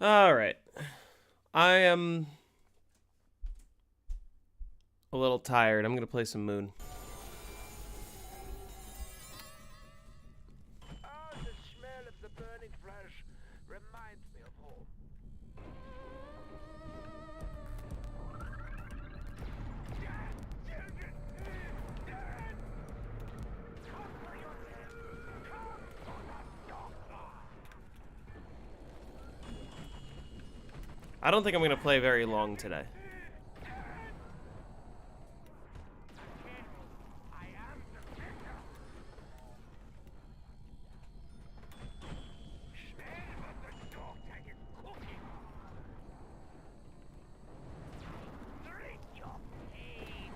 All right. I am a little tired. I'm going to play some Moon. Oh, the smell of the burning flesh reminds me of home. Dad, children! Dad! Come for your dead! Come for the doctor! I don't think I'm going to play very long today. I am the victor! Smell what the doctor is cooking! Drink your pain!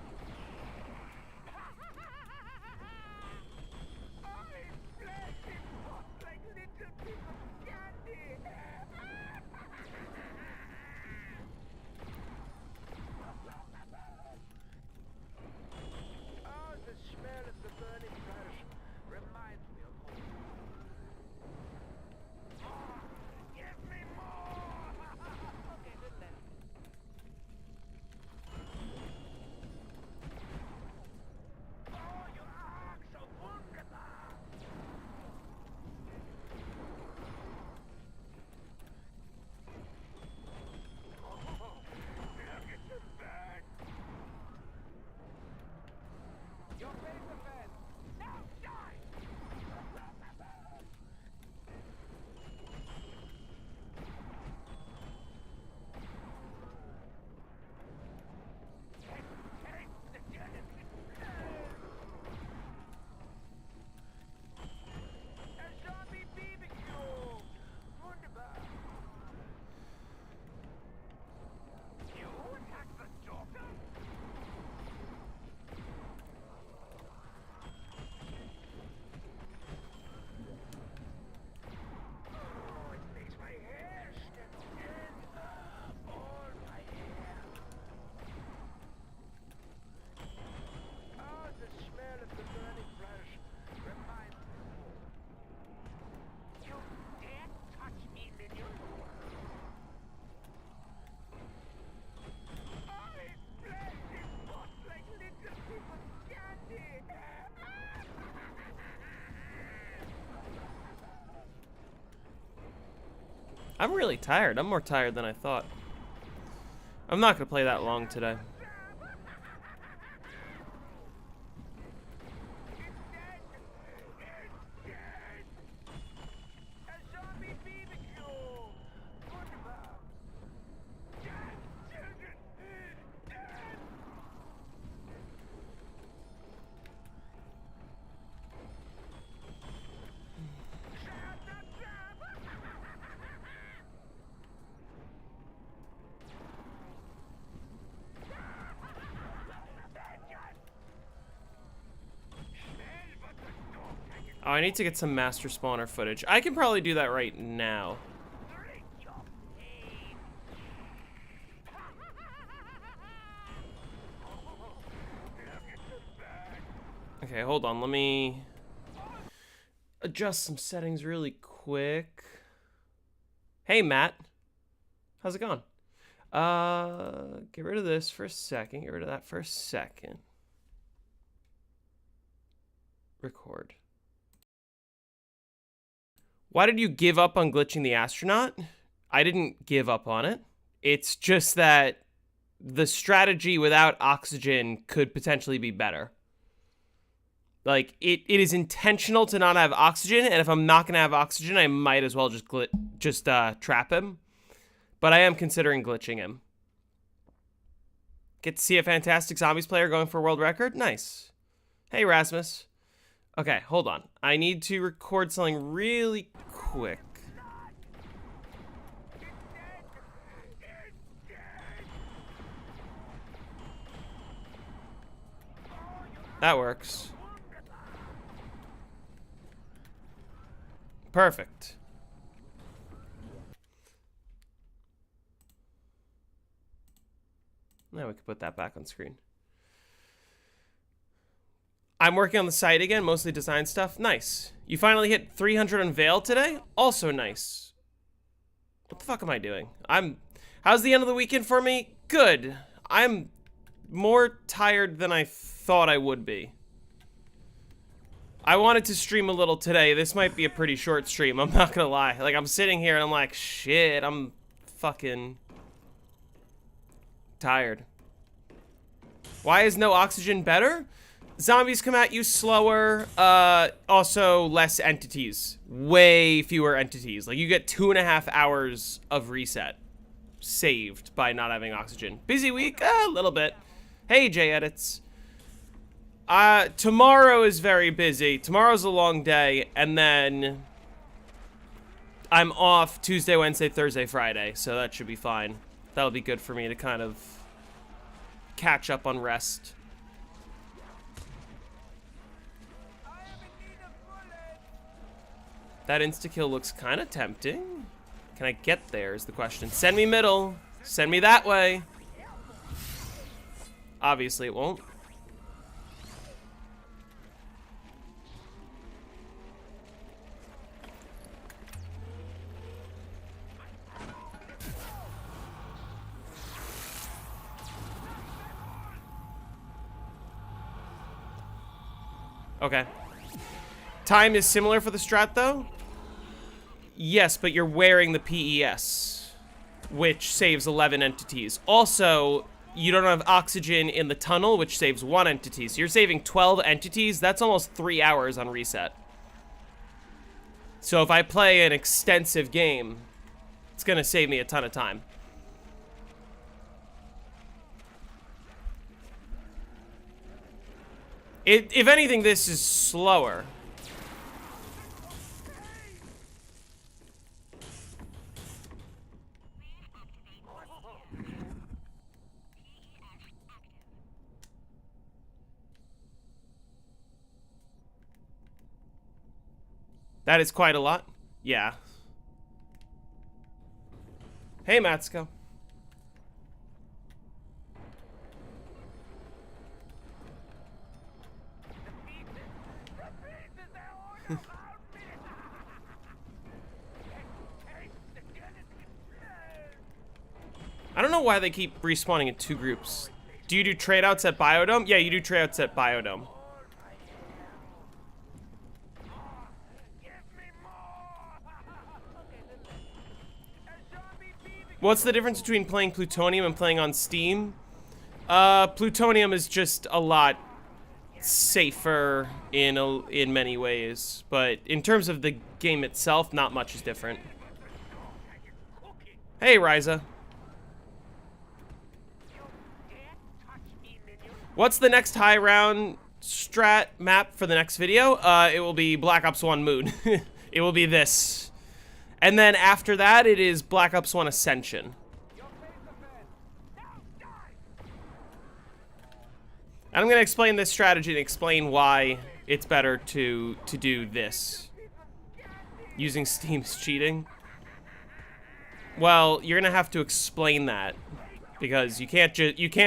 I'm flesh and pot like little piece of candy! Oh, the smell of the burning flesh reminds me of home. More! Give me more! Okay, good then. Oh, you are so wunderbar! Oh, look at the bag! Your face offense! Now die! Take the dead! A zombie BBQ! Wunderbar! You attacked the doctor? Oh, it makes my hair stand on end. All my hair. Oh, the smell of the burning flesh reminds me of home. You dare touch me, minion? I flesh is not like little piece of candy. I'm really tired. I'm more tired than I thought. I'm not going to play that long today. A zombie BBQ! Wunderbar! Dad, children! Dad! Shut the trap! Smell what the doctor is Oh, I need to get some master spawner footage. I can probably do that right now. drink your pain. Look at the bag. Okay, hold on. Let me adjust some settings really quick. Hey, Matt. How's it going? Get rid of this for a second. Get rid of that for a second. Record. Why did you give up on glitching the astronaut? I didn't give up on it. It's just that the strategy without oxygen could potentially be better. Like, it is intentional to not have oxygen, and if I'm not going to have oxygen, I might as well just trap him. But I am considering glitching him. Get to see a fantastic zombies player going for a world record? Nice. Hey, Rasmus. Okay, hold on. I need to record something really quick. That works. Perfect. Now we can put that back on screen. I'm working on the site again, mostly design stuff. Nice. You finally hit 300 on Veil today? Also nice. What the fuck am I doing? How's the end of the weekend for me? Good. I'm more tired than I thought I would be. I wanted to stream a little today. This might be a pretty short stream, I'm not gonna lie. Like, I'm sitting here and I'm like, shit, I'm fucking tired. Why is no oxygen better? Zombies come at you slower, also less entities. Way fewer entities. Like, you get 2.5 hours of reset saved by not having oxygen. Busy week? A little bit. Hey, J-Edits. Tomorrow is very busy. Tomorrow's a long day, and then I'm off Tuesday, Wednesday, Thursday, Friday, so that should be fine. That'll be good for me to kind of catch up on rest. That insta-kill looks kind of tempting. Can I get there is the question. Send me middle. Send me that way. Obviously it won't. Okay. Time is similar for the strat, though? Yes, but you're wearing the PES, which saves 11 entities. Also, you don't have oxygen in the tunnel, which saves 1 entity. So you're saving 12 entities. That's almost 3 hours on reset. So if I play an extensive game, it's going to save me a ton of time. If anything, this is slower. That is quite a lot. Yeah. Hey, Matsuko. I don't know why they keep respawning in 2 groups. Do you do trade-outs at Biodome? Yeah, you do trade-outs at Biodome. What's the difference between playing Plutonium and playing on Steam? Plutonium is just a lot safer in many ways, but in terms of the game itself, not much is different. Hey, Ryza. What's the next high round strat map for the next video? It will be Black Ops 1 Moon. It will be this. And then after that, it is Black Ops 1 Ascension. And I'm going to explain this strategy and explain why it's better to do this. Using Steam's cheating. Well, you're going to have to explain that. Because you can't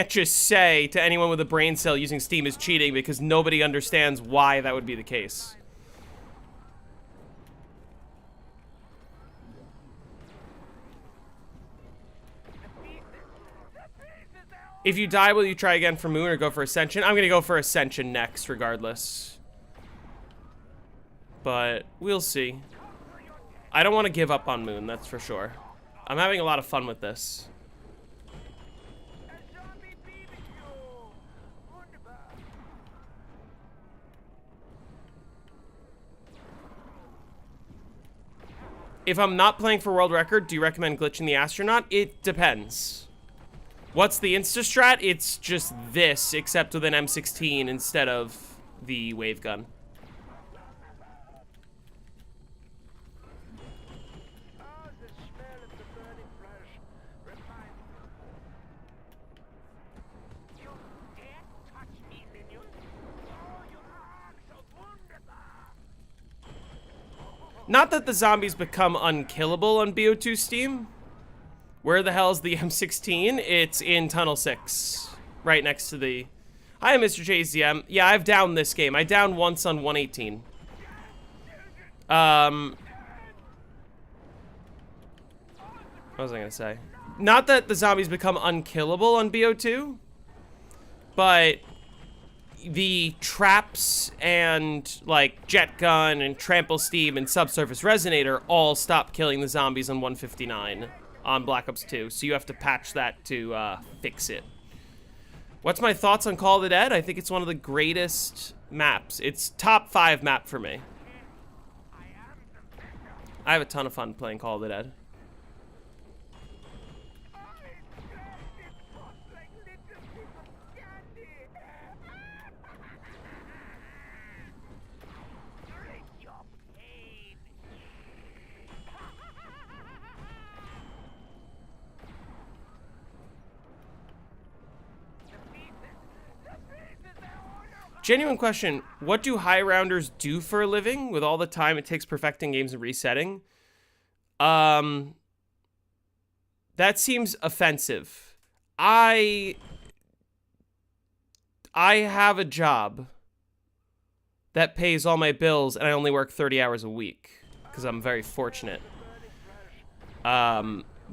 just say to anyone with a brain cell using Steam is cheating, because nobody understands why that would be the case. If you die, will you try again for Moon or go for Ascension? I'm gonna go for Ascension next, regardless. But we'll see. I don't want to give up on Moon, that's for sure. I'm having a lot of fun with this. If I'm not playing for world record, do you recommend glitching the astronaut? It depends. What's the insta strat? It's just this, except with an M16 instead of the wave gun. Not that the zombies become unkillable on BO2 Steam. Where the hell's the M16? It's in Tunnel 6. Right next to the... Hi, Mr. JZM. Yeah, I've downed this game. I downed once on 118. What was I gonna say? Not that the zombies become unkillable on BO2, but the traps and like jet gun and trample steam and subsurface resonator all stop killing the zombies on 159 on Black Ops 2. So you have to patch that to fix it. What's my thoughts on Call of the Dead? I think it's one of the greatest maps. It's top 5 map for me. I have a ton of fun playing Call of the Dead. Genuine question, what do high rounders do for a living with all the time it takes perfecting games and resetting? That seems offensive. I have a job that pays all my bills and I only work 30 hours a week because I'm very fortunate.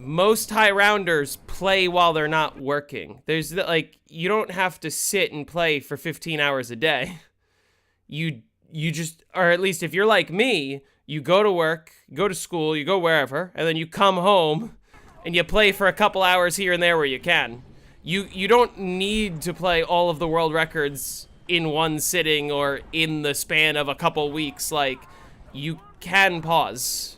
Most high rounders play while they're not working. There's like, you don't have to sit and play for 15 hours a day. You just, or at least if you're like me, you go to work, you go to school, you go wherever, and then you come home and you play for a couple hours here and there where you can. You don't need to play all of the world records in one sitting or in the span of a couple weeks. Like, you can pause.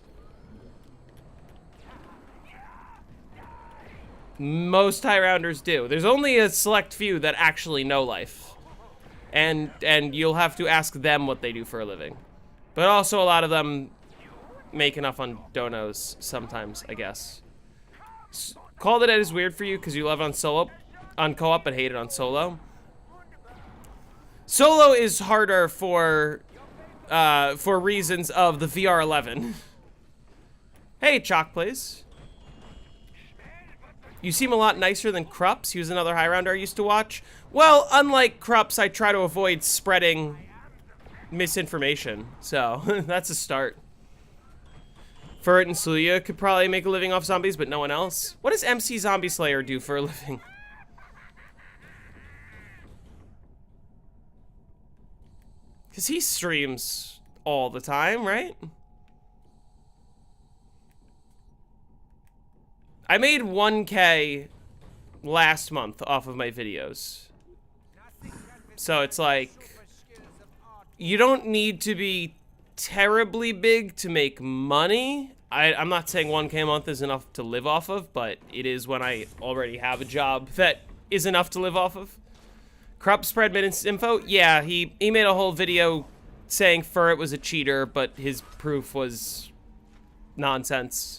Most high rounders do. There's only a select few that actually know life. And you'll have to ask them what they do for a living. But also a lot of them make enough on donos sometimes, I guess. Call of the Dead is weird for you because you love on co-op but hate it on solo. Solo is harder for reasons of the VR11. Hey, Chalk Plays. You seem a lot nicer than Krups. He was another high rounder I used to watch. Well, unlike Krups, I try to avoid spreading misinformation. So, that's a start. Furret and Sluya could probably make a living off zombies, but no one else. What does MC Zombie Slayer do for a living? Because he streams all the time, right? I made 1K last month off of my videos. So it's like, you don't need to be terribly big to make money. I'm not saying 1K a month is enough to live off of, but it is when I already have a job that is enough to live off of. Krupp spread info? Yeah, he made a whole video saying Furret was a cheater, but his proof was nonsense.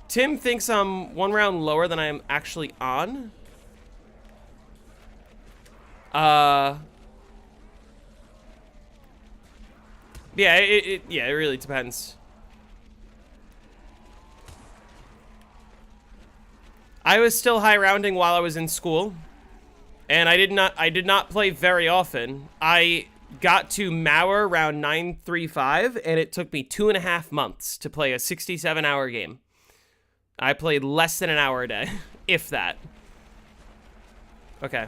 Tim thinks I'm 1 round lower than I am actually on. Yeah, it really depends. I was still high rounding while I was in school, and I did not play very often. I got to Mauer round 935, and it took me 2.5 months to play a 67-hour game. I played less than an hour a day, if that. Okay.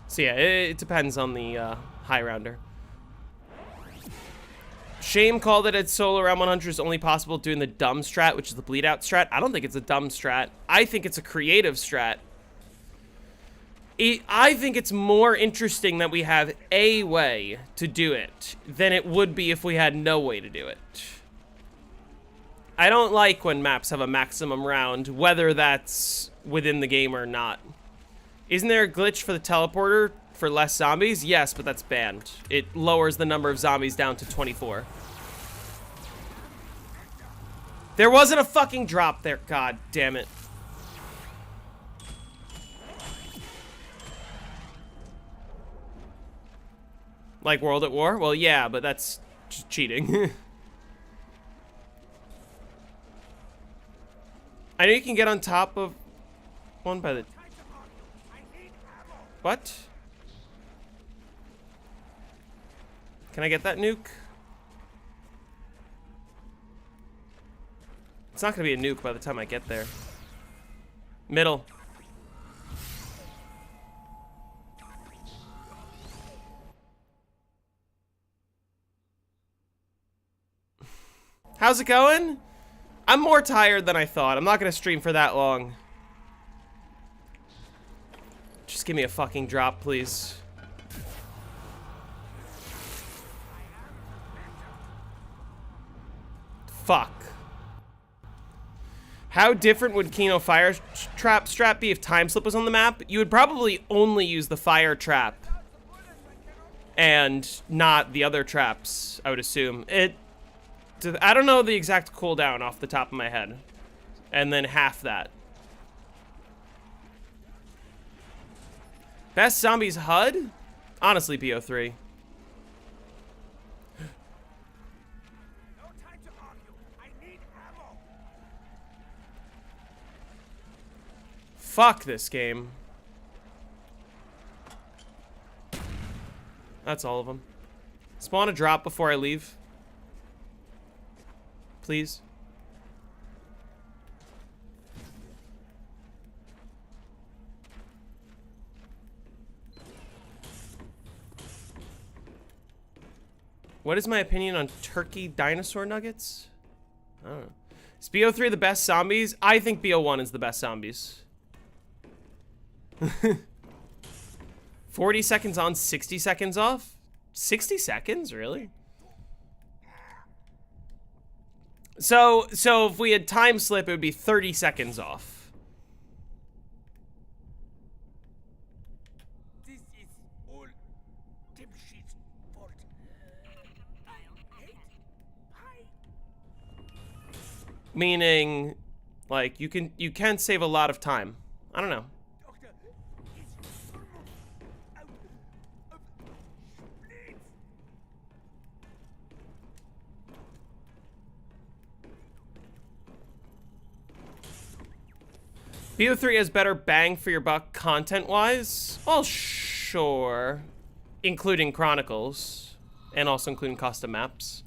So yeah, it depends on the high rounder. Shame called it at solo around 100 is only possible doing the dumb strat, which is the bleed out strat. I don't think it's a dumb strat. I think it's a creative strat. I think it's more interesting that we have a way to do it than it would be if we had no way to do it. I don't like when maps have a maximum round, whether that's within the game or not. Isn't there a glitch for the teleporter for less zombies? Yes, but that's banned. It lowers the number of zombies down to 24. There wasn't a fucking drop there, god damn it. Like World at War? Well, yeah, but that's just cheating. I know you can get on top of one by the... What? Can I get that nuke? It's not gonna be a nuke by the time I get there. Middle. How's it going? I'm more tired than I thought. I'm not gonna stream for that long. Just give me a fucking drop, please. Fuck. How different would Kino fire trap strap be if time slip was on the map? You would probably only use the fire trap and not the other traps, I would assume. I don't know the exact cooldown off the top of my head. And then half that. Best zombies HUD? Honestly, BO3. No time to argue. I need ammo. Fuck this game. That's all of them. Spawn a drop before I leave. Please. What is my opinion on turkey dinosaur nuggets? I don't know. Is BO3 the best zombies? I think BO1 is the best zombies. 40 seconds on, 60 seconds off? 60 seconds? Really? So if we had time slip, it would be 30 seconds off. This is all dipshit's fault. I hate pie. Meaning, like, you can save a lot of time. I don't know. Doctor, it's almost out of bleeds. BO3 has better bang for your buck content-wise? Well, sure. Including Chronicles. And also including custom maps.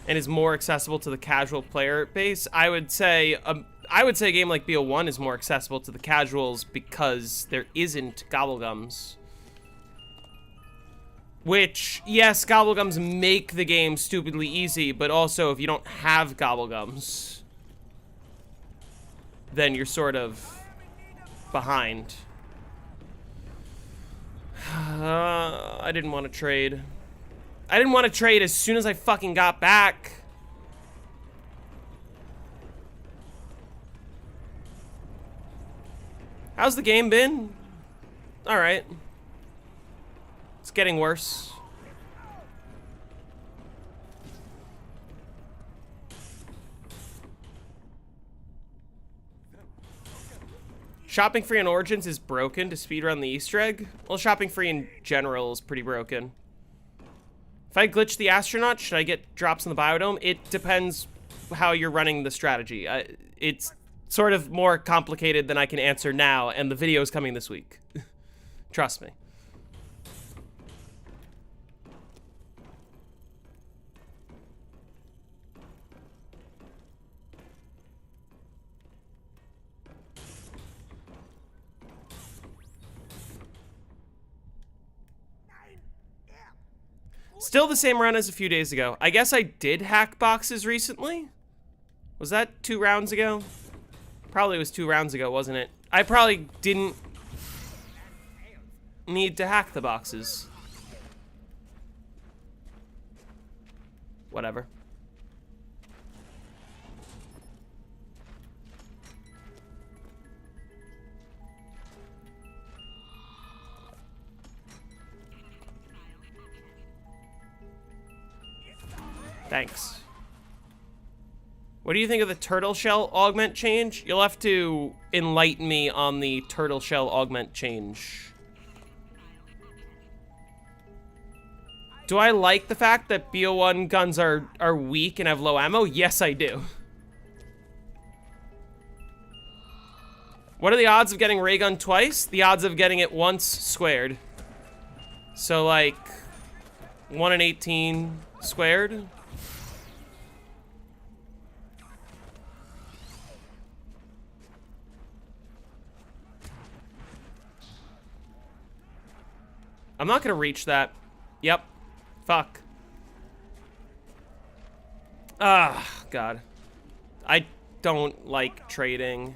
And is more accessible to the casual player base. I would say a game like BO1 is more accessible to the casuals because there isn't gobblegums. Which, yes, gobblegums make the game stupidly easy, but also if you don't have gobblegums, then you're sort of behind. I didn't want to trade. I didn't want to trade as soon as I fucking got back. How's the game been? All right. It's getting worse. Shopping free on Origins is broken to speedrun the Easter egg? Well, shopping free in general is pretty broken. If I glitch the astronaut, should I get drops in the biodome? It depends how you're running the strategy. It's sort of more complicated than I can answer now, and the video is coming this week. Trust me. Still the same run as a few days ago. I guess I did hack boxes recently. Was that 2 rounds ago? Probably was 2 rounds ago, wasn't it? I probably didn't need to hack the boxes. Whatever. Thanks. What do you think of the turtle shell augment change? You'll have to enlighten me on the turtle shell augment change. Do I like the fact that BO1 guns are weak and have low ammo? Yes, I do. What are the odds of getting ray gun twice? The odds of getting it once squared. So, like, 1 in 18 squared. I'm not gonna reach that. Yep. Fuck. Ah, God. I don't like trading.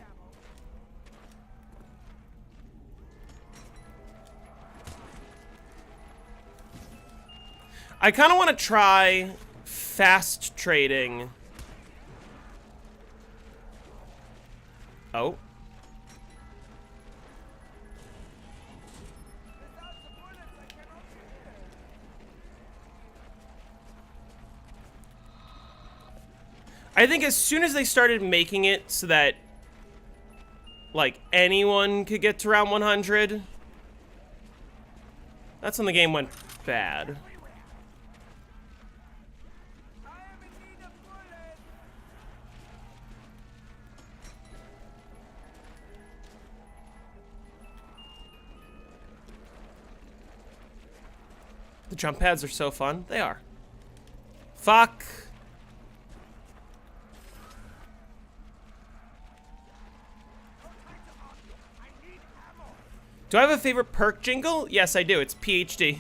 I kind of want to try fast trading. Oh. I think as soon as they started making it so that, like, anyone could get to round 100, that's when the game went bad. The jump pads are so fun. They are. Fuck. Do I have a favorite perk jingle? Yes, I do. It's PhD.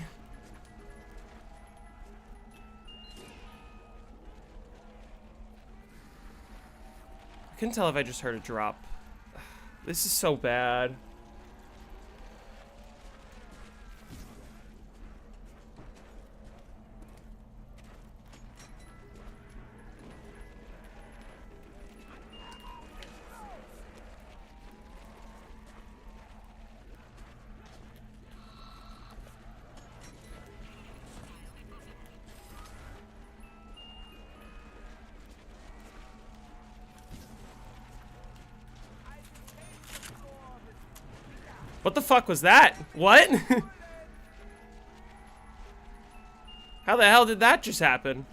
I couldn't tell if I just heard a drop. This is so bad. What the fuck was that? What? How the hell did that just happen?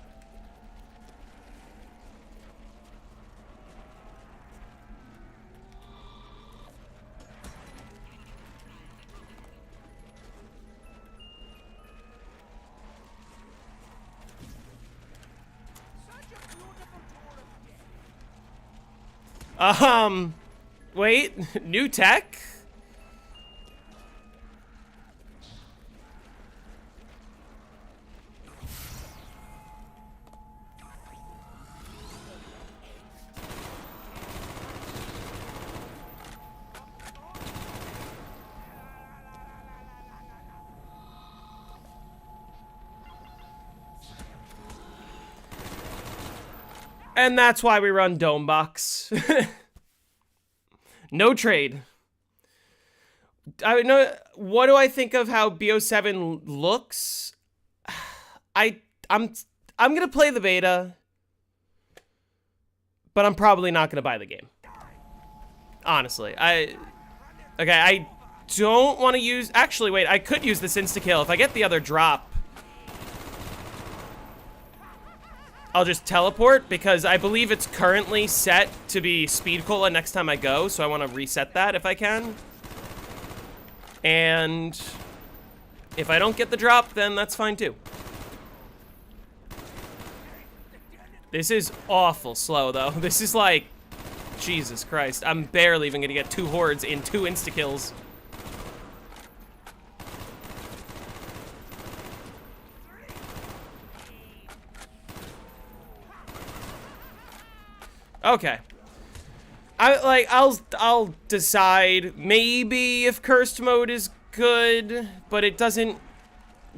Wait, new tech? And that's why we run Domebox. No trade. I know. What do I think of how BO7 looks? I'm gonna play the beta, but I'm probably not gonna buy the game. Honestly, I don't want to use. Actually, wait. I could use this insta kill if I get the other drop. I'll just teleport because I believe it's currently set to be speed cola next time I go, so I want to reset that if I can. And if I don't get the drop, then that's fine too. This is awful slow though. This is like, Jesus Christ. I'm barely even gonna get 2 hordes in 2 insta-kills. Okay. I'll decide maybe if cursed mode is good, but it doesn't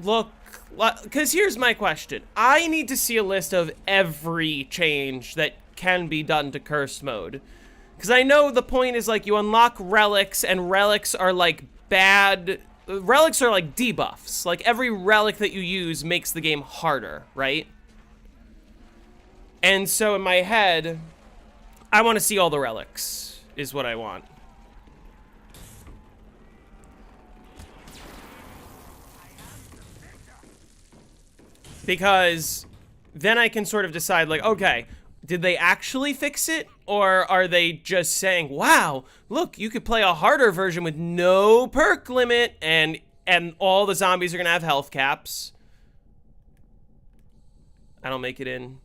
look like, because here's my question. I need to see a list of every change that can be done to cursed mode. Because I know the point is like you unlock relics, and relics are like bad, relics are like debuffs. Like every relic that you use makes the game harder, right? And so in my head, I want to see all the relics, is what I want. Because then I can sort of decide, like, okay, did they actually fix it? Or are they just saying, wow, look, you could play a harder version with no perk limit, and all the zombies are going to have health caps. I don't make it in.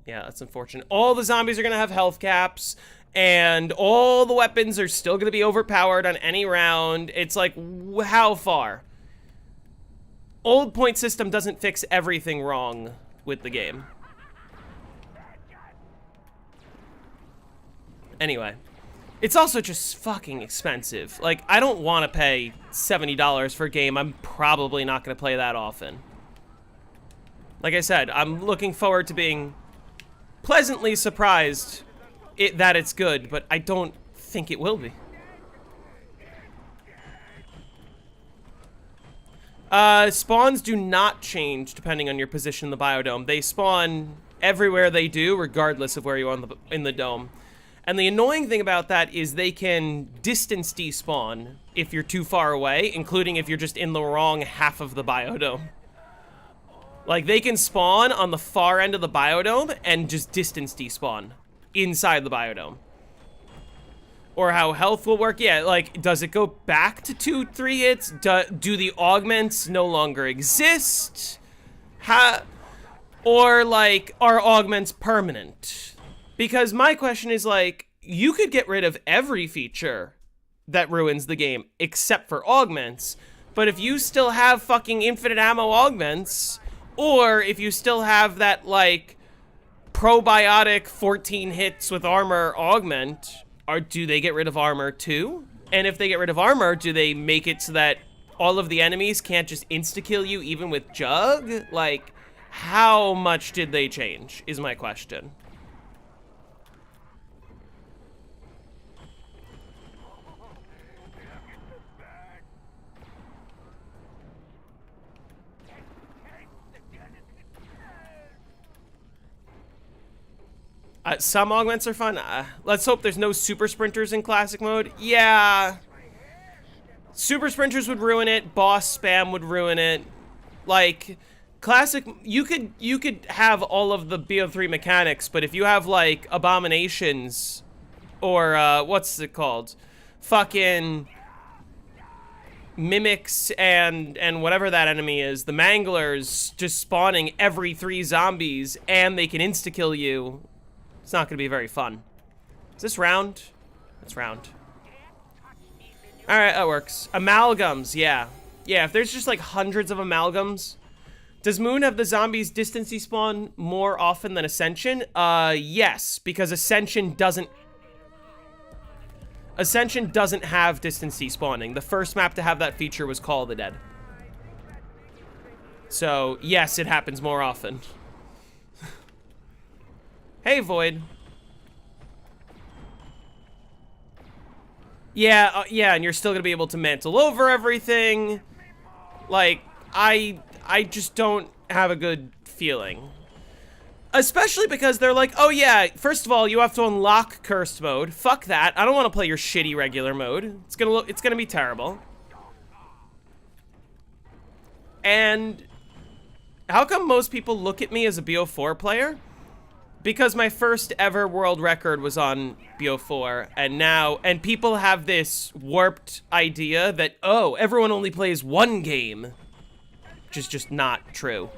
Yeah, that's unfortunate. All the zombies are going to have health caps, and all the weapons are still going to be overpowered on any round. It's like, how far? Old point system doesn't fix everything wrong with the game. Anyway, it's also just fucking expensive. Like, I don't want to pay $70 for a game I'm probably not going to play that often. Like I said, I'm looking forward to being pleasantly surprised that it's good, but I don't think it will be. Spawns do not change depending on your position in the biodome. They spawn everywhere they do, regardless of where you are in the dome. And the annoying thing about that is they can distance despawn if you're too far away, including if you're just in the wrong half of the biodome. Like, they can spawn on the far end of the biodome and just distance despawn inside the biodome. Or how health will work. Yeah, like, does it go back to 2-3 hits? Do the augments no longer exist? Or, like, are augments permanent? Because my question is, like, you could get rid of every feature that ruins the game except for augments. But if you still have fucking infinite ammo augments, or if you still have that, like, probiotic 14 hits with armor augment, do they get rid of armor too? And if they get rid of armor, do they make it so that all of the enemies can't just insta-kill you even with Jug? Like, how much did they change, is my question. Some augments are fun. Let's hope there's no super sprinters in classic mode. Yeah. Super sprinters would ruin it. Boss spam would ruin it. Like, classic, you could have all of the BO3 mechanics, but if you have, like, abominations or what's it called? Fucking mimics and whatever that enemy is, the manglers just spawning every 3 zombies and they can insta-kill you. It's not going to be very fun. Is this round? It's round. Alright, that works. Amalgams, yeah. Yeah, if there's just like hundreds of amalgams. Does Moon have the zombies distance despawn more often than Ascension? Yes, because Ascension doesn't have distance despawning. The first map to have that feature was Call of the Dead. So, yes, it happens more often. Hey, Void. Yeah, and you're still gonna be able to mantle over everything. Like, I just don't have a good feeling. Especially because they're like, oh yeah, first of all, you have to unlock cursed mode. Fuck that. I don't want to play your shitty regular mode. It's gonna be terrible. And how come most people look at me as a BO4 player? Because my first ever world record was on BO4, and people have this warped idea that, oh, everyone only plays one game. Which is just not true.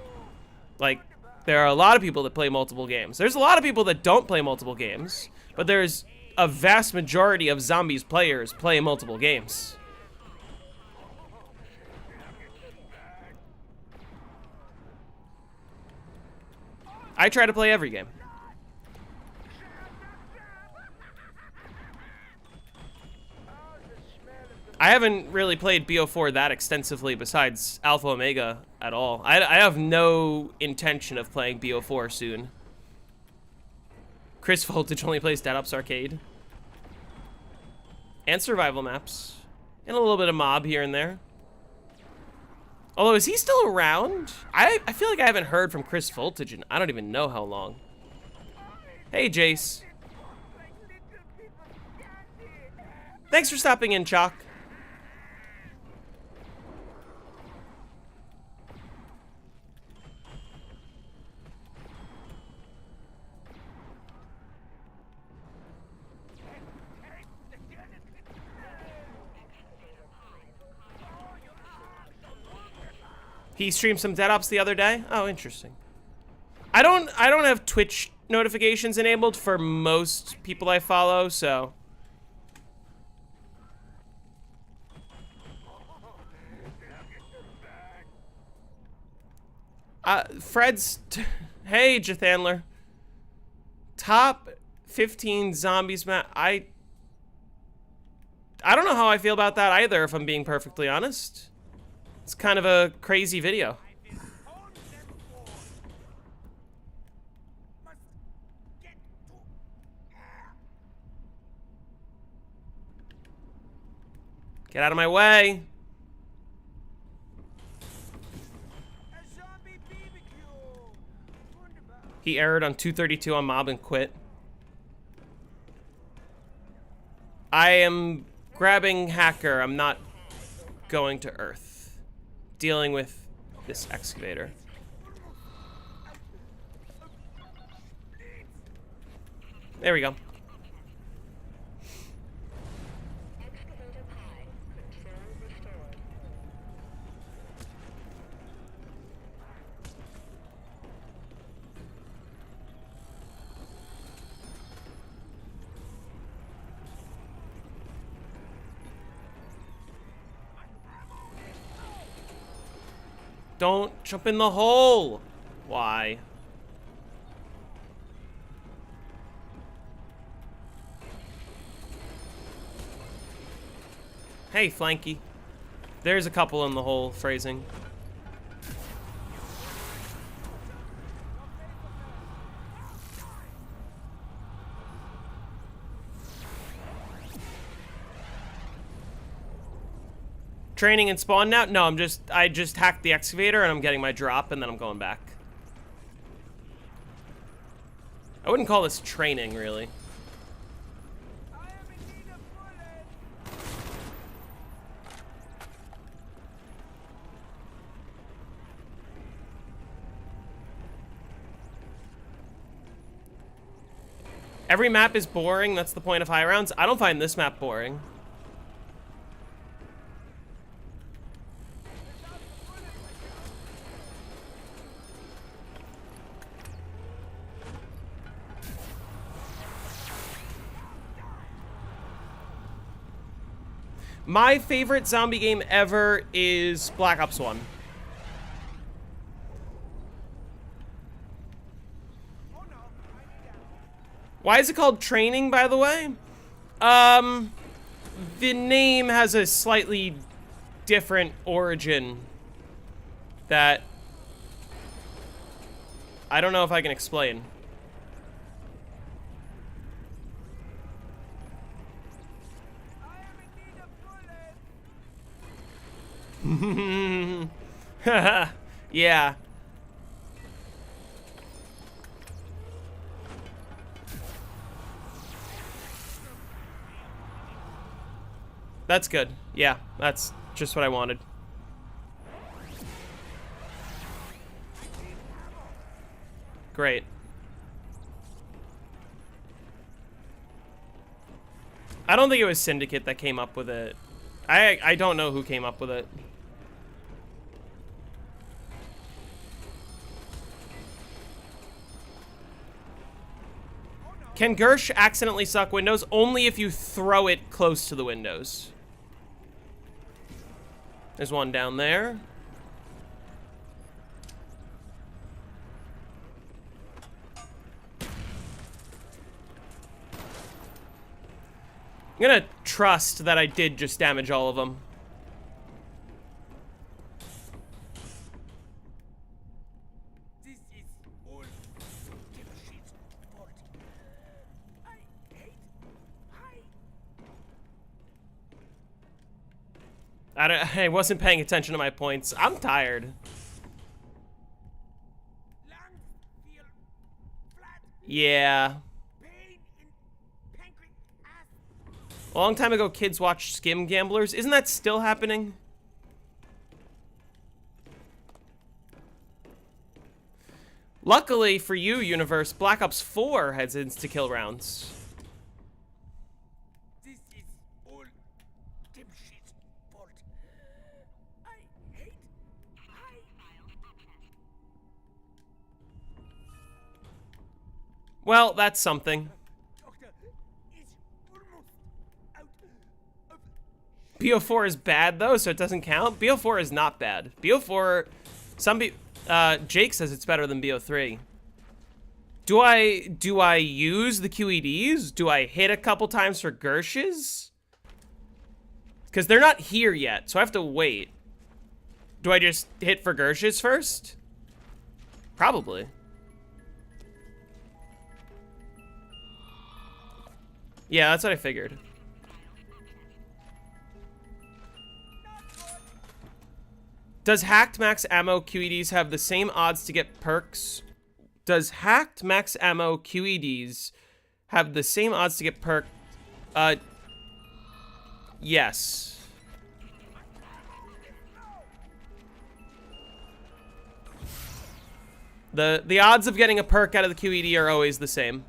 Like, there are a lot of people that play multiple games. There's a lot of people that don't play multiple games, but there's a vast majority of Zombies players play multiple games. I try to play every game. I haven't really played BO4 that extensively besides Alpha Omega at all. I have no intention of playing BO4 soon. Chris Voltage only plays Dead Ops Arcade. And survival maps. And a little bit of mob here and there. Although, is he still around? I feel like I haven't heard from Chris Voltage in I don't even know how long. Hey, Jace. Thanks for stopping in, Chalk. He streamed some Dead Ops the other day. Oh, interesting. I don't have Twitch notifications enabled for most people I follow, so. Fred's, hey, Jathandler. Top 15 zombies map. I don't know how I feel about that either, if I'm being perfectly honest. It's kind of a crazy video. Get out of my way. He erred on 232 on mob and quit. I am grabbing hacker. I'm not going to Earth. Dealing with this excavator. There we go. Don't jump in the hole. Why? Hey, flanky. There's a couple in the hole phrasing. Training and spawn now? No, I just hacked the excavator and I'm getting my drop and then I'm going back. I wouldn't call this training, really. Every map is boring, that's the point of high rounds. I don't find this map boring. My favorite zombie game ever is Black Ops 1. Why is it called training, by the way? The name has a slightly different origin that I don't know if I can explain. Yeah. That's good. Yeah, that's just what I wanted. Great. I don't think it was Syndicate that came up with it. I don't know who came up with it. Can Gersh accidentally suck windows? Only if you throw it close to the windows. There's one down there. I'm gonna trust that I did just damage all of them. I wasn't paying attention to my points. I'm tired. Yeah. A long time ago, kids watched Skim Gamblers. Isn't that still happening? Luckily for you, Universe, Black Ops 4 has insta-kill rounds. Well, that's something. Doctor is almost out of... BO4 is bad though, so it doesn't count. BO4 is not bad. BO4, Jake says it's better than BO3. Do I use the QEDs? Do I hit a couple times for Gershes? Because they're not here yet, so I have to wait. Do I just hit for Gershes first? Probably. Yeah, that's what I figured. Does hacked max ammo QEDs have the same odds to get perks? Does hacked max ammo QEDs have the same odds to get perk? Yes. The odds of getting a perk out of the QED are always the same.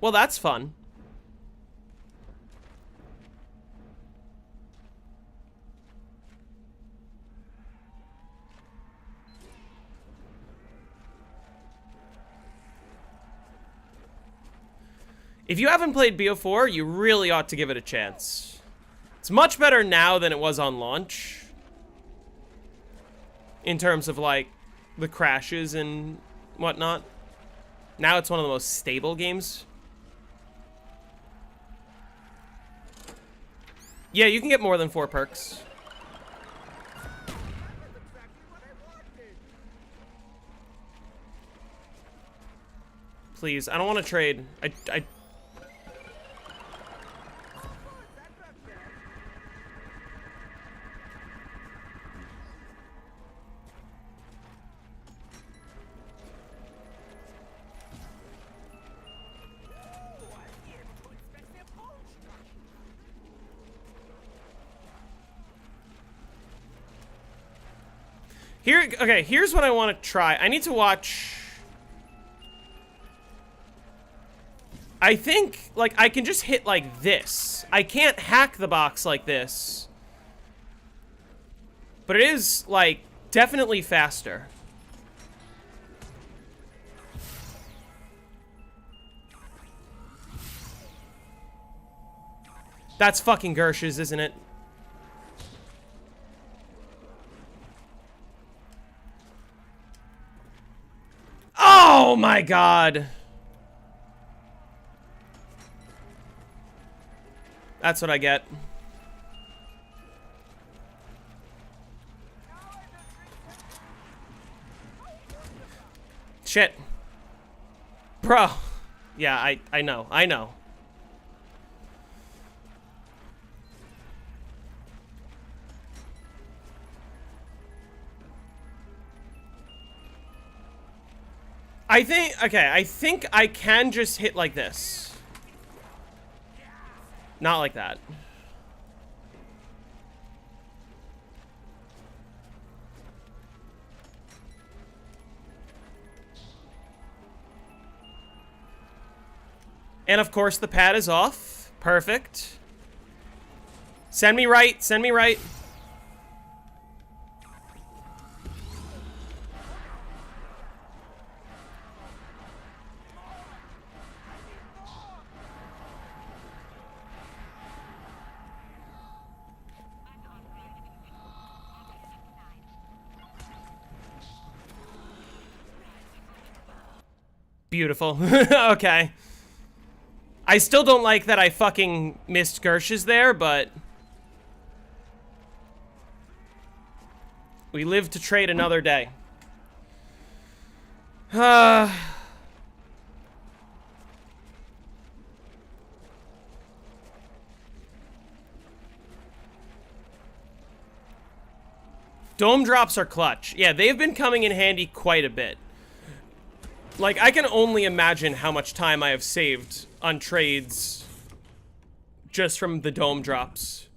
Well, that's fun. If you haven't played BO4, you really ought to give it a chance. It's much better now than it was on launch. In terms of, like, the crashes and whatnot. Now it's one of the most stable games. Yeah, you can get more than 4 perks. Please, I don't want to trade. I Here, okay, here's what I want to try. I need to watch... I think, like, I can just hit like this. I can't hack the box like this. But it is, like, definitely faster. That's fucking Gershes, isn't it? Oh my god. That's what I get. Shit. Bro. Yeah, I know. I know. I think I can just hit like this. Not like that. And of course the pad is off. Perfect. Send me right, send me right. Beautiful. Okay. I still don't like that I fucking missed Gershes there, but... we live to trade another day. Dome drops are clutch. Yeah, they've been coming in handy quite a bit. Like, I can only imagine how much time I have saved on trades just from the dome drops.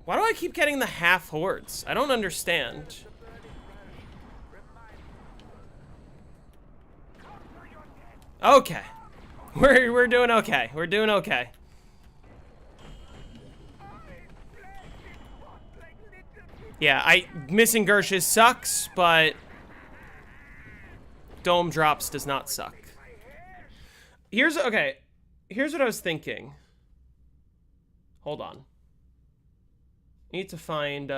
Why do I keep getting the half hordes? I don't understand. Okay. We're doing okay. We're doing okay. Yeah, missing Gershes sucks, but dome drops does not suck. Here's what I was thinking. Hold on. Need to find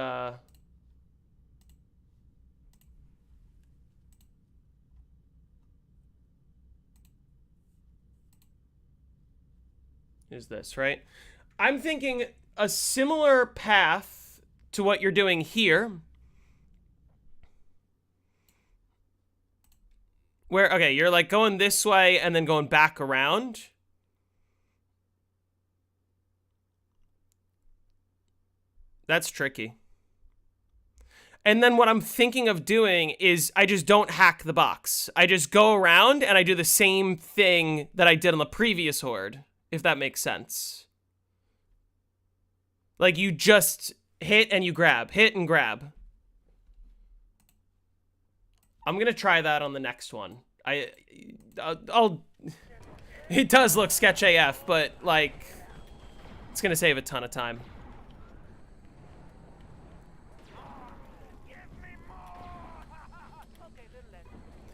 is this, right? I'm thinking a similar path to what you're doing here. Where, okay, you're like going this way and then going back around. That's tricky. And then what I'm thinking of doing is I just don't hack the box. I just go around and I do the same thing that I did on the previous horde, if that makes sense. Like you just hit and you grab, hit and grab. I'm gonna try that on the next one. I'll it does look sketch AF, but like it's gonna save a ton of time.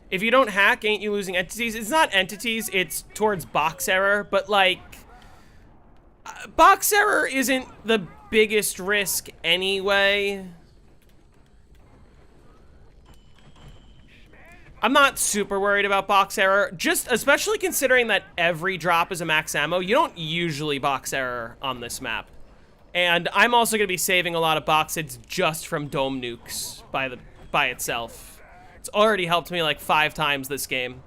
If you don't hack, ain't you losing entities? It's not entities, it's towards box error, but like box error isn't the biggest risk anyway. I'm not super worried about box error, just especially considering that every drop is a max ammo. You don't usually box error on this map. And I'm also going to be saving a lot of box hits just from dome nukes by itself. It's already helped me like 5 times this game.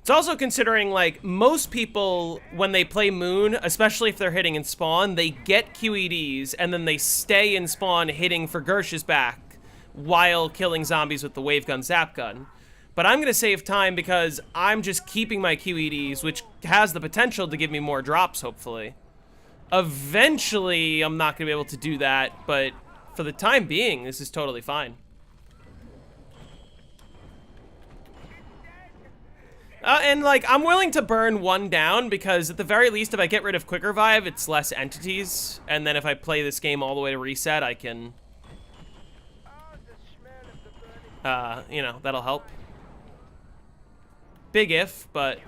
It's also considering, like, most people, when they play Moon, especially if they're hitting in spawn, they get QEDs, and then they stay in spawn hitting for Gersh's back while killing zombies with the wave gun zap gun. But I'm going to save time because I'm just keeping my QEDs, which has the potential to give me more drops, hopefully. Eventually, I'm not going to be able to do that, but for the time being, this is totally fine. And, like, I'm willing to burn 1 down because, at the very least, if I get rid of Quick Revive, it's less entities. And then if I play this game all the way to reset, I can... you know, that'll help. Big if, but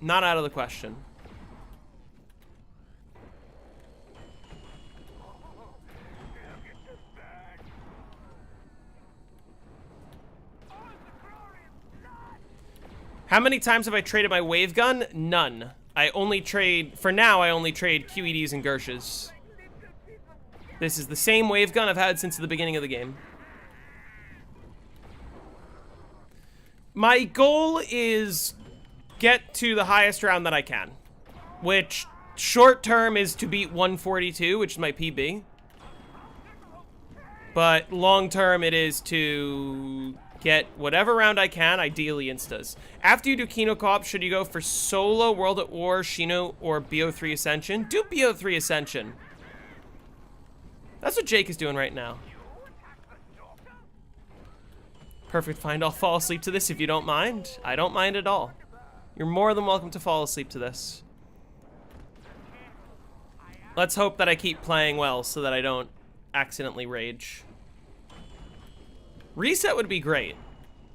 not out of the question. How many times have I traded my wave gun? None. I only trade, for now, I only trade QEDs and Gershes. This is the same wave gun I've had since the beginning of the game. My goal is get to the highest round that I can, which short term is to beat 142, which is my PB. But long term it is to get whatever round I can, ideally instas. After you do Kino Co-op, should you go for solo, World at War, Shino, or BO3 Ascension? Do BO3 Ascension. That's what Jake is doing right now. Perfect find. I'll fall asleep to this if you don't mind. I don't mind at all. You're more than welcome to fall asleep to this. Let's hope that I keep playing well so that I don't accidentally rage. Reset would be great.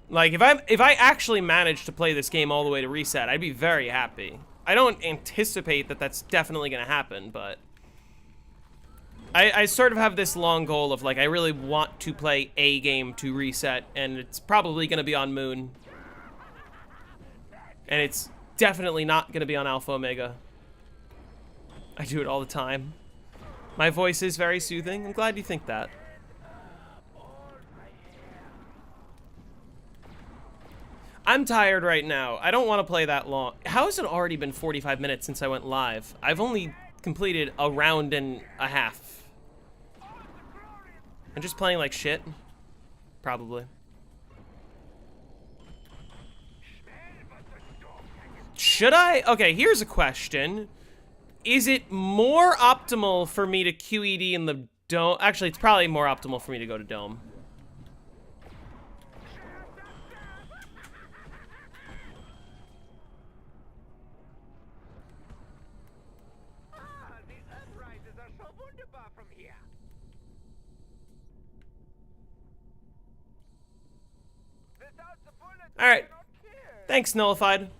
Like, if I actually managed to play this game all the way to reset, I'd be very happy. I don't anticipate that that's definitely going to happen, but... I sort of have this long goal of, like, I really want to play a game to reset, and it's probably going to be on Moon. And it's definitely not going to be on Alpha Omega. I do it all the time. My voice is very soothing. I'm glad you think that. I'm tired right now. I don't want to play that long. How has it already been 45 minutes since I went live? I've only completed a round and a half. I'm just playing like shit. Probably. Should I? Okay, here's a question. Is it more optimal for me to QED in the dome? Actually, it's probably more optimal for me to go to dome. Alright. Thanks, Nullified.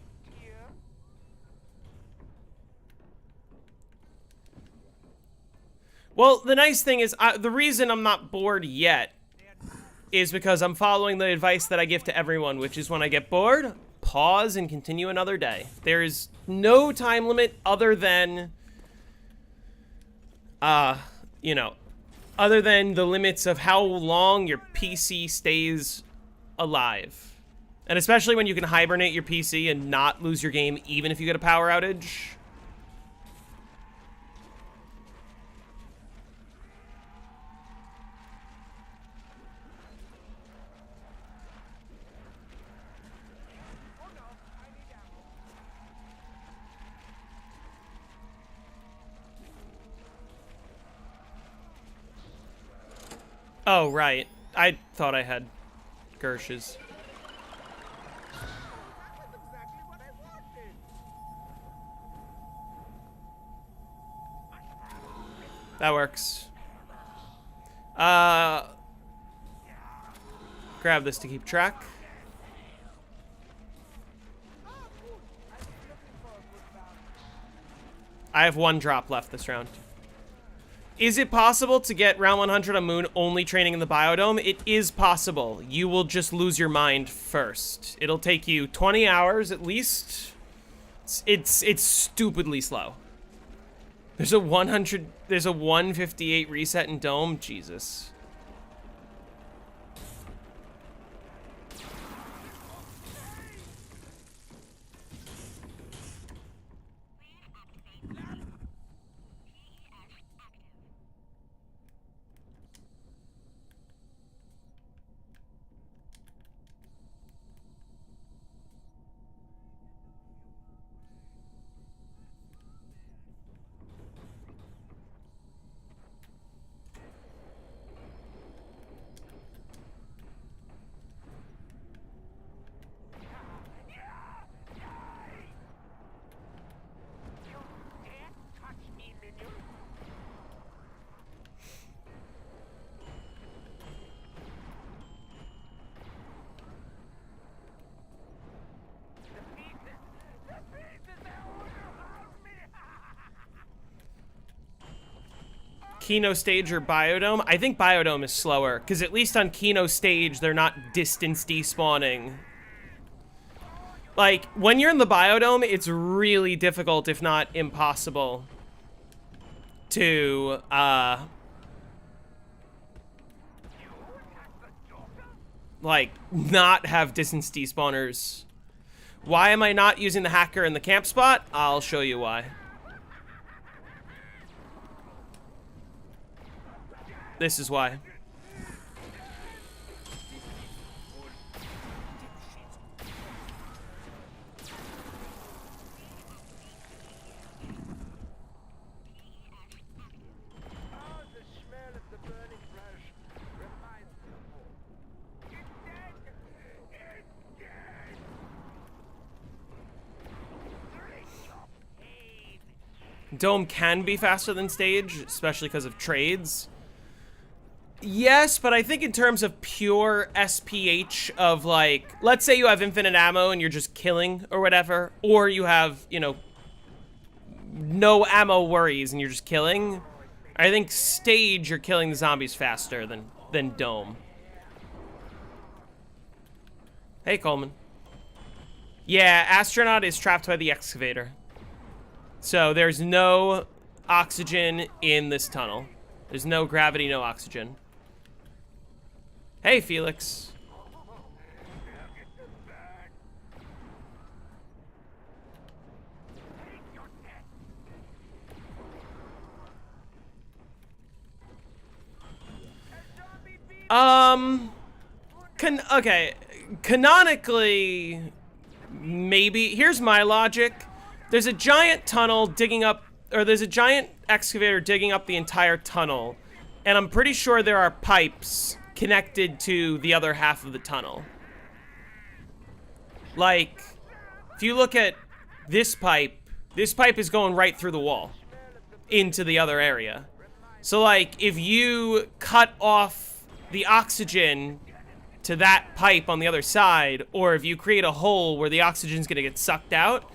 Well, the nice thing is, the reason I'm not bored yet is because I'm following the advice that I give to everyone, which is when I get bored, pause and continue another day. There is no time limit other than, you know, other than the limits of how long your PC stays alive. And especially when you can hibernate your PC and not lose your game even if you get a power outage. Oh, right. I thought I had Gersh's. That works. Grab this to keep track. I have one drop left this round. Is it possible to get round 100 on Moon only training in the biodome? It is possible. You will just lose your mind first. It'll take you 20 hours at least. It's stupidly slow. There's a 158 reset in Dome. Jesus. Kino Stage or Biodome? I think Biodome is slower, because at least on Kino Stage, they're not distance despawning. Like, when you're in the Biodome, it's really difficult, if not impossible, to, like, not have distance despawners. Why am I not using the hacker in the camp spot? I'll show you why. This is why. Dome can be faster than Stage, especially because of trades. Yes, but I think in terms of pure SPH of, like, let's say you have infinite ammo and you're just killing or whatever, or you have, you know, no ammo worries and you're just killing. I think Stage, you're killing the zombies faster than Dome. Hey, Coleman. Yeah, Astronaut is trapped by the Excavator. So there's no oxygen in this tunnel. There's no gravity, no oxygen. Hey, Felix. Okay. Canonically, maybe. Here's my logic. There's a giant tunnel digging up, or there's a giant excavator digging up the entire tunnel. And I'm pretty sure there are pipes connected to the other half of the tunnel. Like, if you look at this pipe is going right through the wall into the other area. So, like, if you cut off the oxygen to that pipe on the other side, or if you create a hole where the oxygen's gonna get sucked out,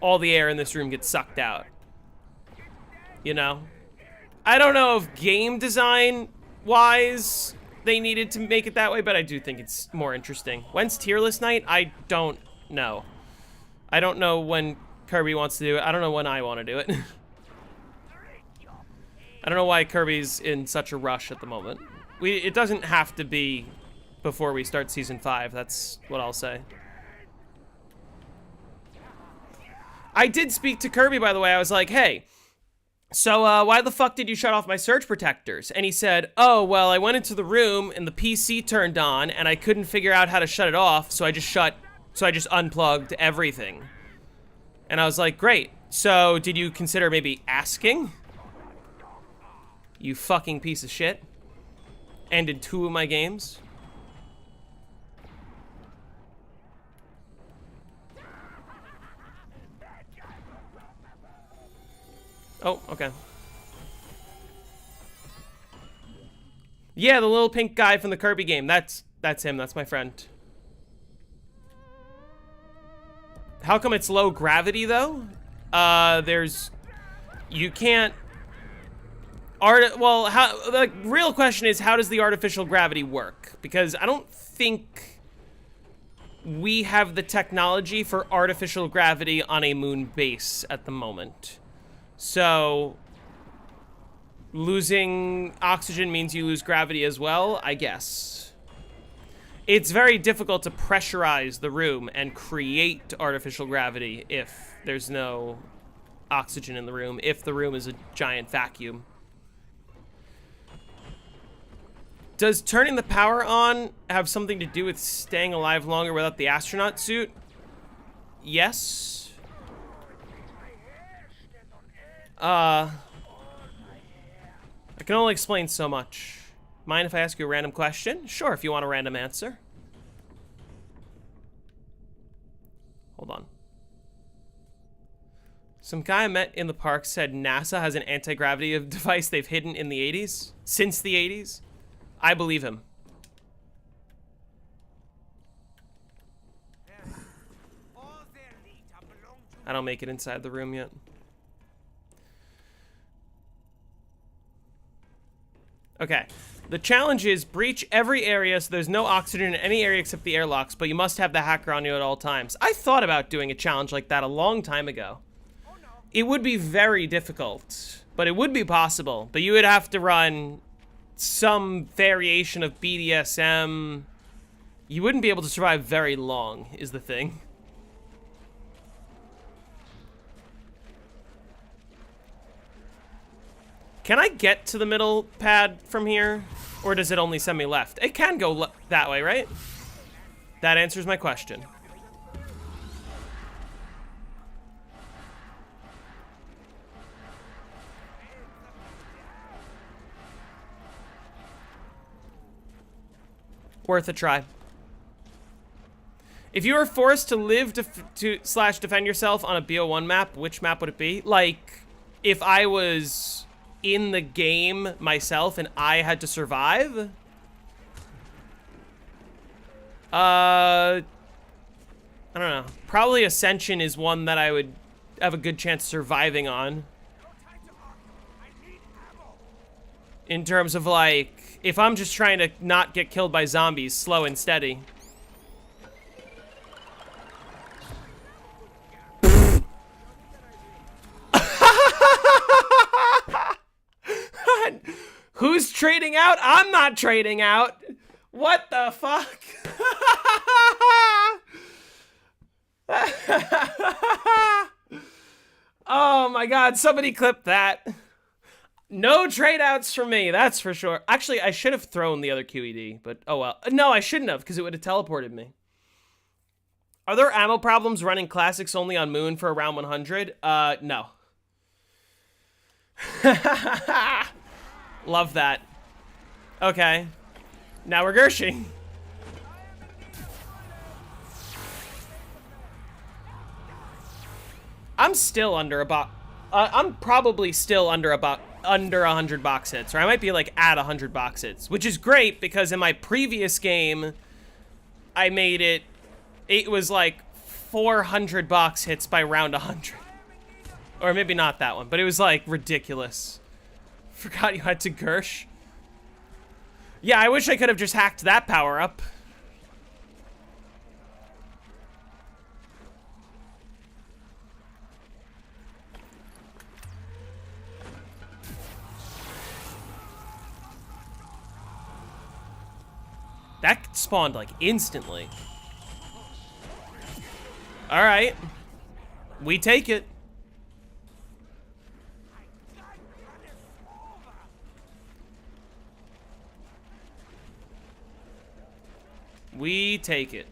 all the air in this room gets sucked out. You know? I don't know if game design-wise they needed to make it that way, but I do think it's more interesting. When's tier list night? I don't know. I don't know when Kirby wants to do it. I don't know when I want to do it. I don't know why Kirby's in such a rush at the moment. It doesn't have to be before we start Season 5. That's what I'll say. I did speak to Kirby, by the way. I was like, hey, so why the fuck did you shut off my surge protectors? And he said, oh, well, I went into the room and the PC turned on and I couldn't figure out how to shut it off, so I just unplugged everything. And I was like, great. So did you consider maybe asking? You fucking piece of shit. Ended 2 of my games. Oh, okay. Yeah, the little pink guy from the Kirby game. That's him. That's my friend. How come it's low gravity, though? You can't... Well, the real question is, how does the artificial gravity work? Because I don't think we have the technology for artificial gravity on a moon base at the moment. So, losing oxygen means you lose gravity as well, I guess. It's very difficult to pressurize the room and create artificial gravity if there's no oxygen in the room, if the room is a giant vacuum. Does turning the power on have something to do with staying alive longer without the astronaut suit? Yes. I can only explain so much. Mind if I ask you a random question? Sure, if you want a random answer. Hold on. Some guy I met in the park said NASA has an anti-gravity device they've hidden in the 80s. Since the 80s. I believe him. I don't make it inside the room yet. Okay. The challenge is breach every area so there's no oxygen in any area except the airlocks, but you must have the hacker on you at all times. I thought about doing a challenge like that a long time ago. It would be very difficult, but it would be possible. But you would have to run some variation of BDSM. You wouldn't be able to survive very long, is the thing. Can I get to the middle pad from here? Or does it only send me left? It can go that way, right? That answers my question. Worth a try. If you were forced to live slash defend yourself on a BO1 map, which map would it be? Like, if I was in the game myself and I had to survive? I don't know. Probably Ascension is one that I would have a good chance surviving on. In terms of, like, if I'm just trying to not get killed by zombies, slow and steady. Who's trading out? I'm not trading out. What the fuck? Oh my god, somebody clip that. No trade outs for me, that's for sure. Actually, I should have thrown the other QED, but oh well. No, I shouldn't have, because it would have teleported me. Are there ammo problems running classics only on Moon for around 100? No. Love that. Okay. Now we're Gershing. I'm still under about... I'm probably still under 100 box hits, or I might be like at 100 box hits, which is great because in my previous game, I made it... It was like 400 box hits by round 100. Or maybe not that one, but it was like ridiculous. Forgot you had to Gersh. Yeah, I wish I could have just hacked that power up. That spawned like instantly. All right, we take it. We take it.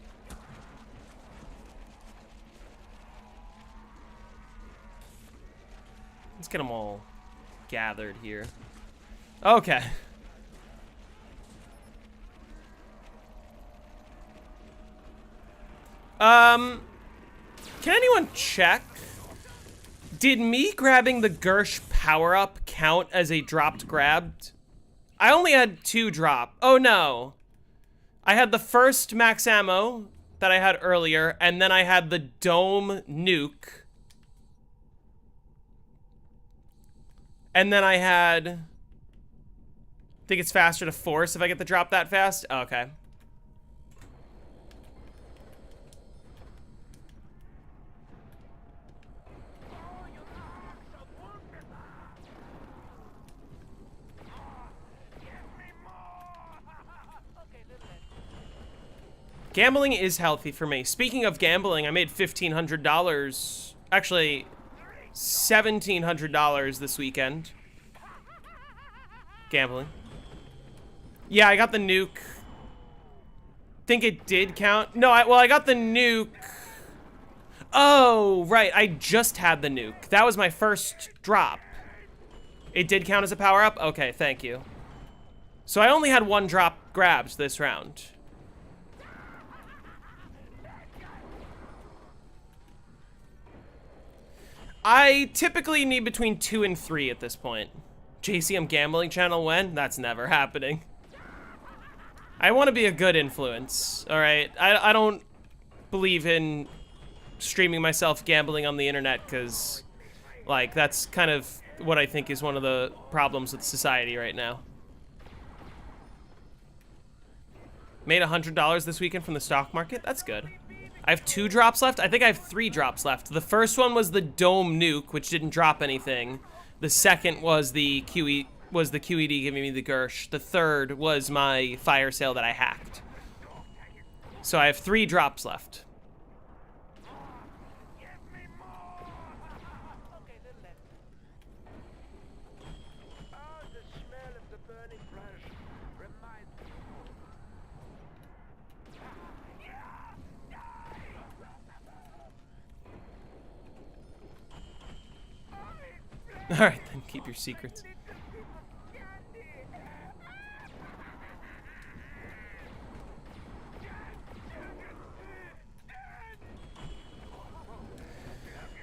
Let's get them all gathered here. Okay. Can anyone check? Did me grabbing the Gersh power-up count as a dropped grabbed? I only had 2 drop. Oh no. I had the first max ammo that I had earlier, and then I had the dome nuke. And then I had... I think it's faster to force if I get the drop that fast? Oh, okay. Gambling is healthy for me. Speaking of gambling, I made $1,500. Actually, $1,700 this weekend. Gambling. Yeah, I got the nuke. Think it did count. No, I got the nuke. Oh, right. I just had the nuke. That was my first drop. It did count as a power-up? Okay, thank you. So I only had 1 drop grabbed this round. I typically need between 2 and 3 at this point. JCM gambling channel when? That's never happening. I want to be a good influence, alright? I don't believe in streaming myself gambling on the internet because, like, that's kind of what I think is one of the problems with society right now. Made $100 this weekend from the stock market? That's good. I have 2 drops left. I think I have 3 drops left. The first one was the dome nuke, which didn't drop anything. The second was the QED giving me the Gersh. The third was my fire sale that I hacked. So I have 3 drops left. Alright, then keep your secrets.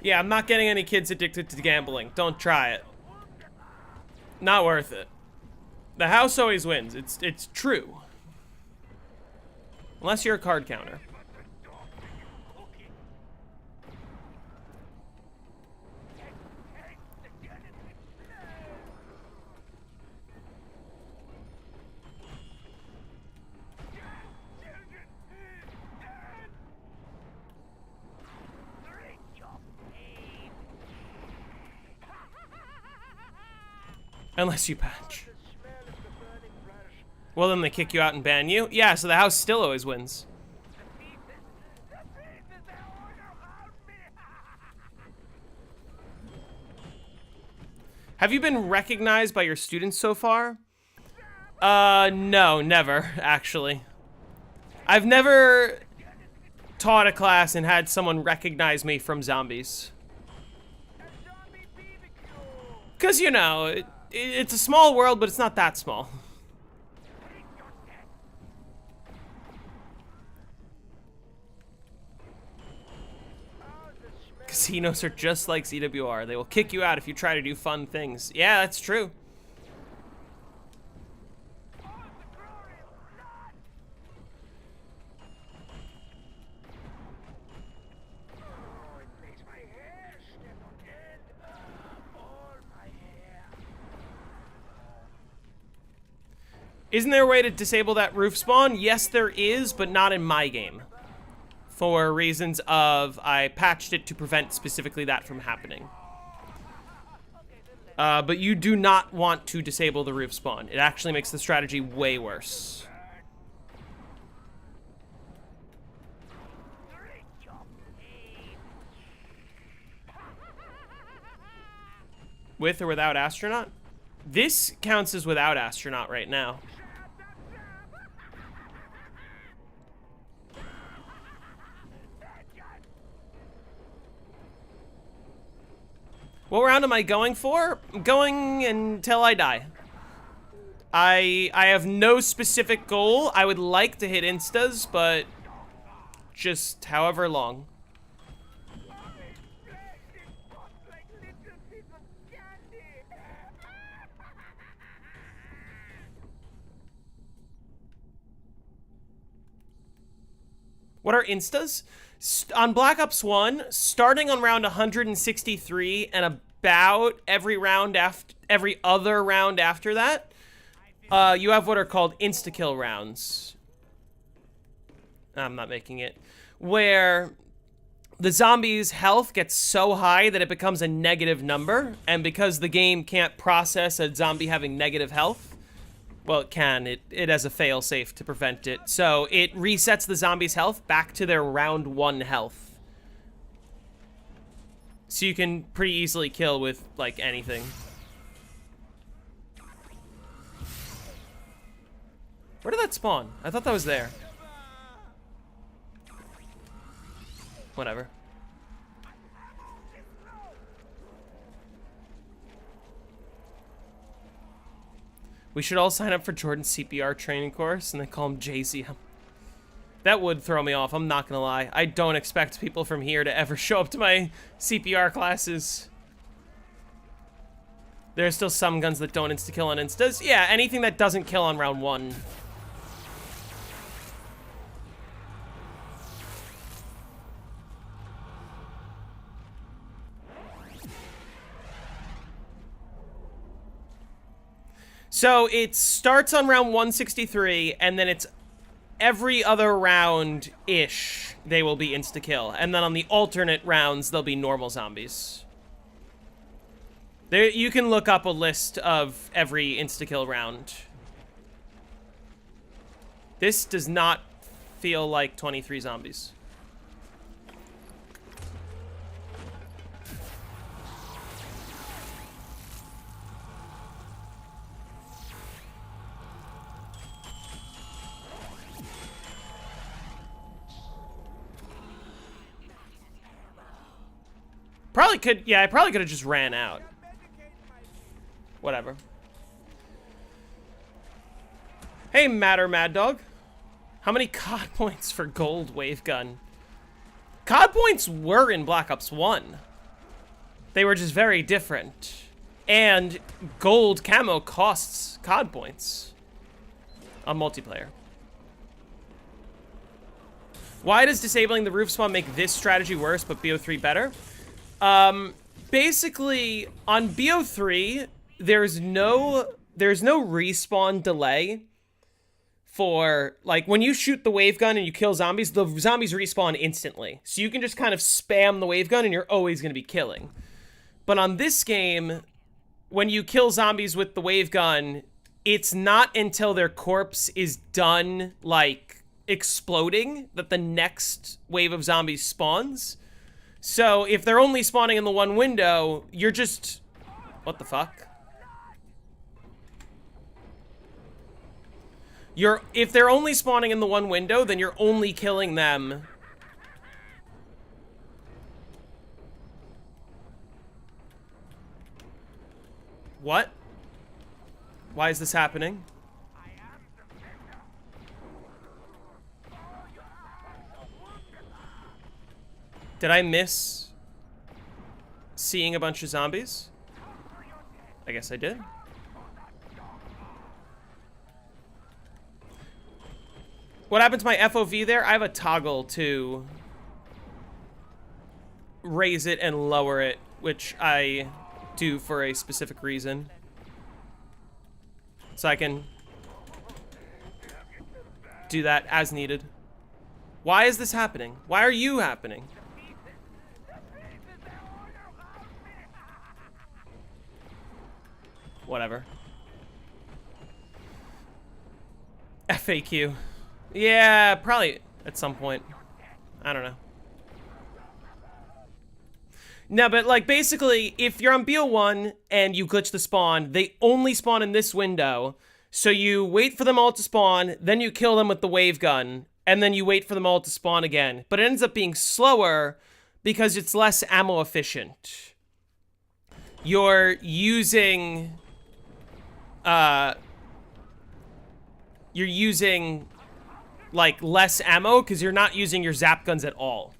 Yeah, I'm not getting any kids addicted to gambling. Don't try it. Not worth it. The house always wins. It's true. Unless you're a card counter. Unless you patch. Well, then they kick you out and ban you? Yeah, so the house still always wins. Have you been recognized by your students so far? No, never, actually. I've never taught a class and had someone recognize me from zombies. Because, you know, it's a small world, but it's not that small. Casinos are just like CWR. They will kick you out if you try to do fun things. Yeah, that's true. Isn't there a way to disable that roof spawn? Yes, there is, but not in my game. For reasons of, I patched it to prevent specifically that from happening. But you do not want to disable the roof spawn. It actually makes the strategy way worse. With or without astronaut? This counts as without astronaut right now. What round am I going for? I'm going until I die. I have no specific goal. I would like to hit instas, but just however long. What are instas? On Black Ops 1, starting on round 163 and about every other round after that, you have what are called insta-kill rounds. I'm not making it. Where the zombie's health gets so high that it becomes a negative number, and because the game can't process a zombie having negative health, well, it can. It has a fail-safe to prevent it. So it resets the zombie's health back to their round 1 health. So you can pretty easily kill with, like, anything. Where did that spawn? I thought that was there. Whatever. We should all sign up for Jordan's CPR training course and then call him JZM. That would throw me off, I'm not gonna lie. I don't expect people from here to ever show up to my CPR classes. There are still some guns that don't insta-kill on instas. Yeah, anything that doesn't kill on round 1. So it starts on round 163, and then it's every other round-ish they will be insta-kill. And then on the alternate rounds, they'll be normal zombies. There, you can look up a list of every insta-kill round. This does not feel like 23 zombies. Probably could, yeah, I probably could have just ran out. Whatever. Hey, Mad Dog. How many COD points for gold wave gun? COD points were in Black Ops 1. They were just very different. And gold camo costs COD points on multiplayer. Why does disabling the roof spawn make this strategy worse but BO3 better? Basically, on BO3, there's no respawn delay for, like, when you shoot the wave gun and you kill zombies, the zombies respawn instantly. So you can just kind of spam the wave gun and you're always going to be killing. But on this game, when you kill zombies with the wave gun, it's not until their corpse is done, like, exploding that the next wave of zombies spawns. So if they're only spawning in the one window, you're just... What the fuck? If they're only spawning in the one window, then you're only killing them. What? Why is this happening? Did I miss seeing a bunch of zombies? I guess I did. What happened to my FOV there? I have a toggle to raise it and lower it, which I do for a specific reason. So I can do that as needed. Why is this happening? Why are you happening? Whatever. FAQ. Yeah, probably at some point. I don't know. No, but like basically, if you're on BO1 and you glitch the spawn, they only spawn in this window. So you wait for them all to spawn, then you kill them with the wave gun, and then you wait for them all to spawn again. But it ends up being slower because it's less ammo efficient. You're using like less ammo because you're not using your zap guns at all.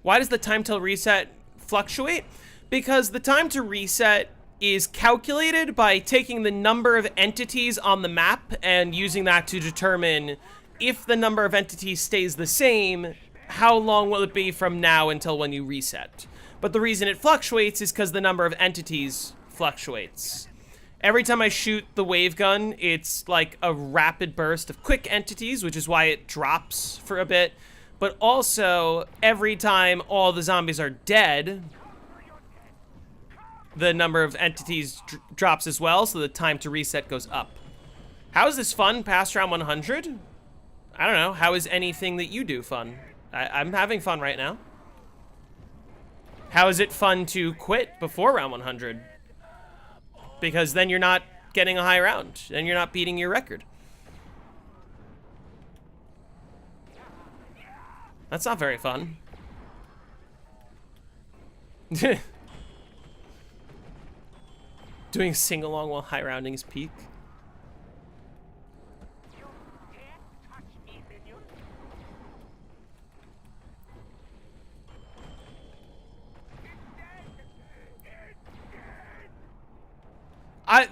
Why does the time till reset fluctuate? Because the time to reset is calculated by taking the number of entities on the map and using that to determine if the number of entities stays the same, how long will it be from now until when you reset. But the reason it fluctuates is because the number of entities fluctuates. Every time I shoot the wave gun, it's like a rapid burst of quick entities, which is why it drops for a bit. But also, every time all the zombies are dead, the number of entities drops as well, so the time to reset goes up. How is this fun past round 100? I don't know. How is anything that you do fun? I'm having fun right now. How is it fun to quit before round 100? Because then you're not getting a high round, and you're not beating your record. That's not very fun. Doing sing-along while high rounding is peak.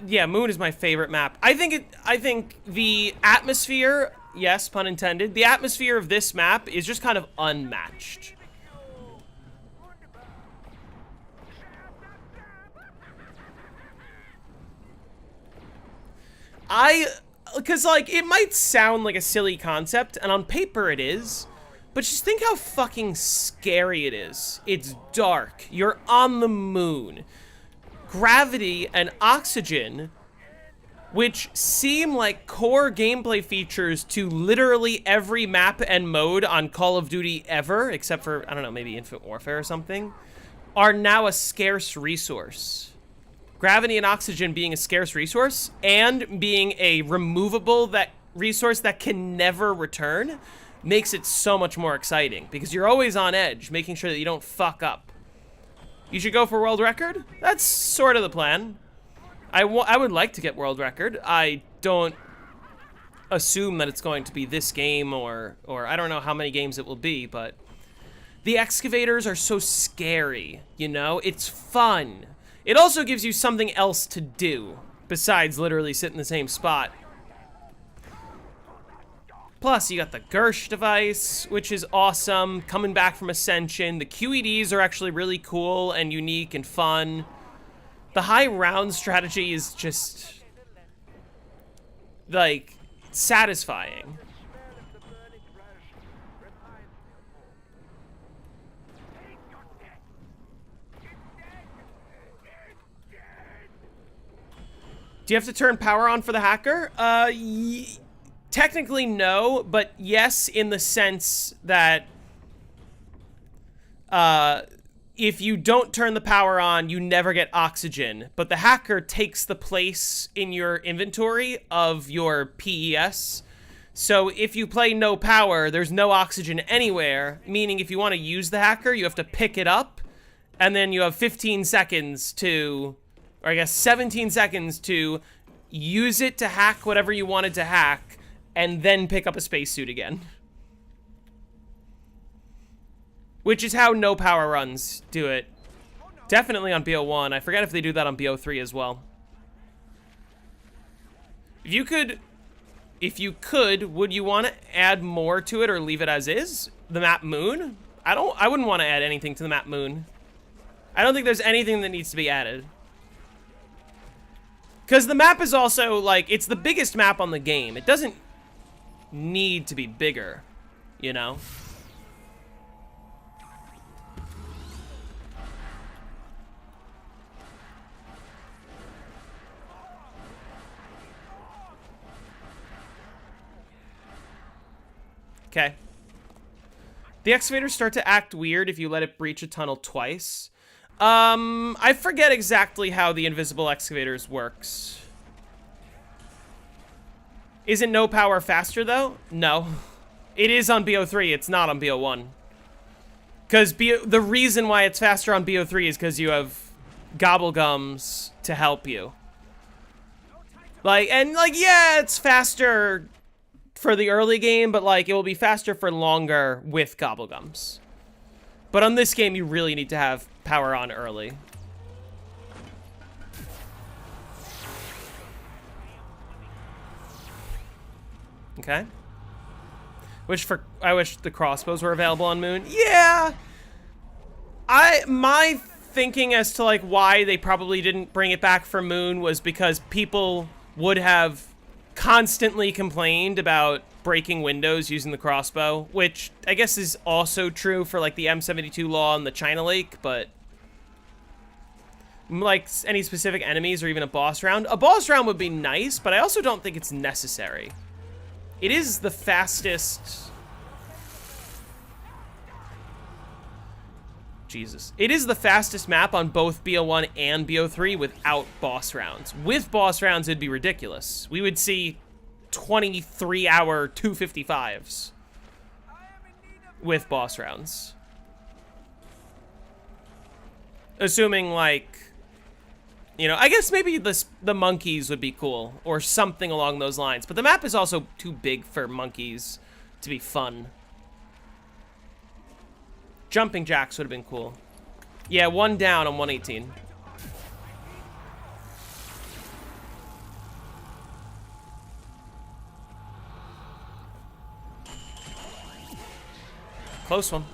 Yeah, Moon is my favorite map. I think the atmosphere, yes, pun intended, the atmosphere of this map is just kind of unmatched. Because like, it might sound like a silly concept, and on paper it is, but just think how fucking scary it is. It's dark. You're on the moon. Gravity and oxygen, which seem like core gameplay features to literally every map and mode on Call of Duty ever, except for, I don't know, maybe Infinite Warfare or something, are now a scarce resource. Gravity and oxygen being a scarce resource and being a removable resource that can never return makes it so much more exciting because you're always on edge, making sure that you don't fuck up. You should go for world record? That's sort of the plan. I would like to get world record. I don't assume that it's going to be this game or I don't know how many games it will be, but the excavators are so scary, you know? It's fun. It also gives you something else to do besides literally sit in the same spot. Plus, you got the Gersh device, which is awesome, coming back from Ascension. The QEDs are actually really cool and unique and fun. The high round strategy is just, like, satisfying. Do you have to turn power on for the hacker? Technically, no, but yes, in the sense that if you don't turn the power on, you never get oxygen. But the hacker takes the place in your inventory of your PES. So if you play no power, there's no oxygen anywhere, meaning if you want to use the hacker, you have to pick it up, and then you have 15 seconds to, or I guess 17 seconds to use it to hack whatever you wanted to hack, and then pick up a spacesuit again. Which is how no power runs do it. Definitely on BO1. I forget if they do that on BO3 as well. If you could, would you want to add more to it or leave it as is? The map Moon? I wouldn't want to add anything to the map Moon. I don't think there's anything that needs to be added. Because the map is also, like, it's the biggest map on the game. It doesn't need to be bigger, you know? Okay. The excavators start to act weird if you let it breach a tunnel twice. I forget exactly how the invisible excavators works. Isn't no power faster, though? No. It is on BO3, it's not on BO1. Because the reason why it's faster on BO3 is because you have gobblegums to help you. Like, yeah, it's faster for the early game, but, like, it will be faster for longer with gobblegums. But on this game, you really need to have power on early. Okay. I wish the crossbows were available on Moon. Yeah! My thinking as to, like, why they probably didn't bring it back for Moon was because people would have constantly complained about breaking windows using the crossbow, which I guess is also true for, like, the M72 Law and the China Lake, but like any specific enemies or even a boss round. A boss round would be nice, but I also don't think it's necessary. It is the fastest... Jesus. It is the fastest map on both BO1 and BO3 without boss rounds. With boss rounds, it'd be ridiculous. We would see 23-hour 255s with boss rounds. Assuming, like, you know, I guess maybe the monkeys would be cool or something along those lines. But the map is also too big for monkeys to be fun. Jumping jacks would have been cool. Yeah, one down on 118. Close one.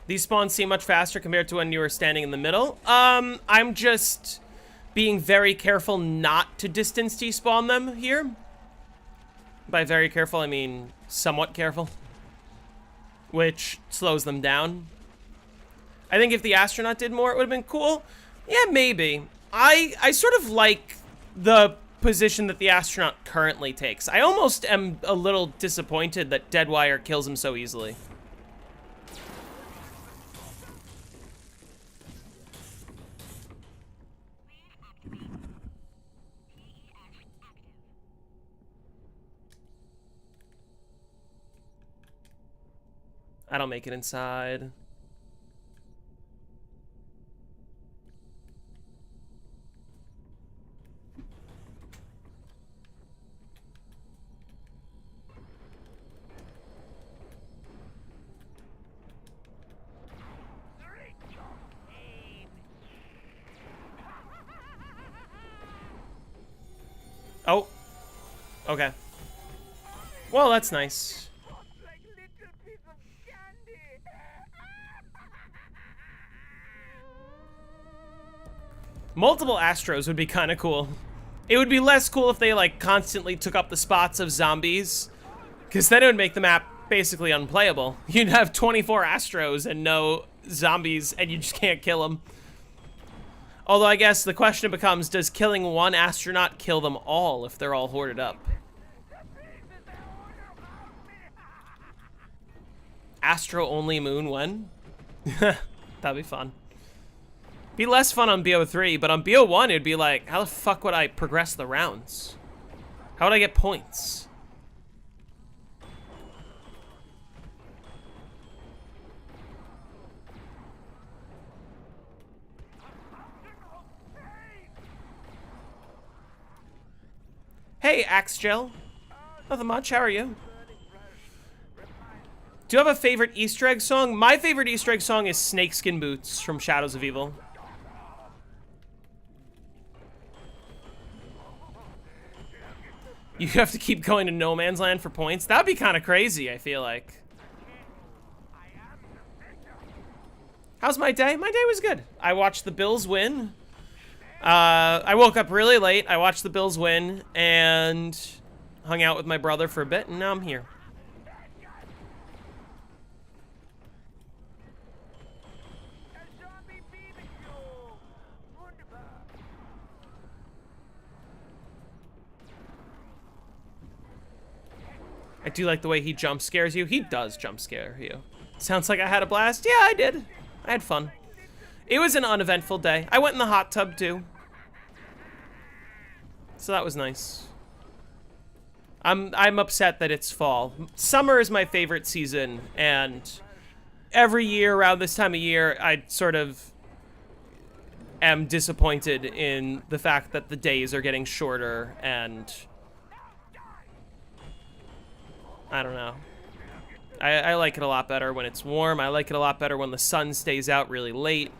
These spawns seem much faster compared to when you were standing in the middle. I'm just being very careful not to distance despawn them here. By very careful, I mean somewhat careful. Which slows them down. I think if the astronaut did more, it would have been cool. Yeah, maybe. I sort of like the position that the astronaut currently takes. I almost am a little disappointed that Deadwire kills him so easily. I don't make it inside. Oh. Okay. Well, that's nice. Multiple Astros would be kind of cool. It would be less cool if they, like, constantly took up the spots of zombies, because then it would make the map basically unplayable. You'd have 24 Astros and no zombies, and you just can't kill them. Although I guess the question becomes, does killing one astronaut kill them all if they're all hoarded up? Astro-only moon when? That'd be fun. Be less fun on BO3, but on BO1 it'd be like, how the fuck would I progress the rounds? How would I get points? Hey, Axgel. Nothing much, how are you? Do you have a favorite Easter egg song? My favorite Easter egg song is Snakeskin Boots from Shadows of Evil. You have to keep going to No Man's Land for points? That'd be kind of crazy, I feel like. How's my day? My day was good. I watched the Bills win. I woke up really late. I watched the Bills win and hung out with my brother for a bit, and now I'm here. I do like the way he jump scares you. He does jump scare you. Sounds like I had a blast. Yeah, I did. I had fun. It was an uneventful day. I went in the hot tub too. So that was nice. I'm upset that it's fall. Summer is my favorite season, and every year around this time of year, I sort of am disappointed in the fact that the days are getting shorter, and I don't know. I like it a lot better when it's warm. I like it a lot better when the sun stays out really late.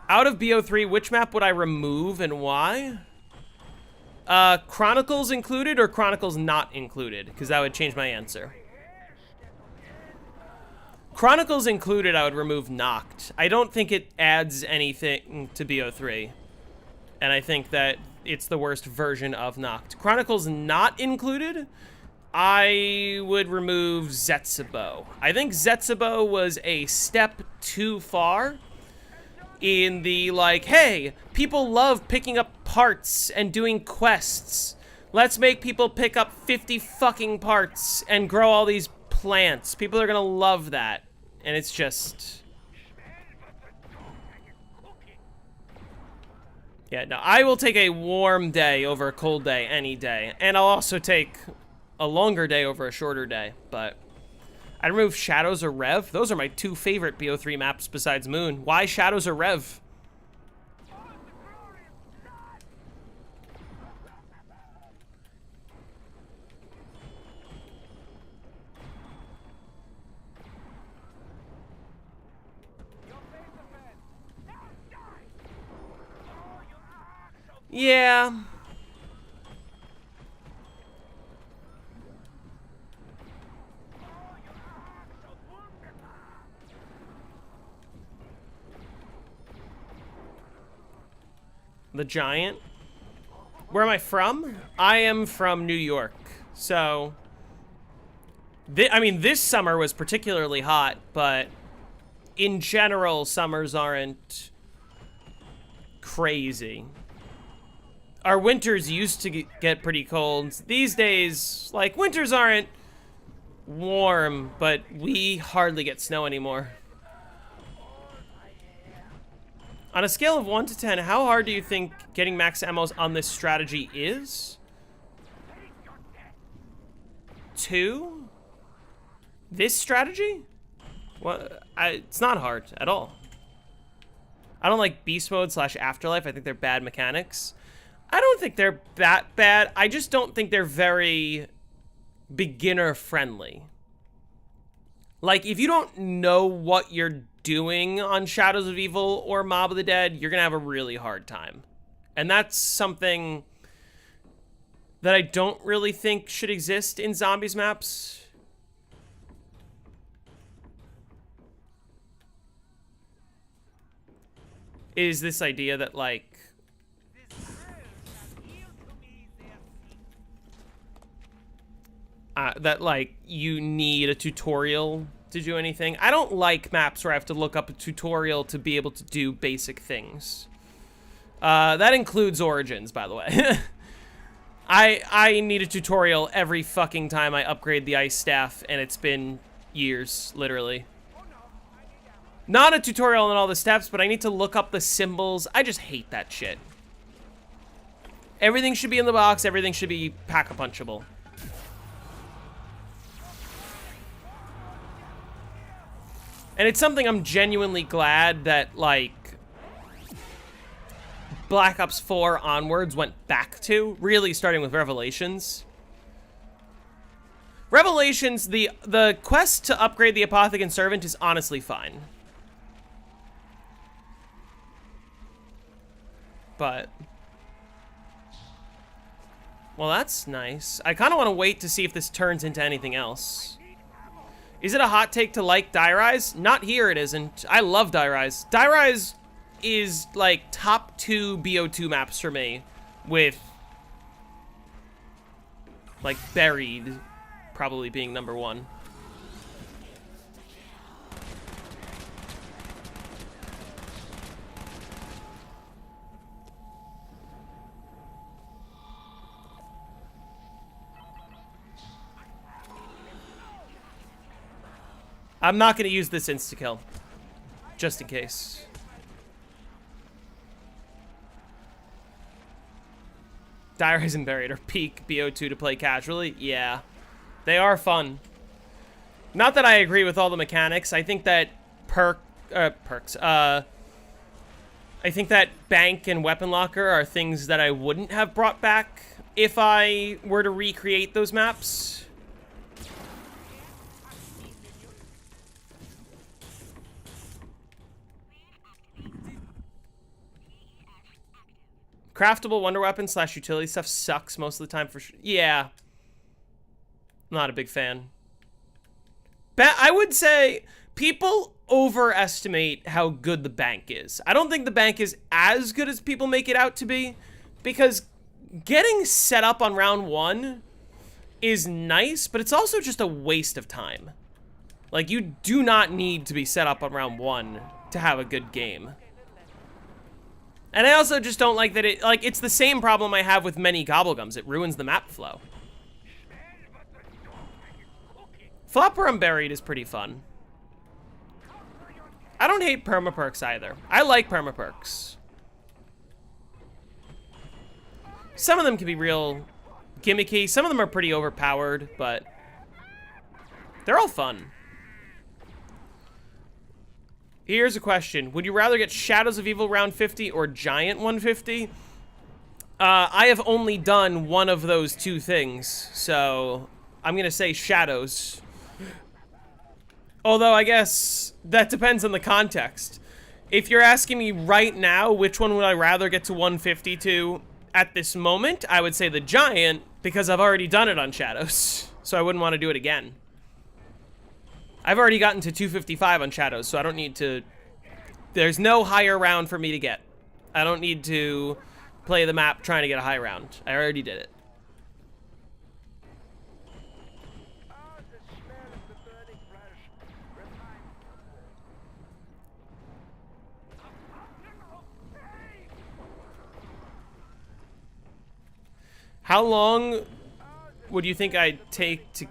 Out of BO3, which map would I remove and why? Chronicles included or Chronicles not included? Because that would change my answer. Chronicles included, I would remove Noct. I don't think it adds anything to BO3. And I think that it's the worst version of Noct. Chronicles not included, I would remove Zetsubo. I think Zetsubo was a step too far in the, like, hey, people love picking up parts and doing quests. Let's make people pick up 50 fucking parts and grow all these plants. People are gonna love that. And it's just... yeah, no, I will take a warm day over a cold day any day. And I'll also take a longer day over a shorter day, but... I'd remove Shadows or Rev. Those are my two favorite BO3 maps besides Moon. Why Shadows or Rev? Yeah. The Giant. Where am I from? I am from New York. So, I mean, this summer was particularly hot, but in general, summers aren't crazy. Our winters used to get pretty cold. These days, like, winters aren't warm, but we hardly get snow anymore. On a scale of 1 to 10, how hard do you think getting max ammos on this strategy is? 2? This strategy? What? It's not hard at all. I don't like beast mode / afterlife. I think they're bad mechanics. I don't think they're that bad. I just don't think they're very beginner friendly. Like, if you don't know what you're doing on Shadows of Evil or Mob of the Dead, you're gonna have a really hard time. And that's something that I don't really think should exist in zombies maps. Is this idea that, like, you need a tutorial to do anything. I don't like maps where I have to look up a tutorial to be able to do basic things. That includes Origins, by the way. I need a tutorial every fucking time I upgrade the ice staff, and it's been years, literally. Not a tutorial on all the steps, but I need to look up the symbols. I just hate that shit. Everything should be in the box. Everything should be pack-a-punchable. And it's something I'm genuinely glad that, like, Black Ops 4 onwards went back to, really starting with Revelations. Revelations, the quest to upgrade the Apothecant Servant is honestly fine. But... well, that's nice. I kind of want to wait to see if this turns into anything else. Is it a hot take to like Die Rise? Not here, it isn't. I love Die Rise. Die Rise is, like, top 2 BO2 maps for me, with, like, Buried probably being number 1. I'm not going to use this insta-kill, just in case. Die Rise and Buried are peak BO2 to play casually. Yeah, they are fun. Not that I agree with all the mechanics. I think that perks. I think that Bank and Weapon Locker are things that I wouldn't have brought back if I were to recreate those maps. Craftable wonder weapon / utility stuff sucks most of the time for sure. Yeah. Not a big fan. I would say people overestimate how good the bank is. I don't think the bank is as good as people make it out to be, because getting set up on round 1 is nice, but it's also just a waste of time. Like, you do not need to be set up on round 1 to have a good game. And I also just don't like that it's the same problem I have with many Gobblegums. It ruins the map flow. Flopper Unburied is pretty fun. I don't hate permaperks either. I like permaperks. Some of them can be real gimmicky. Some of them are pretty overpowered, but they're all fun. Here's a question. Would you rather get Shadows of Evil round 50 or Giant 150? I have only done one of those two things, so I'm going to say Shadows. Although I guess that depends on the context. If you're asking me right now, which one would I rather get to 150 to at this moment, I would say the Giant, because I've already done it on Shadows, so I wouldn't want to do it again. I've already gotten to 255 on Shadows, so I don't need to... There's no higher round for me to get. I don't need to play the map trying to get a high round. I already did it. How long would you think I'd take to...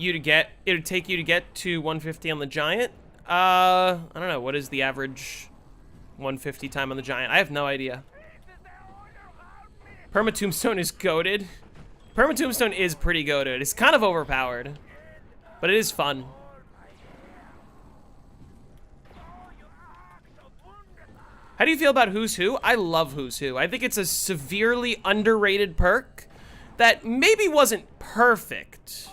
It would take you to get to 150 on the Giant? I don't know. What is the average 150 time on the Giant? I have no idea. Perma Tombstone is goated. Perma Tombstone is pretty goated. It's kind of overpowered, but it is fun. How do you feel about Who's Who? I love Who's Who. I think it's a severely underrated perk that maybe wasn't perfect.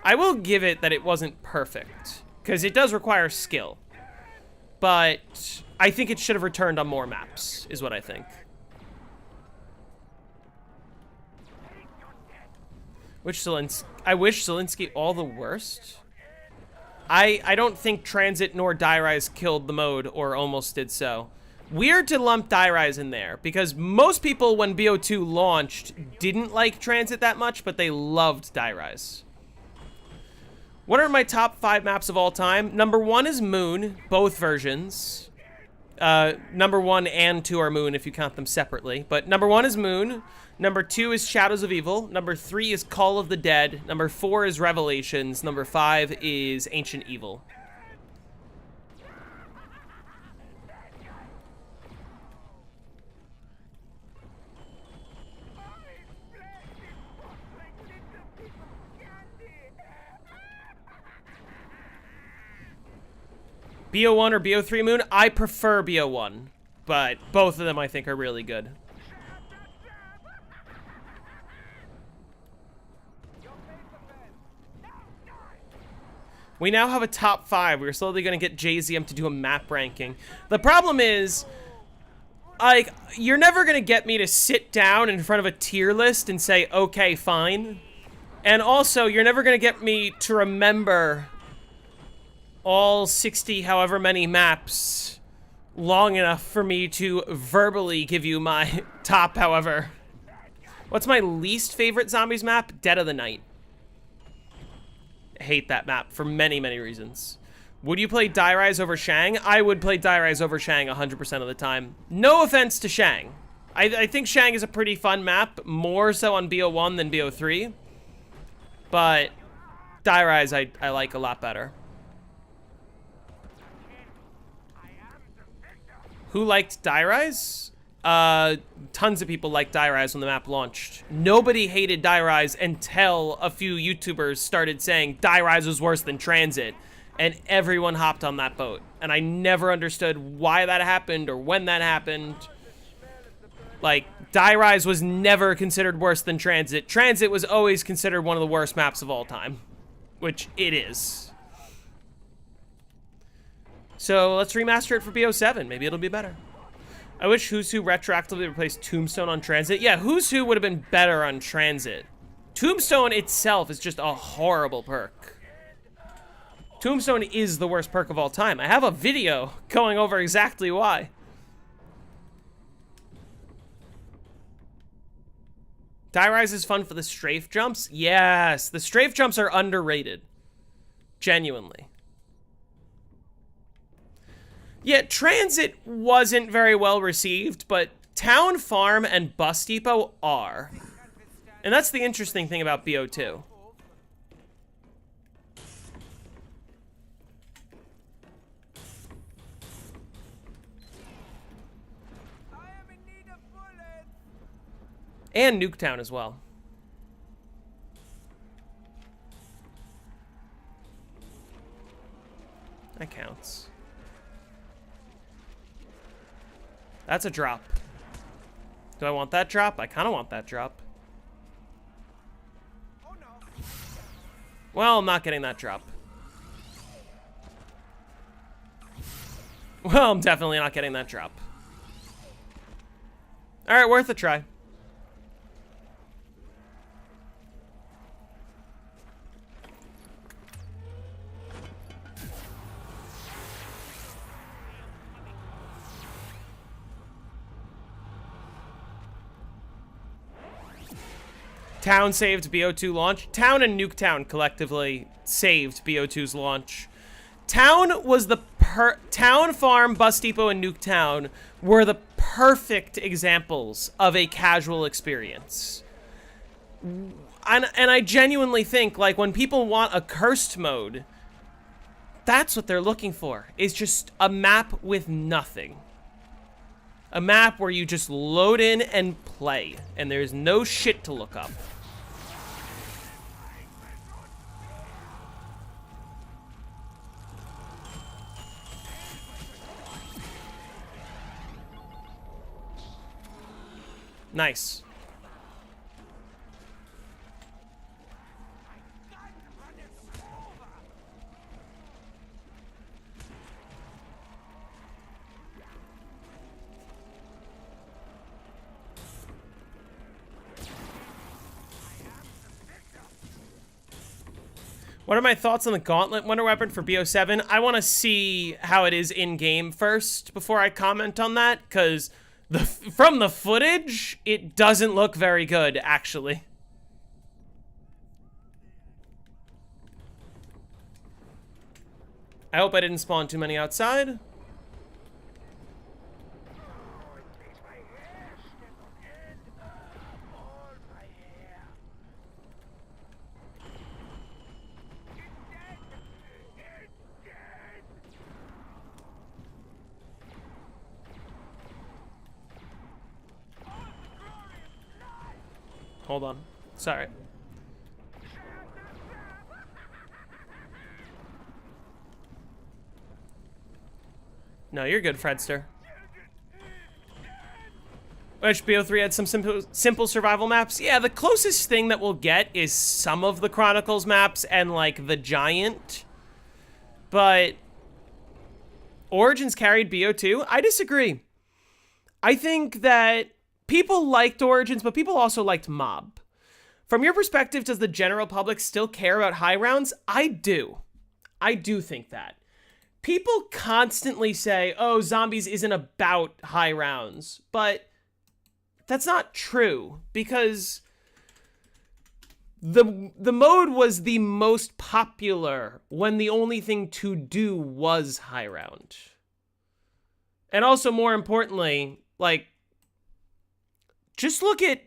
I will give it that it wasn't perfect, because it does require skill. But I think it should have returned on more maps, is what I think. I wish Zelensky all the worst. I don't think Transit nor Die Rise killed the mode, or almost did so. Weird to lump Die Rise in there, because most people, when BO2 launched, didn't like Transit that much, but they loved Die Rise. What are my top 5 maps of all time? Number 1 is Moon, both versions. Number 1 and 2 are Moon if you count them separately. But number 1 is Moon. Number 2 is Shadows of Evil. Number 3 is Call of the Dead. Number 4 is Revelations. Number 5 is Ancient Evil. BO1 or BO3 Moon? I prefer BO1, but both of them I think are really good. We now have a top 5. We're slowly going to get JZM to do a map ranking. The problem is, like, you're never going to get me to sit down in front of a tier list and say, okay, fine. And also, you're never going to get me to remember all 60 however many maps long enough for me to verbally give you my top however. What's my least favorite zombies map? Dead of the Night. I hate that map for many, many reasons. Would you play Die Rise over Shang? I would play Die Rise over Shang 100% of the time. No offense to Shang. I think Shang is a pretty fun map, more so on BO1 than BO3. But Die Rise I like a lot better. Who liked Die Rise? Tons of people liked Die Rise when the map launched. Nobody hated Die Rise until a few YouTubers started saying Die Rise was worse than Transit. And everyone hopped on that boat. And I never understood why that happened or when that happened. Like, Die Rise was never considered worse than Transit. Transit was always considered one of the worst maps of all time. Which it is. So let's remaster it for BO7. Maybe it'll be better. I wish Who's Who retroactively replaced Tombstone on Transit. Yeah, Who's Who would have been better on Transit. Tombstone itself is just a horrible perk. Tombstone is the worst perk of all time. I have a video going over exactly why. Die Rise is fun for the strafe jumps. Yes, the strafe jumps are underrated. Genuinely. Yeah, Transit wasn't very well received, but Town, Farm, and Bus Depot are. And that's the interesting thing about BO2. And Nuketown as well. That counts. That's a drop. Do I want that drop? I kind of want that drop. Well, I'm not getting that drop. Well, I'm definitely not getting that drop. Alright, worth a try. Town saved BO2 launch. Town and Nuketown collectively saved BO2's launch. Town was the Town, Farm, Bus Depot, and Nuketown were the perfect examples of a casual experience. And I genuinely think, like, when people want a cursed mode, that's what they're looking for. Is just a map with nothing. A map where you just load in and play, and there's no shit to look up. Nice. What are my thoughts on the Gauntlet Wonder Weapon for BO7? I want to see how it is in-game first before I comment on that, because from the footage, it doesn't look very good, actually. I hope I didn't spawn too many outside. Oh, it makes my hair stand on end. All my hair. It's dead. It's dead. All the glorious blood. Hold on. Sorry. No, you're good, Fredster. HBO3 had some simple survival maps. Yeah, the closest thing that we'll get is some of the Chronicles maps and, like, the Giant. But Origins carried BO2? I disagree. I think that people liked Origins, but people also liked Mob. From your perspective, does the general public still care about high rounds? I do. I do think that. People constantly say, oh, Zombies isn't about high rounds, but that's not true, because the mode was the most popular when the only thing to do was high round. And also, more importantly, like, just look at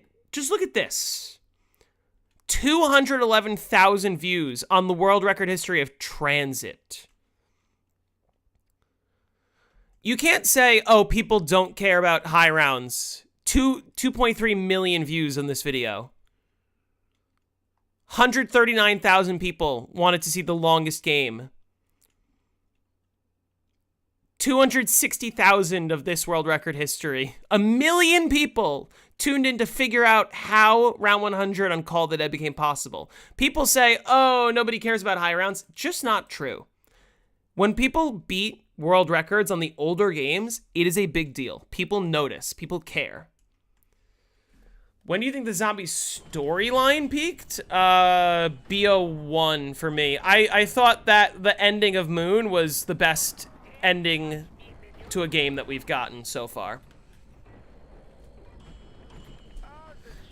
this. 211,000 views on the world record history of Transit. You can't say, oh, people don't care about high rounds. 2.3 million views on this video. 139,000 people wanted to see the longest game. 260,000 of this world record history. 1 million people tuned in to figure out how round 100 on Call of the Dead became possible. People say, oh, nobody cares about high rounds. Just not true. When people beat world records on the older games, it is a big deal. People notice. People care. When do you think the zombie storyline peaked? BO1 for me. I thought that the ending of Moon was the best ending to a game that we've gotten so far.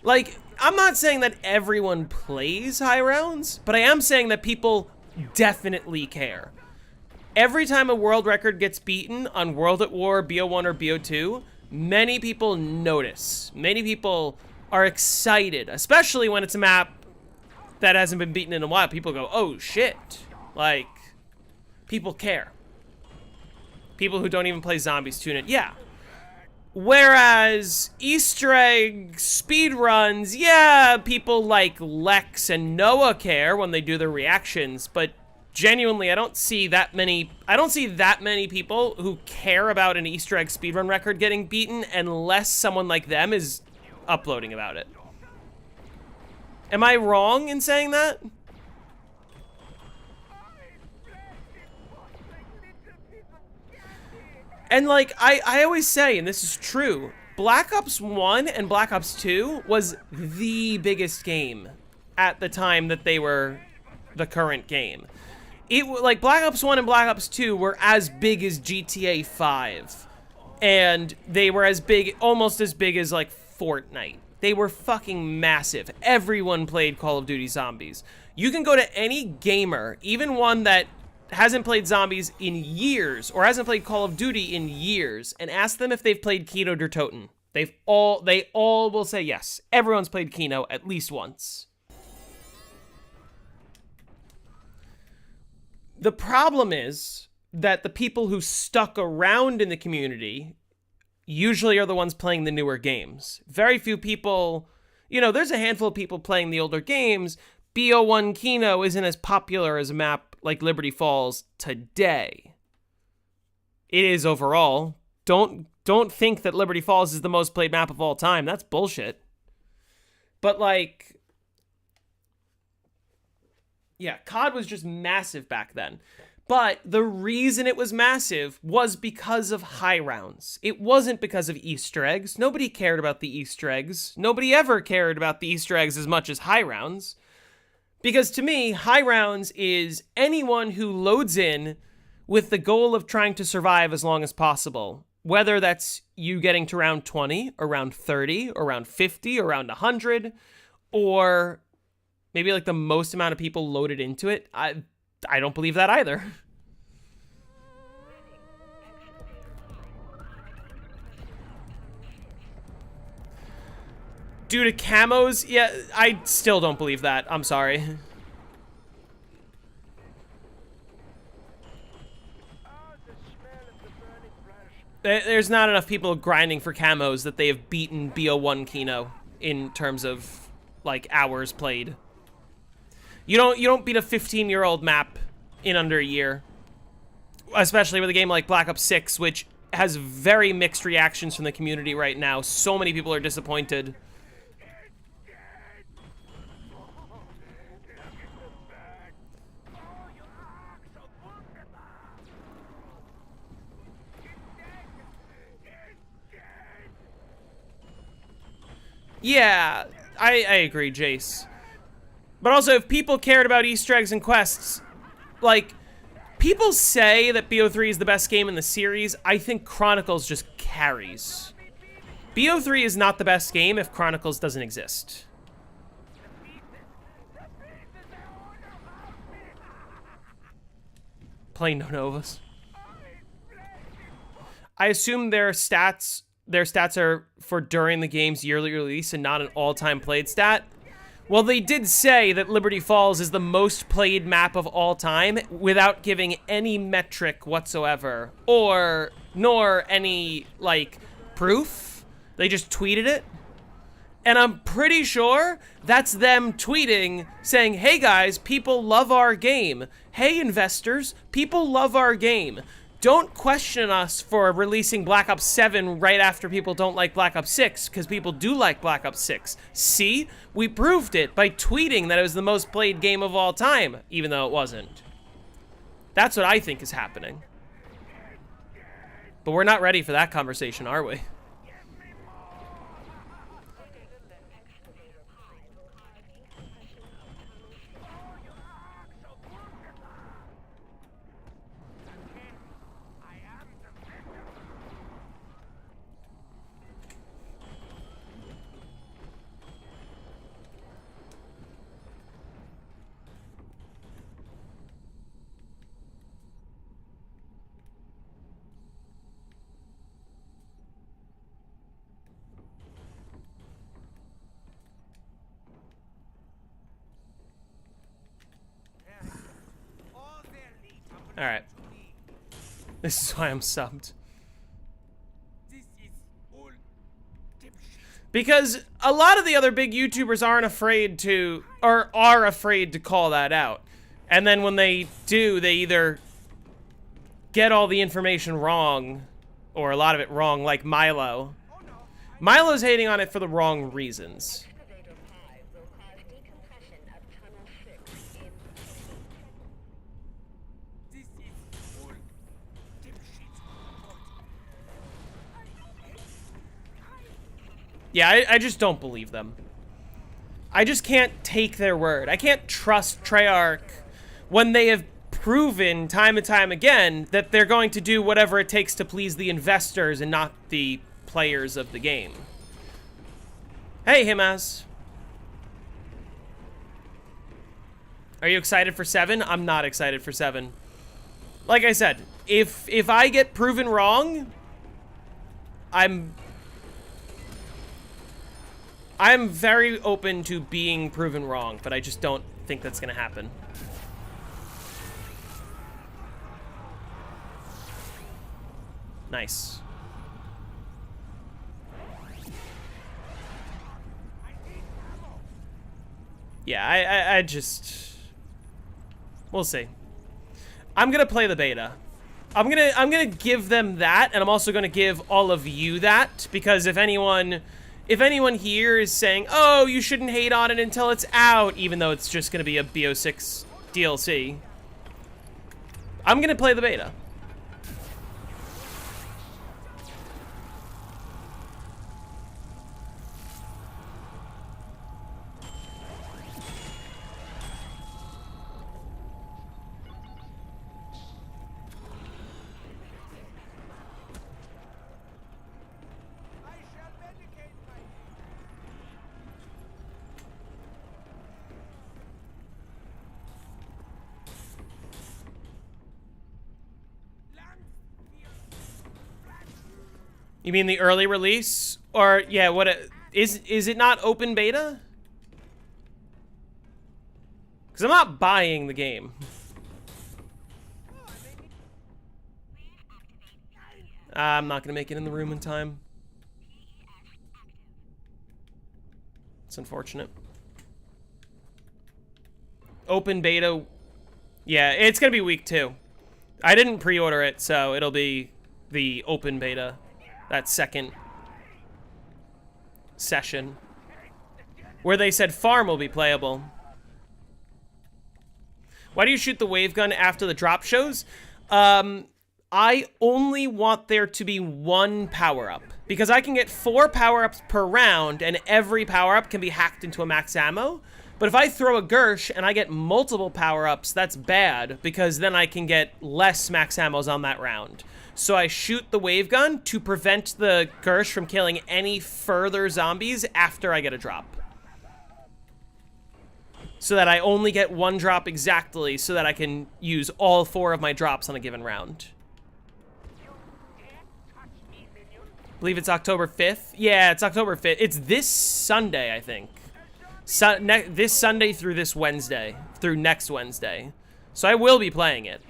Like, I'm not saying that everyone plays high rounds, but I am saying that people definitely care. Every time a world record gets beaten on World at War, BO1, or BO2, many people notice. Many people are excited, especially when it's a map that hasn't been beaten in a while. People go, oh shit. Like, people care. People who don't even play Zombies tune in. Yeah. Whereas Easter egg speedruns, yeah, people like Lex and Noah care when they do their reactions, but genuinely, I don't see that many people who care about an Easter egg speedrun record getting beaten unless someone like them is uploading about it. Am I wrong in saying that? And like, I always say, and this is true, Black Ops 1 and Black Ops 2 was the biggest game at the time that they were the current game. Like, Black Ops 1 and Black Ops 2 were as big as GTA 5. And they were as big, almost as big as, like, Fortnite. They were fucking massive. Everyone played Call of Duty Zombies. You can go to any gamer, even one that hasn't played Zombies in years, or hasn't played Call of Duty in years, and ask them if they've played Kino der Toten. They all will say yes. Everyone's played Kino at least once. The problem is that the people who stuck around in the community usually are the ones playing the newer games. Very few people, you know, there's a handful of people playing the older games. BO1 Kino isn't as popular as a map like Liberty Falls today. It is overall. Don't think that Liberty Falls is the most played map of all time. That's bullshit. But like, yeah, COD was just massive back then. But the reason it was massive was because of high rounds. It wasn't because of Easter eggs. Nobody cared about the Easter eggs. Nobody ever cared about the Easter eggs as much as high rounds. Because to me, high rounds is anyone who loads in with the goal of trying to survive as long as possible. Whether that's you getting to round 20, or round 30, or round 50, or round 100, or maybe like the most amount of people loaded into it. I don't believe that either. due to camos? Yeah, I still don't believe that. I'm sorry. There's not enough people grinding for camos that they have beaten BO1 Kino in terms of, like, hours played. You don't beat a 15-year-old map in under a year. Especially with a game like Black Ops 6, which has very mixed reactions from the community right now. So many people are disappointed. Yeah, I agree, Jace. But also, if people cared about Easter eggs and quests, like, people say that BO3 is the best game in the series. I think Chronicles just carries. BO3 is not the best game if Chronicles doesn't exist. Playing No Novas. I assume their stats are for during the game's yearly release and not an all-time played stat. Well, they did say that Liberty Falls is the most played map of all time without giving any metric whatsoever nor any, like, proof. They just tweeted it. And I'm pretty sure that's them tweeting saying, hey guys, people love our game. Hey investors, people love our game. Don't question us for releasing Black Ops 7 right after people don't like Black Ops 6, because people do like Black Ops 6. See? We proved it by tweeting that it was the most played game of all time, even though it wasn't. That's what I think is happening. But we're not ready for that conversation, are we? Alright. This is why I'm subbed. Because a lot of the other big YouTubers aren't afraid to, or are afraid to call that out. And then when they do, they either get all the information wrong, or a lot of it wrong, like Milo. Milo's hating on it for the wrong reasons. Yeah, I just don't believe them. I just can't take their word. I can't trust Treyarch when they have proven time and time again that they're going to do whatever it takes to please the investors and not the players of the game. Hey, Himaz. Are you excited for 7? I'm not excited for 7. Like I said, if I get proven wrong, I'm very open to being proven wrong, but I just don't think that's gonna happen. Nice. Yeah, I just... We'll see. I'm gonna play the beta. I'm gonna give them that, and I'm also gonna give all of you that, because if anyone here is saying, oh, you shouldn't hate on it until it's out, even though it's just gonna be a BO6 DLC, I'm gonna play the beta. You mean the early release? Or, yeah, Is it not open beta? Because I'm not buying the game. I'm not going to make it in the room in time. It's unfortunate. Open beta. Yeah, it's going to be week 2. I didn't pre-order it, so it'll be the open beta. That second session. Where they said farm will be playable. Why do you shoot the wave gun after the drop shows? I only want there to be 1 power-up. Because I can get 4 power-ups per round, and every power-up can be hacked into a max ammo. But if I throw a Gersh and I get multiple power-ups, that's bad, because then I can get less max ammos on that round. So I shoot the wave gun to prevent the Gersh from killing any further zombies after I get a drop. So that I only get 1 drop exactly, so that I can use all 4 of my drops on a given round. I believe it's October 5th. Yeah, it's October 5th. It's this Sunday, I think. This Sunday through this Wednesday. Through next Wednesday. So I will be playing it.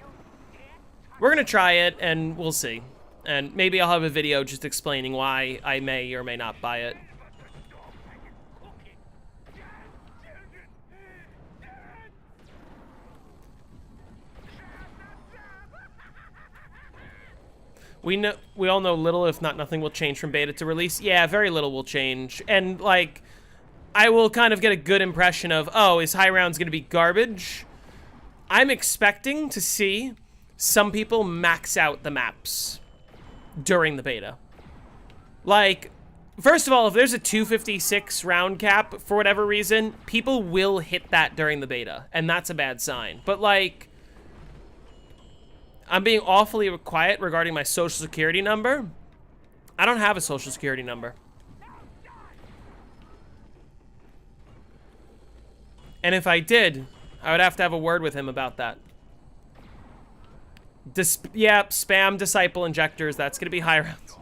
We're going to try it, and we'll see. And maybe I'll have a video just explaining why I may or may not buy it. We all know little, if not nothing, will change from beta to release. Yeah, very little will change. And, like, I will kind of get a good impression of, oh, is high rounds going to be garbage? I'm expecting to see some people max out the maps during the beta. Like, first of all, if there's a 256 round cap, for whatever reason, people will hit that during the beta. And that's a bad sign. But, like, I'm being awfully quiet regarding my social security number. I don't have a social security number. And if I did, I would have to have a word with him about that. Yeah, spam disciple injectors. That's going to be high rounds.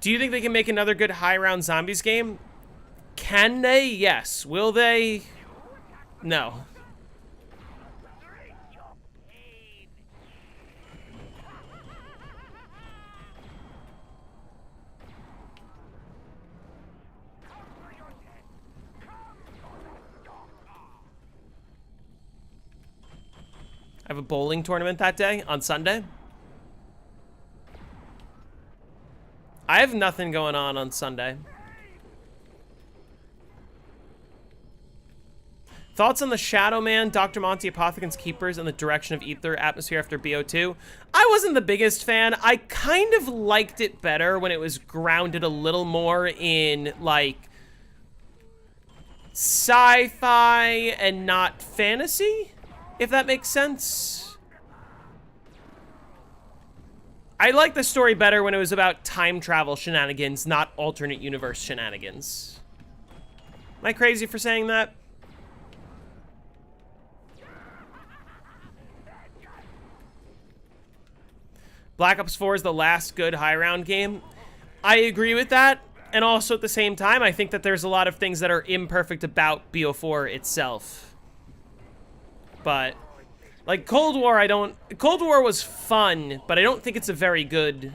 Do you think they can make another good high round zombies game? Can they? Yes. Will they? No. I have a bowling tournament that day, on Sunday. I have nothing going on Sunday. Thoughts on the Shadow Man, Dr. Monty, Apothicons, Keepers, and the direction of Ether atmosphere after BO2? I wasn't the biggest fan. I kind of liked it better when it was grounded a little more in, like, sci-fi and not fantasy, if that makes sense. I liked the story better when it was about time travel shenanigans, not alternate universe shenanigans. Am I crazy for saying that? Black Ops 4 is the last good high round game. I agree with that. And also at the same time, I think that there's a lot of things that are imperfect about BO4 itself. But, like, Cold War, Cold War was fun, but I don't think it's a very good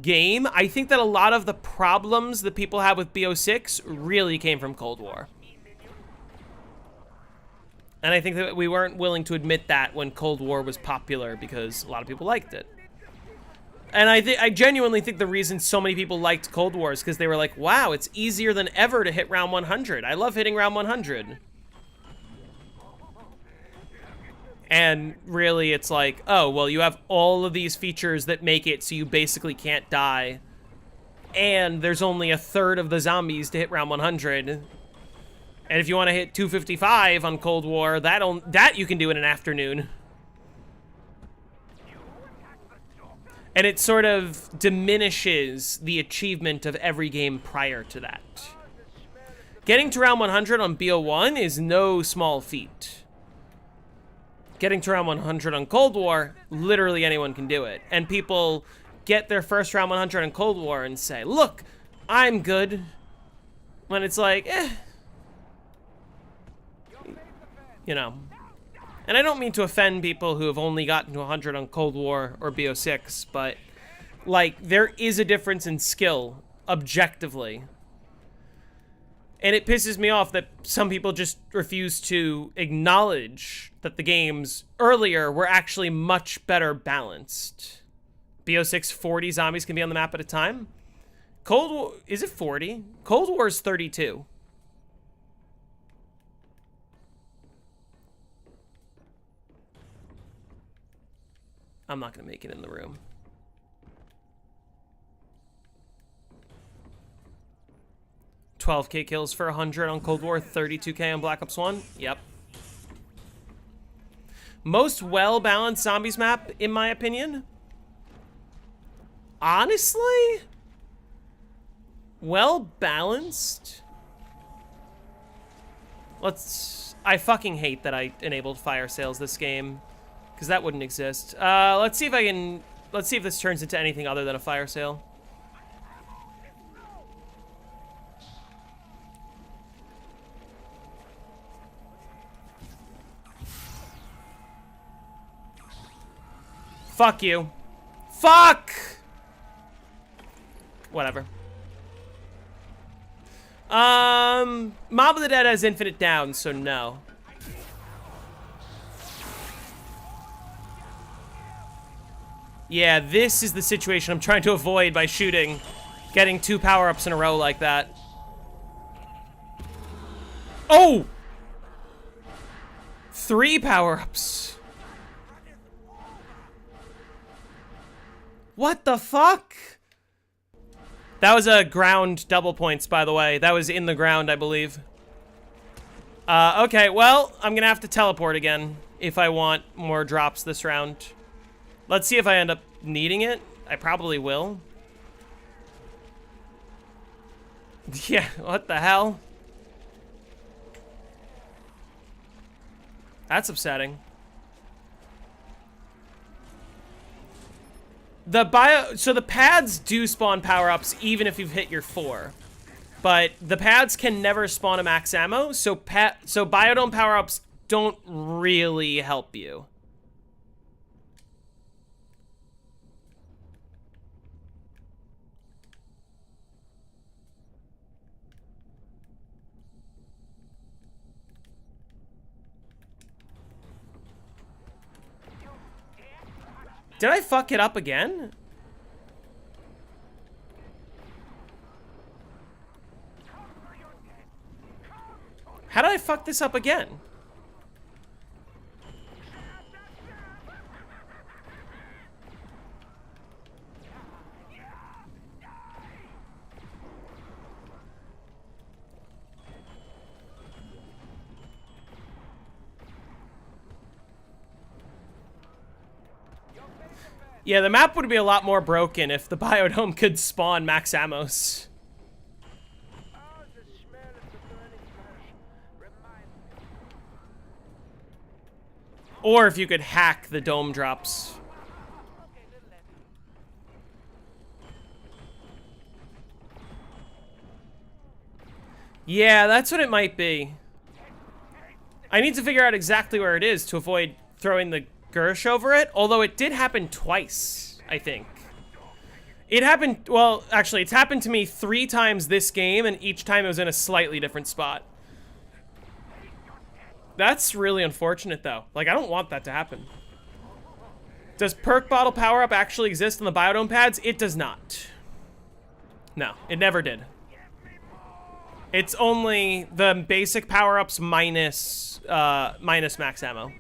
game. I think that a lot of the problems that people have with BO6 really came from Cold War. And I think that we weren't willing to admit that when Cold War was popular because a lot of people liked it. And I genuinely think the reason so many people liked Cold War is because they were like, wow, it's easier than ever to hit round 100. I love hitting round 100. And really, it's like, oh, well, you have all of these features that make it so you basically can't die. And there's only a third of the zombies to hit round 100. And if you want to hit 255 on Cold War, that you can do in an afternoon. And it sort of diminishes the achievement of every game prior to that. Getting to round 100 on BO1 is no small feat. getting to round 100 on Cold War, literally anyone can do it. And people get their first round 100 on Cold War and say, look, I'm good. When it's like, you know. And I don't mean to offend people who have only gotten to 100 on Cold War or BO6, but, like, there is a difference in skill, objectively. And it pisses me off that some people just refuse to acknowledge that the games earlier were actually much better balanced. BO6, 40 zombies can be on the map at a time. Cold War, is it 40? Cold War is 32. I'm not gonna make it in the room. $12K kills for 100 on Cold War, 32K on Black Ops 1. Yep. Most well-balanced zombies map, in my opinion. Honestly? Well-balanced? I fucking hate that I enabled fire sales this game, because that wouldn't exist. Let's see if this turns into anything other than a fire sale. Fuck you. Fuck! Whatever. Mob of the Dead has infinite down, so no. Yeah, this is the situation I'm trying to avoid by shooting. Getting 2 power-ups in a row like that. Oh! 3 power-ups. What the fuck? That was a ground double points, by the way. That was in the ground, I believe. Okay, well, I'm gonna have to teleport again if I want more drops this round. Let's see if I end up needing it. I probably will. Yeah, what the hell? That's upsetting. So the pads do spawn power-ups even if you've hit your 4. But the pads can never spawn a max ammo, so biodome power-ups don't really help you. Did I fuck it up again? How did I fuck this up again? Yeah, the map would be a lot more broken if the biodome could spawn max ammos. Or if you could hack the dome drops. Yeah, that's what it might be. I need to figure out exactly where it is to avoid throwing the Gersh over it, although it did happen twice, I think. It happened, well, actually, it's happened to me 3 times this game, and each time it was in a slightly different spot. That's really unfortunate, though. Like, I don't want that to happen. Does perk bottle power-up actually exist on the biodome pads? It does not. No, it never did. It's only the basic power-ups minus max ammo.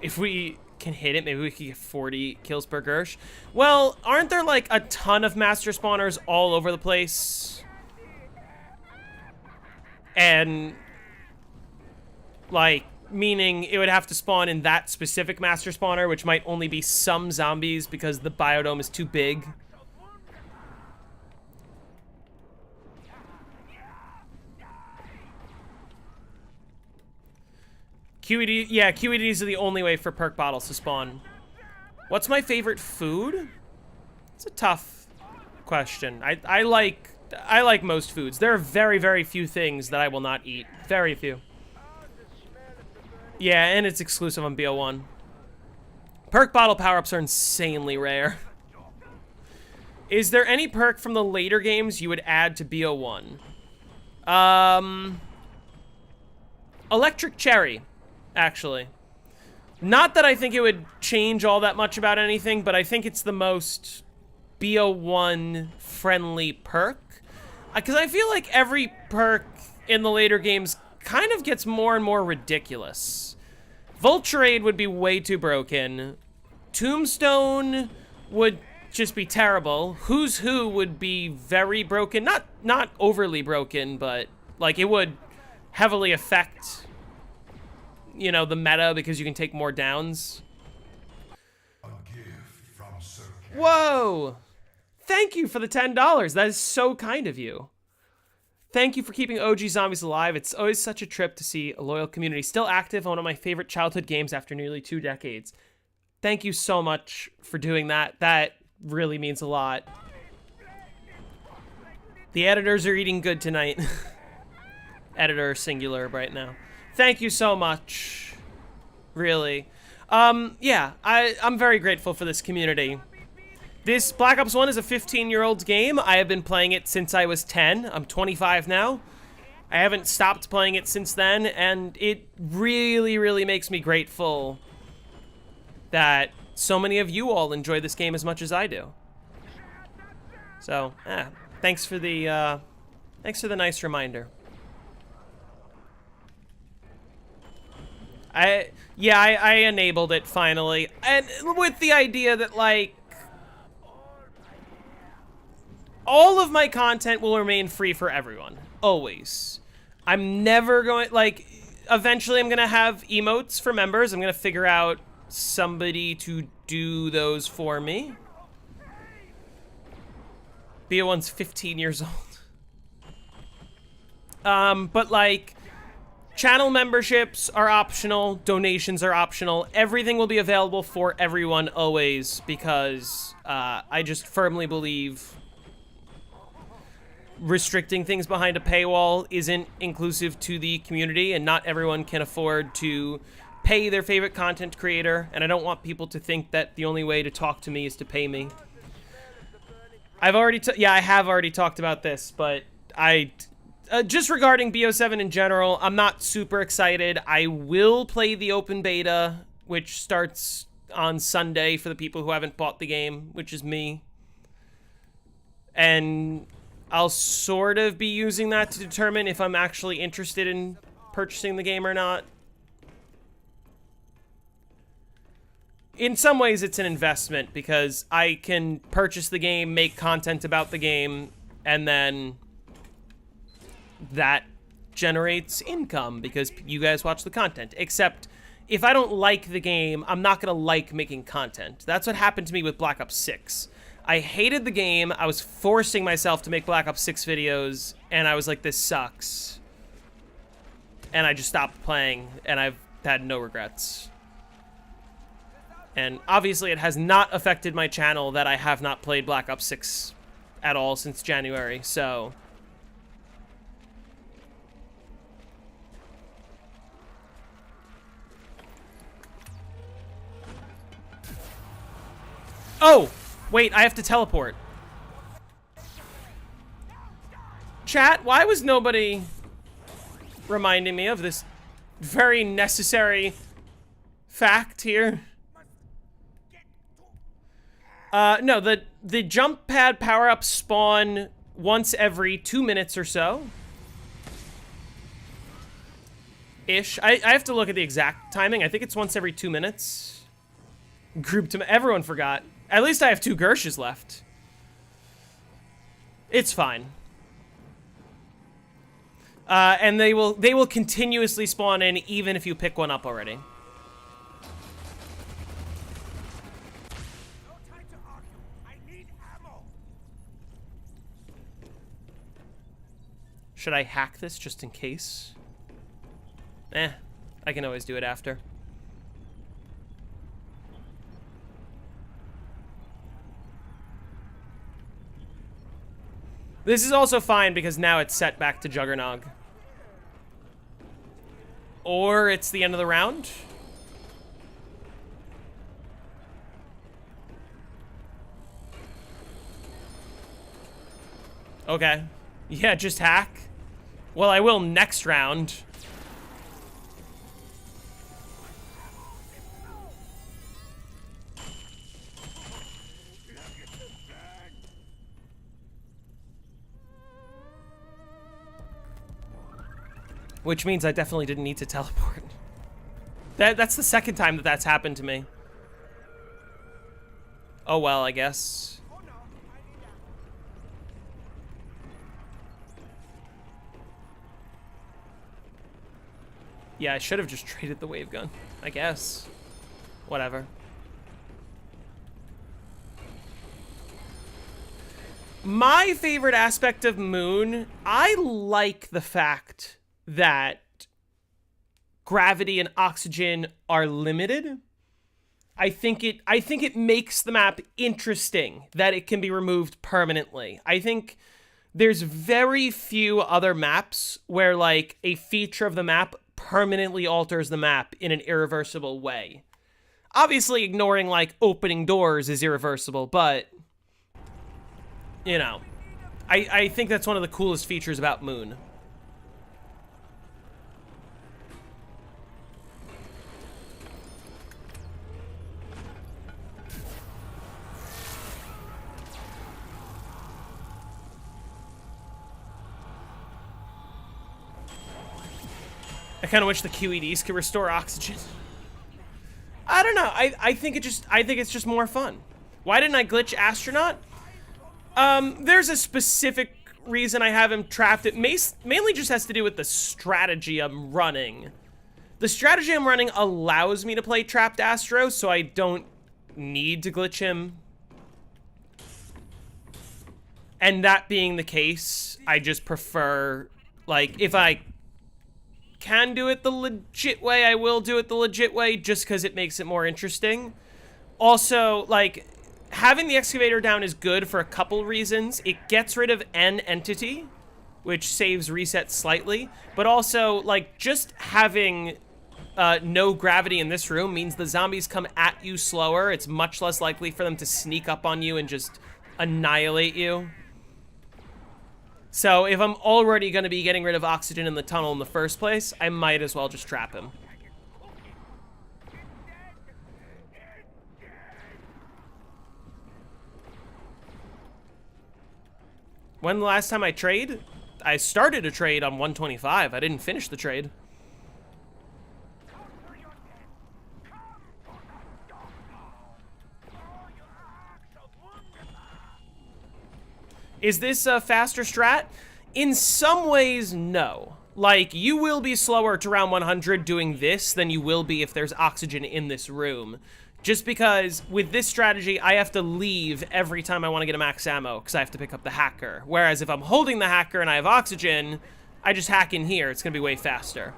If we can hit it, maybe we could get 40 kills per Gersh. Well, aren't there like a ton of master spawners all over the place? And like, meaning it would have to spawn in that specific master spawner, which might only be some zombies because the biodome is too big. QED, yeah, QEDs are the only way for perk bottles to spawn. What's my favorite food? It's a tough question. I like most foods. There are very, very few things that I will not eat. Very few. Yeah, and it's exclusive on BO1. Perk bottle power-ups are insanely rare. Is there any perk from the later games you would add to BO1? Electric Cherry, actually. Not that I think it would change all that much about anything, but I think it's the most BO1 friendly perk. Because I feel like every perk in the later games kind of gets more and more ridiculous. Vulturade would be way too broken. Tombstone would just be terrible. Who's Who would be very broken. Not overly broken, but like it would heavily affect, you know, the meta because you can take more downs. A gift from Sir Whoa! Thank you for the $10. That is so kind of you. Thank you for keeping OG Zombies alive. It's always such a trip to see a loyal community still active on one of my favorite childhood games after nearly 2 decades. Thank you so much for doing that. That really means a lot. The editors are eating good tonight. Editor singular right now. Thank you so much. Really. Yeah, I'm very grateful for this community. This Black Ops 1 is a 15-year-old game. I have been playing it since I was 10. I'm 25 now. I haven't stopped playing it since then, and it really, really makes me grateful that so many of you all enjoy this game as much as I do. So, thanks for the nice reminder. I enabled it finally, and with the idea that, like, all of my content will remain free for everyone. Always. I'm never going, like, eventually I'm gonna have emotes for members. I'm gonna figure out somebody to do those for me. BO1's 15 years old. But, like, channel memberships are optional, donations are optional. Everything will be available for everyone always because I just firmly believe restricting things behind a paywall isn't inclusive to the community, and not everyone can afford to pay their favorite content creator, and I don't want people to think that the only way to talk to me is to pay me. I have already talked about this, but just regarding BO7 in general, I'm not super excited. I will play the open beta, which starts on Sunday for the people who haven't bought the game, which is me. And I'll sort of be using that to determine if I'm actually interested in purchasing the game or not. In some ways, it's an investment because I can purchase the game, make content about the game, and then that generates income because you guys watch the content. Except, if I don't like the game, I'm not gonna like making content. That's what happened to me with Black Ops 6. I hated the game, I was forcing myself to make Black Ops 6 videos, and I was like, this sucks. And I just stopped playing, and I've had no regrets. And obviously it has not affected my channel that I have not played Black Ops 6 at all since January, so... Oh! Wait, I have to teleport. Chat, why was nobody reminding me of this very necessary fact here? No, the jump pad power-ups spawn once every 2 minutes or so. Ish. I have to look at the exact timing. I think it's once every 2 minutes. Grouped to everyone forgot. At least I have 2 Gershes left. It's fine. And they will continuously spawn in even if you pick one up already. No time to argue. I need ammo. Should I hack this just in case? Eh. I can always do it after. This is also fine because now it's set back to Juggernog. Or it's the end of the round. Okay. Yeah, just hack. Well, I will next round. Which means I definitely didn't need to teleport. That's the second time that that's happened to me. Oh well, I guess. Yeah, I should have just traded the wave gun, I guess. Whatever. My favorite aspect of Moon, I like the fact that gravity and oxygen are limited. I think it makes the map interesting that it can be removed permanently. I think there's very few other maps where like a feature of the map permanently alters the map in an irreversible way. Obviously ignoring like opening doors is irreversible, but you know, I think that's one of the coolest features about Moon. I kind of wish the QEDs could restore oxygen. I don't know. I think it's just more fun. Why didn't I glitch Astronaut? There's a specific reason I have him trapped. It mainly just has to do with the strategy I'm running. The strategy I'm running allows me to play Trapped Astro, so I don't need to glitch him. And that being the case, I just prefer, like, if I can do it the legit way, I will do it the legit way, just because it makes it more interesting. Also, like, having the Excavator down is good for a couple reasons. It gets rid of an entity, which saves reset slightly, but also, like, just having no gravity in this room means the zombies come at you slower. It's much less likely for them to sneak up on you and just annihilate you. So if I'm already going to be getting rid of oxygen in the tunnel in the first place, I might as well just trap him. When the last time I trade? I started a trade on 125. I didn't finish the trade. Is this a faster strat? In some ways, no. Like, you will be slower to round 100 doing this than you will be if there's oxygen in this room. Just because with this strategy, I have to leave every time I want to get a max ammo because I have to pick up the hacker. Whereas if I'm holding the hacker and I have oxygen, I just hack in here. It's going to be way faster.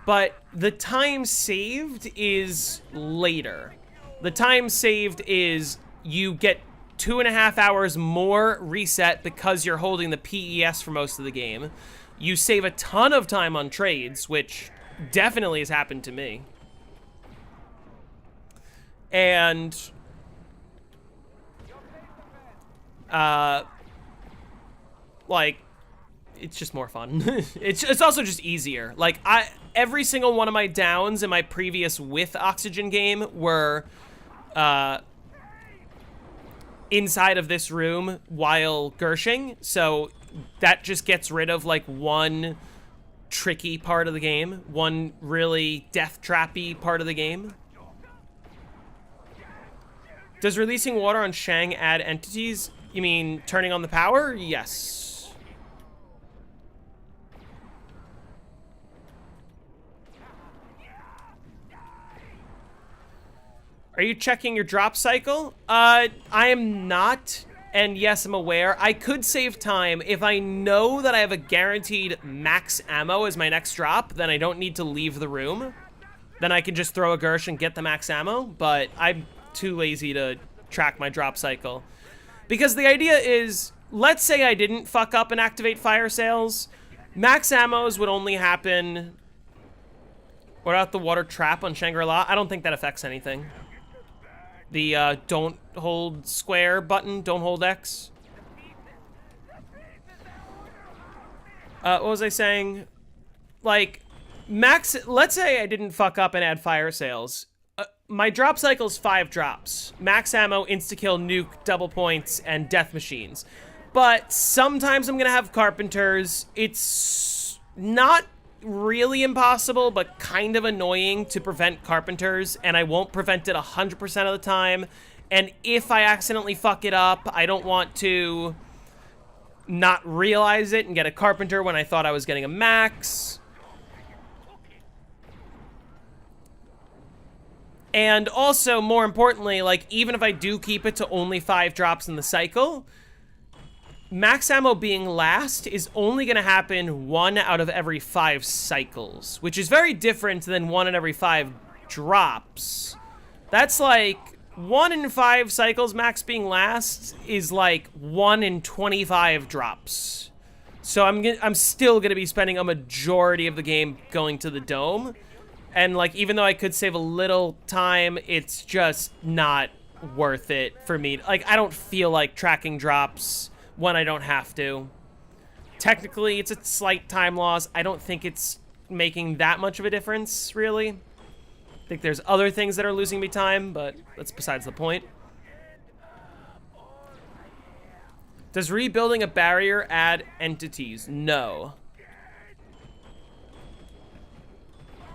But the time saved is later. The time saved is you get 2.5 hours more reset because you're holding the PES for most of the game. You save a ton of time on trades, which definitely has happened to me. And like, it's just more fun. it's also just easier. Like, every single one of my downs in my previous with oxygen game were inside of this room while Gershing, so that just gets rid of like one tricky part of the game, one really death trappy part of the game. Does releasing water on Shang add entities? You mean turning on the power? Yes. Are you checking your drop cycle? I am not, and yes, I'm aware. I could save time if I know that I have a guaranteed max ammo as my next drop, then I don't need to leave the room. then I can just throw a Gersh and get the max ammo, but I'm too lazy to track my drop cycle. Because the idea is, let's say I didn't fuck up and activate fire sales, max ammos would only happen... What about the water trap on Shangri-La? I don't think that affects anything. The don't hold square button, don't hold X. What was I saying? Like, let's say I didn't fuck up and add fire sales. My drop cycle's 5 drops. Max ammo, insta-kill, nuke, double points, and death machines. But sometimes I'm gonna have carpenters. It's not really impossible, but kind of annoying to prevent carpenters, and I won't prevent it 100% of the time. And if I accidentally fuck it up, I don't want to not realize it and get a carpenter when I thought I was getting a max. And also, more importantly, like, even if I do keep it to only 5 drops in the cycle, max ammo being last is only going to happen 1 out of every 5 cycles, which is very different than 1 in every 5 drops. That's like 1 in 5 cycles max being last is like 1 in 25 drops. So I'm still going to be spending a majority of the game going to the dome. And like, even though I could save a little time, it's just not worth it for me. Like, I don't feel like tracking drops when I don't have to. Technically, it's a slight time loss. I don't think it's making that much of a difference, really. I think there's other things that are losing me time, but that's besides the point. Does rebuilding a barrier add entities? No.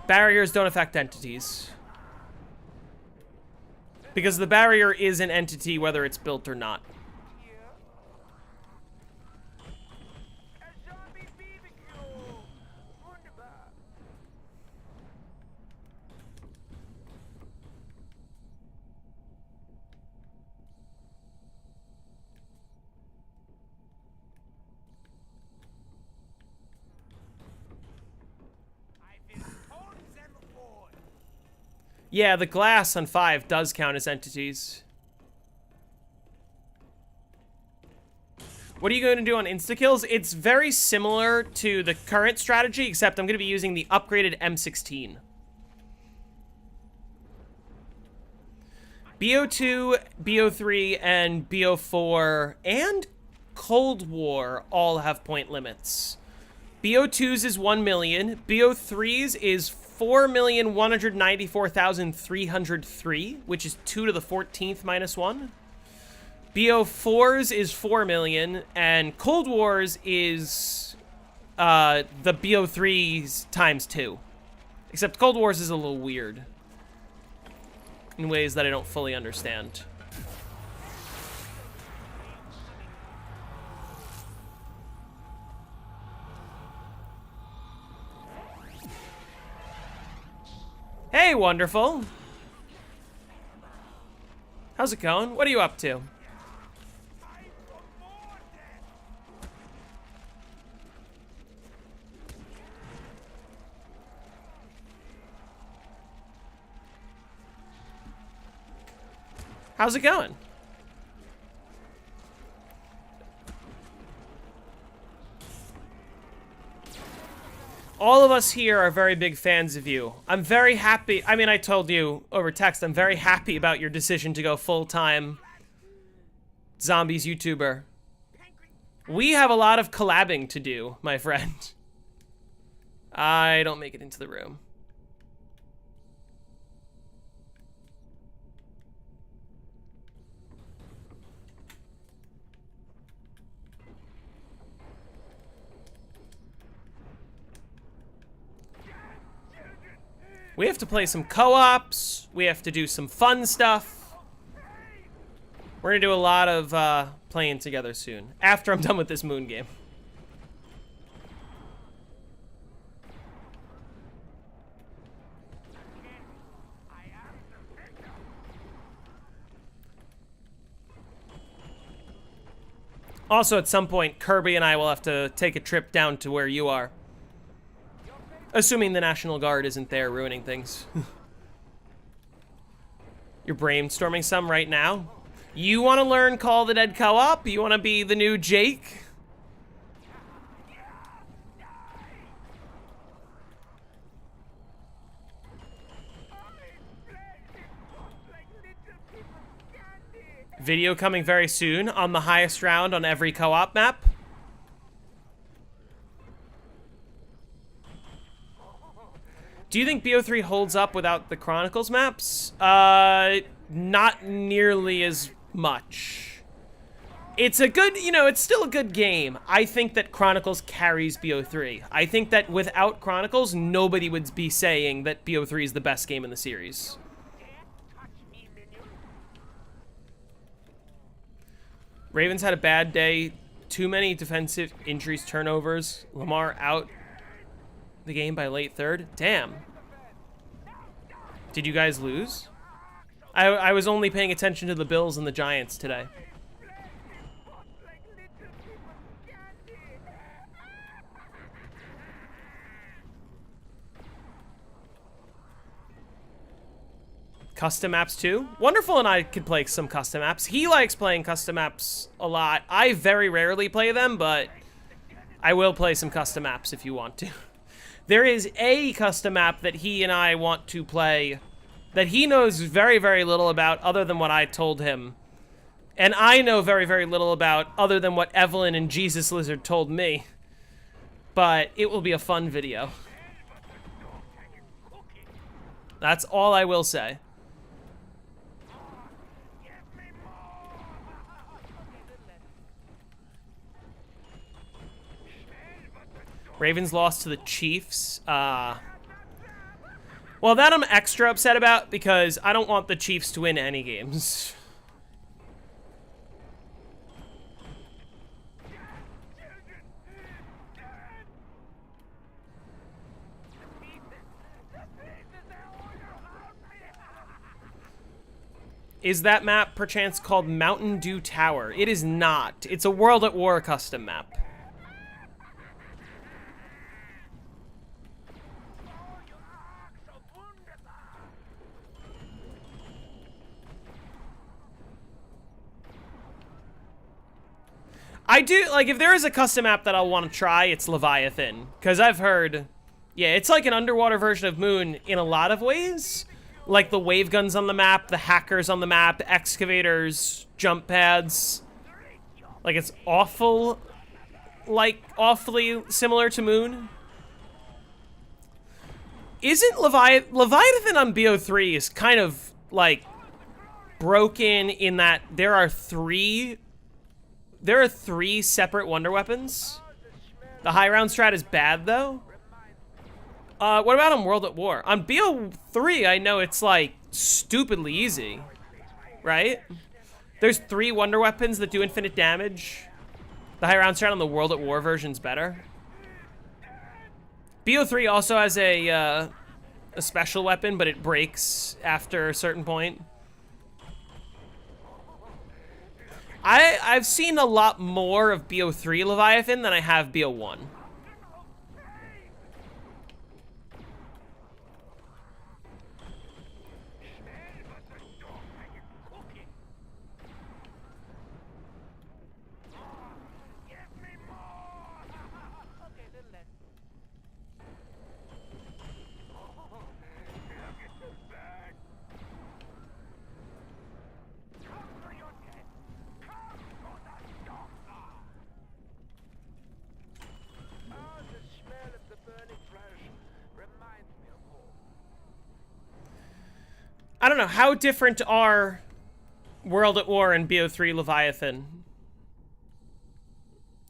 Barriers don't affect entities. Because the barrier is an entity whether it's built or not. Yeah, the glass on 5 does count as entities. What are you going to do on insta-kills? It's very similar to the current strategy, except I'm going to be using the upgraded M16. BO2, BO3, and BO4, and Cold War all have point limits. BO2's is 1 million, BO3's is 4,194,303, which is 2 to the 14th minus 1. BO4's is 4 million, and Cold War's is the BO3's times 2. Except Cold War's is a little weird in ways that I don't fully understand. Hey, wonderful. How's it going? What are you up to? How's it going? All of us here are very big fans of you. I'm very happy. I mean, I told you over text, I'm very happy about your decision to go full-time Zombies YouTuber. We have a lot of collabing to do, my friend. I don't make it into the room. We have to play some co-ops. We have to do some fun stuff. We're gonna do a lot of playing together soon, after I'm done with this moon game. Also, at some point, Kirby and I will have to take a trip down to where you are. Assuming the National Guard isn't there ruining things. You're brainstorming some right now? You want to learn Call of the Dead co-op? You want to be the new Jake? Video coming very soon on the highest round on every co-op map. Do you think BO3 holds up without the Chronicles maps? Not nearly as much. It's a good, you know, it's still a good game. I think that Chronicles carries BO3. I think that without Chronicles, nobody would be saying that BO3 is the best game in the series. Ravens had a bad day. Too many defensive injuries, turnovers. Lamar out the game by late third. Damn. Did you guys lose? I was only paying attention to the Bills and the Giants today. Custom maps too? Wonderful and I could play some custom maps. He likes playing custom maps a lot. I very rarely play them, but I will play some custom maps if you want to. There is a custom map that he and I want to play that he knows very, very little about other than what I told him. And I know very, very little about other than what Evelyn and Jesus Lizard told me. But it will be a fun video. That's all I will say. Ravens lost to the Chiefs. Well, that I'm extra upset about because I don't want the Chiefs to win any games. Is that map perchance called Mountain Dew Tower? It is not. It's a World at War custom map. I do, like, if there is a custom map that I'll want to try, it's Leviathan. Because I've heard, yeah, it's like an underwater version of Moon in a lot of ways. Like the wave guns on the map, the hackers on the map, the excavators, jump pads. Like, it's awful, like, awfully similar to Moon. Isn't Leviathan on BO3 is kind of, like, broken in that there are three separate wonder weapons. The high round strat is bad, though. What about on World at War? On BO3, I know it's, like, stupidly easy. Right? There's 3 wonder weapons that do infinite damage. The high round strat on the World at War version's better. BO3 also has a special weapon, but it breaks after a certain point. I've seen a lot more of BO3 Leviathan than I have BO1. I don't know, how different are World at War and BO3 Leviathan?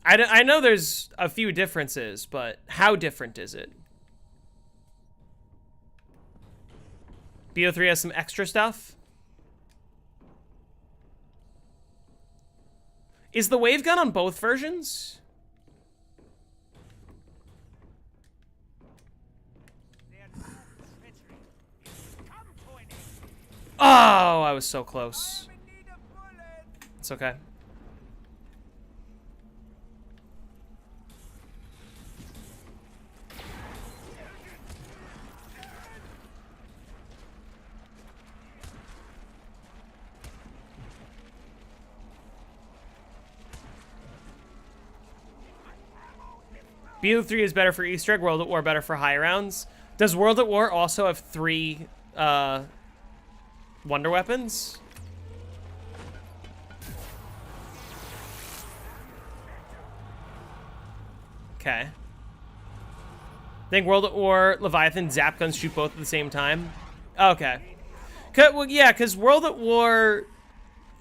I know there's a few differences, but how different is it? BO3 has some extra stuff? Is the wave gun on both versions? Oh, I was so close. It's okay. BO 3 is better for Easter egg, World at War better for high rounds. Does World at War also have 3 wonder weapons? Okay. I think World at War, Leviathan, Zap guns shoot both at the same time. Okay. Well, yeah, because World at War,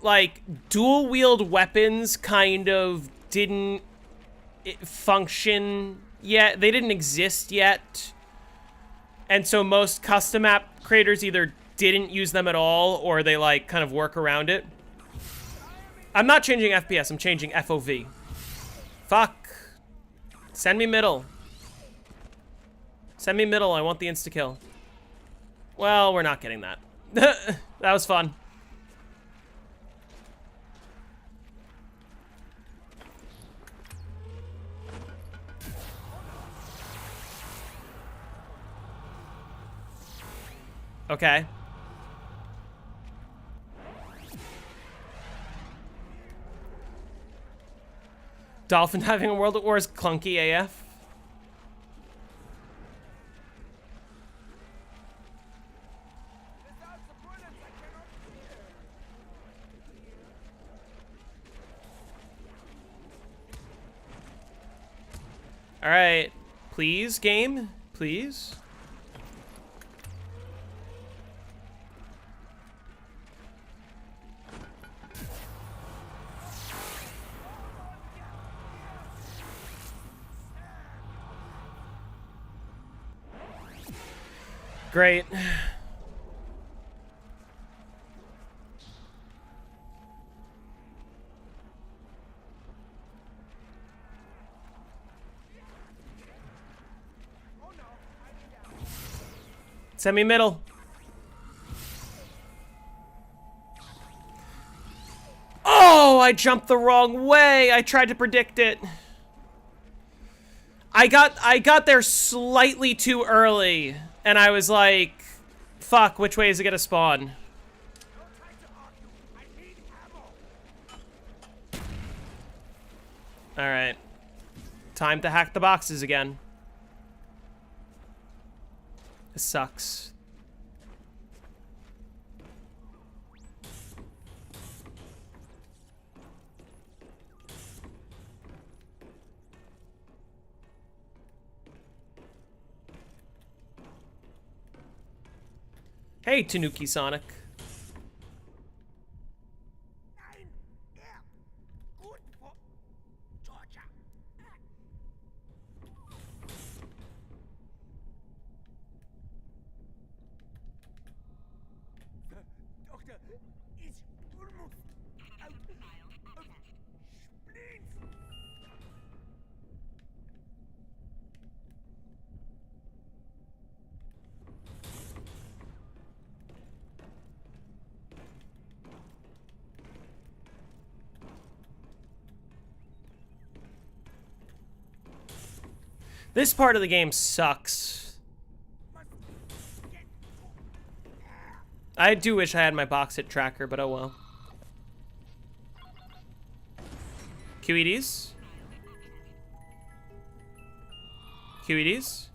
like, dual-wield weapons kind of didn't function yet. They didn't exist yet. And so most custom app creators either didn't use them at all, or they, like, kind of work around it. I'm not changing FPS, I'm changing FOV. Fuck. Send me middle. Send me middle, I want the insta-kill. Well, we're not getting that. That was fun. Okay. Dolphin having a World at War is clunky AF. All right, please, game, please. Great. Semi-middle. Oh, I jumped the wrong way. I tried to predict it. I got there slightly too early, and I was like, fuck, which way is it gonna spawn? Alright. Time to hack the boxes again. This sucks. Hey, Tanuki Sonic. This part of the game sucks. I do wish I had my box hit tracker, but oh well. QEDs? QEDs?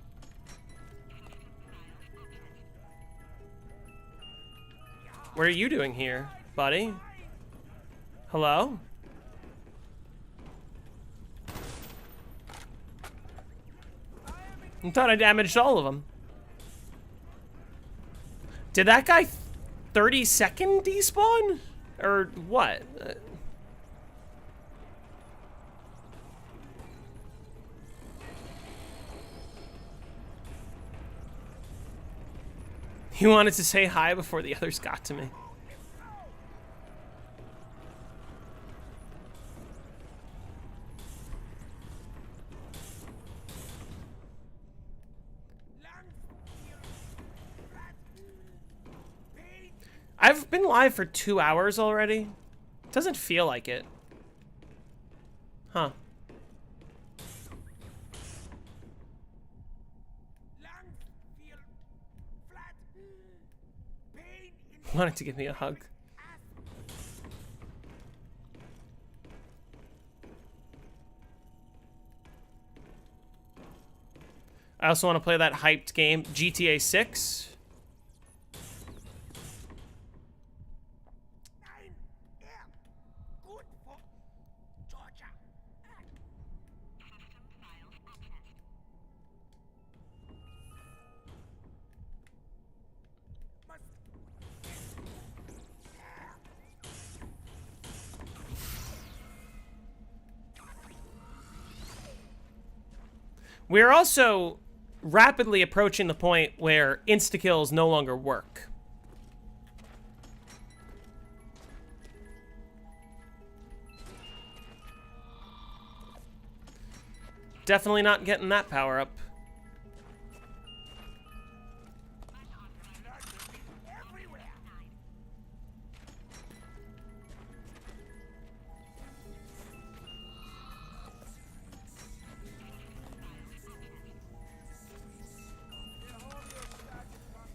What are you doing here, buddy? Hello? I thought I damaged all of them. Did that guy 30-second despawn? Or what? He wanted to say hi before the others got to me. I've been live for 2 hours already. Doesn't feel like it. Huh. Wanted to give me a hug. I also want to play that hyped game, GTA 6. Nein, gut for Georgia. We're also rapidly approaching the point where insta-kills no longer work. Definitely not getting that power up. Everywhere.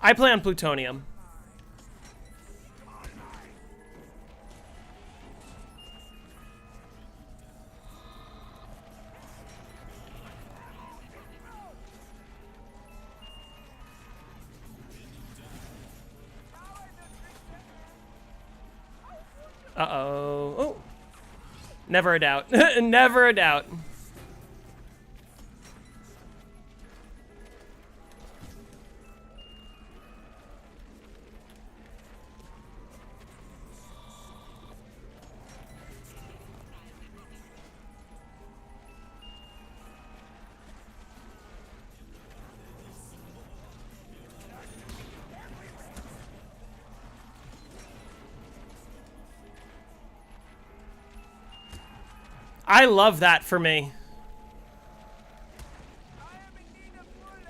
I play on plutonium. Uh-oh. Oh. Never a doubt. Never a doubt. I love that for me. I am in need of bullets.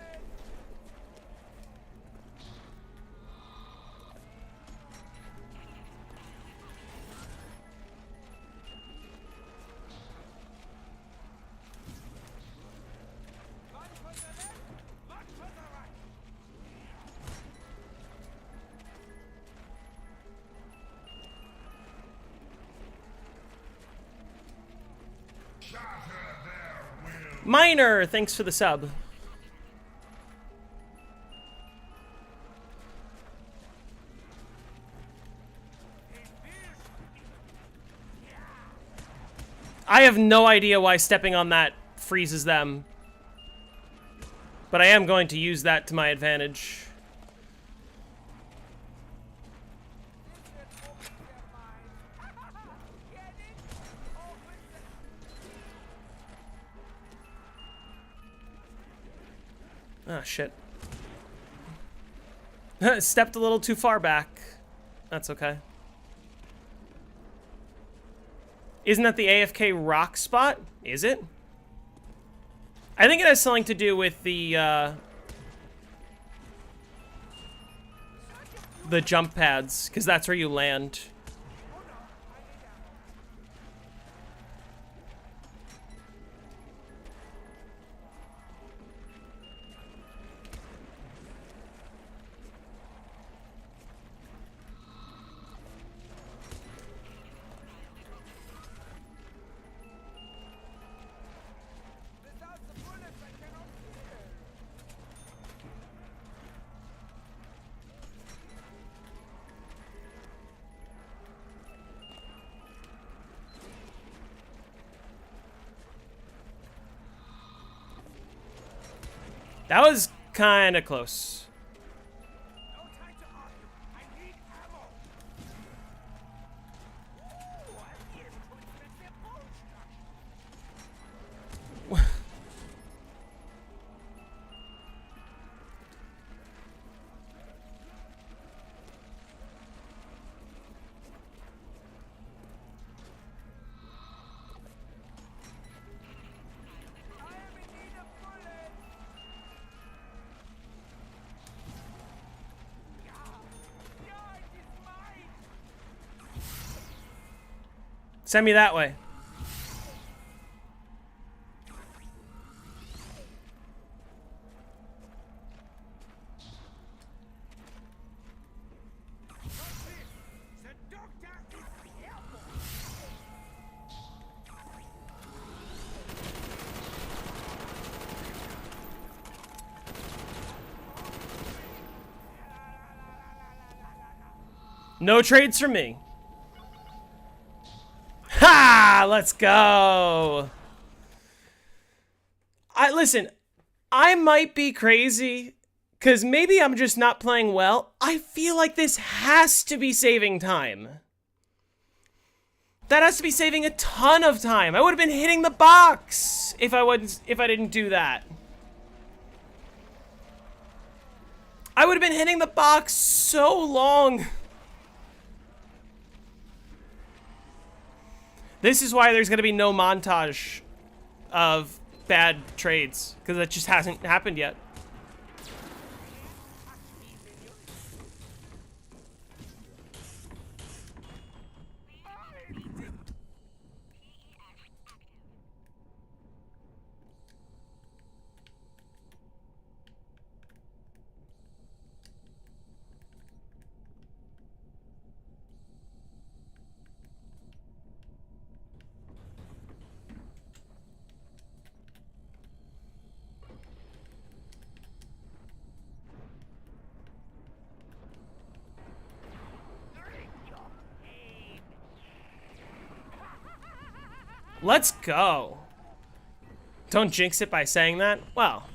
One for the left, one for the right. Miner, thanks for the sub. I have no idea why stepping on that freezes them. But I am going to use that to my advantage. Ah, shit. Stepped a little too far back. That's okay. Isn't that the AFK rock spot? Is it? I think it has something to do with the jump pads, because that's where you land. Without the bullets, I cannot kill. That was kind of close. No time to argue. I need ammo. Ooh, I need to fix the bullshit. I am in need of bullets. Yeah, it is mine. Send me that way. What's this? The doctor is airborne. No trades for me. Ha! Let's go. Listen, I might be crazy, because maybe I'm just not playing well. I feel like this has to be saving time. That has to be saving a ton of time. I would have been hitting the box if I didn't do that. I would have been hitting the box so long. This is why there's going to be no montage of bad trades, because that just hasn't happened yet. Let's go. Don't jinx it by saying that. Well.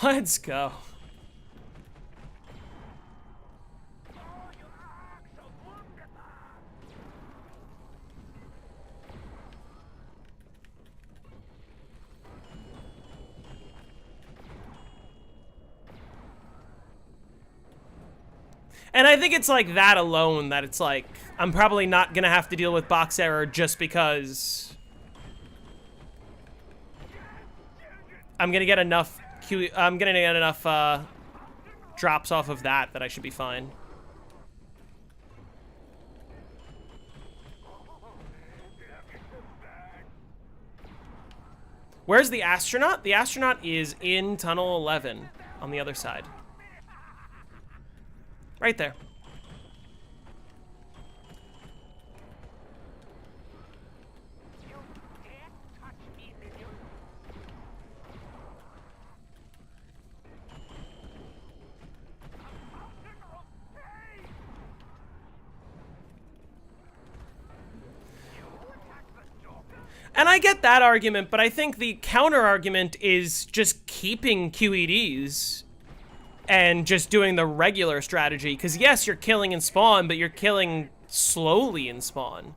Let's go. And I think it's like that alone that it's like, I'm probably not gonna have to deal with box error just because I'm gonna get enough drops off of that I should be fine. Where's the astronaut? The astronaut is in tunnel 11 on the other side. Right there. And I get that argument, but I think the counter argument is just keeping QEDs and just doing the regular strategy. Because yes, you're killing in spawn, but you're killing slowly in spawn.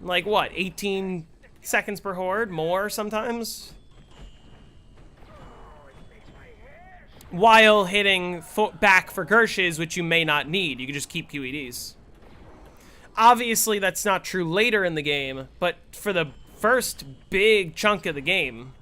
Like what, 18 seconds per horde? More sometimes? While hitting back for Gershes, which you may not need. You can just keep QEDs. Obviously, that's not true later in the game, but for the first big chunk of the game,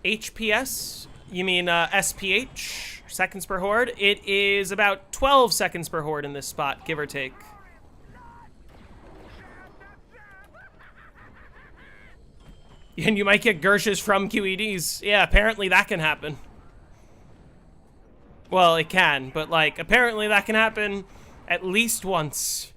HPS, you mean SPH, seconds per horde? It is about 12 seconds per horde in this spot, give or take. And you might get Gershes from QEDs. Yeah, apparently that can happen. Well, it can, but like, apparently that can happen at least once.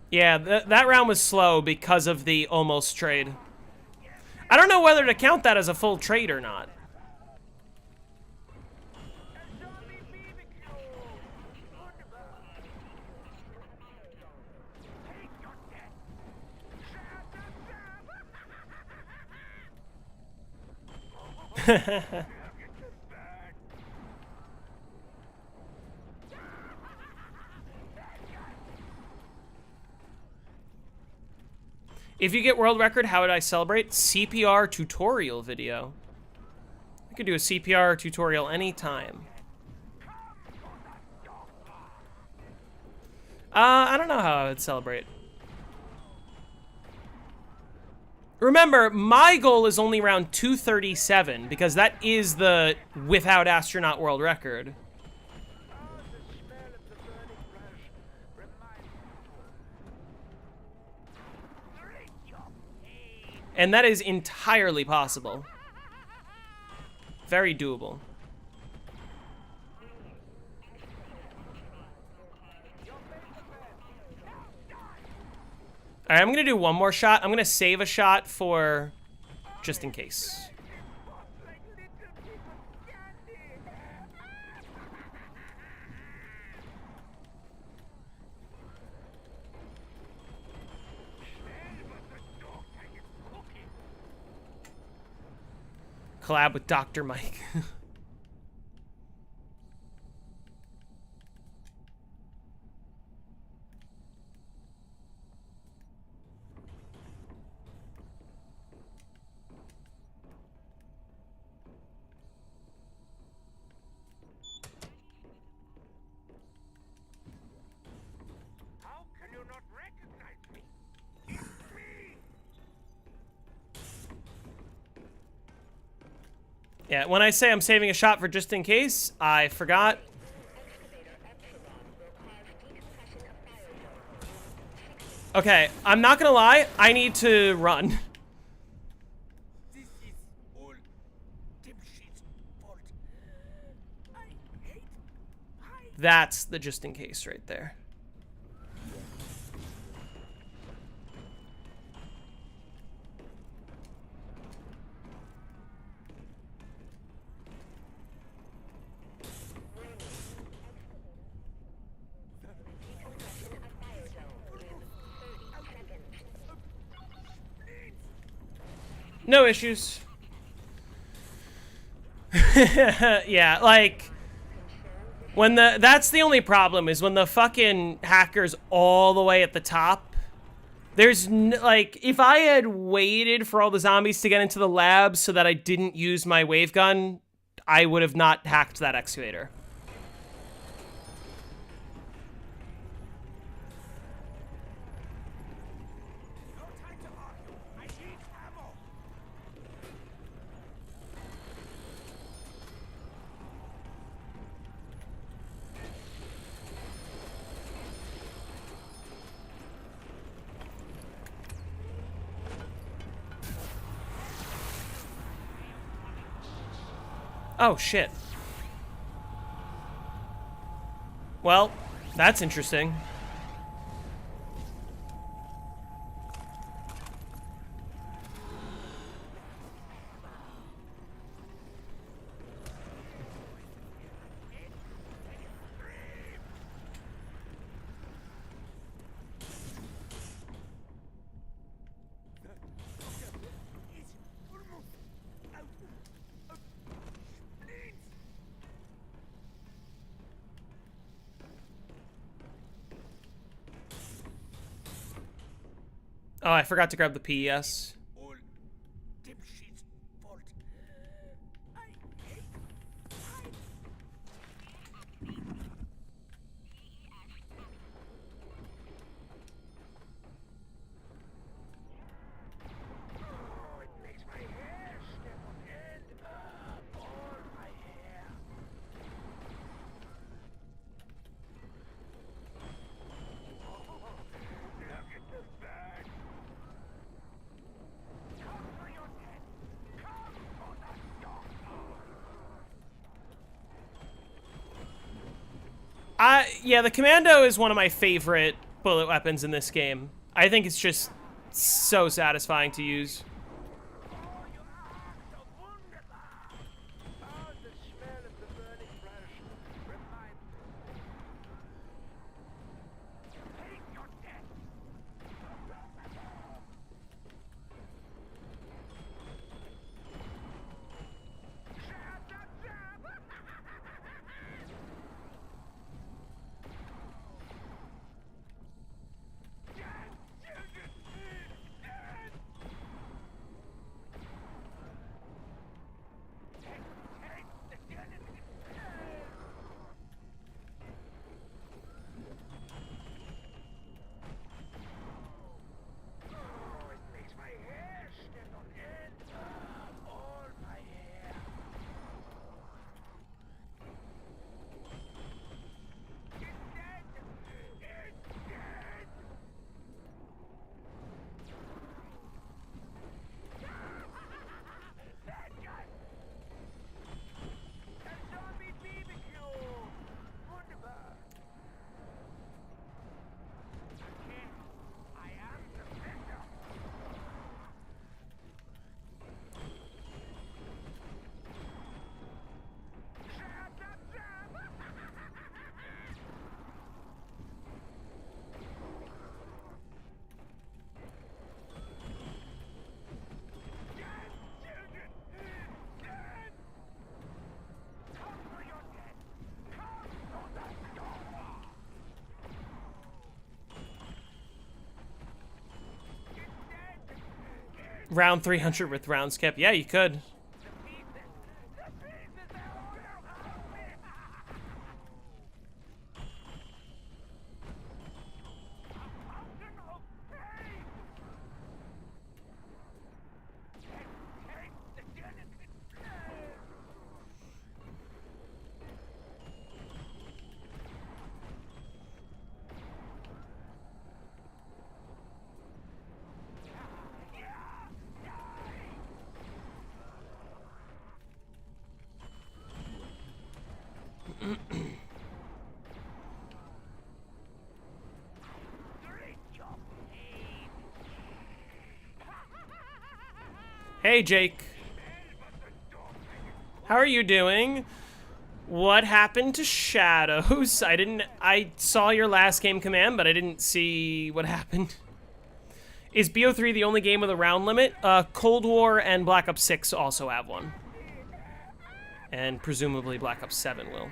Yeah, that round was slow because of the almost trade. I don't know whether to count that as a full trade or not. If you get world record, how would I celebrate? CPR tutorial video. I could do a CPR tutorial anytime. I don't know how I would celebrate. Remember, my goal is only around 237 because that is the without astronaut world record. And that is entirely possible. Very doable. All right, I'm gonna do one more shot. I'm gonna save a shot for just in case. Collab with Dr. Mike. How can you not recognize me? It's me! Yeah, when I say I'm saving a shot for just in case, I forgot. Okay, I'm not gonna lie, I need to run. This is all dipshit's fault. I hate pie. That's the just in case right there. No issues. Yeah, like when that's the only problem is when the fucking hacker's all the way at the top. There's like if I had waited for all the zombies to get into the lab so that I didn't use my wave gun, I would have not hacked that excavator. Oh, shit. Well, that's interesting. Oh, I forgot to grab the PES. All dipshit's fault. I hate pie. Oh, it makes my hair stand on end. All my hair. Look at this bag. Come for your dead. Come for the doctor. Yeah, the commando is one of my favorite bullet weapons in this game. I think it's just so satisfying to use. Oh, you are so wunderbar. Oh, the smell of the burning flesh reminds me. Take your death. Round 300 with round skip. Yeah, you could. Hey, Jake. How are you doing? What happened to Shadows? I saw your last game command, but I didn't see what happened. Is BO3 the only game with a round limit? Cold War and Black Ops 6 also have one. And presumably Black Ops 7 will.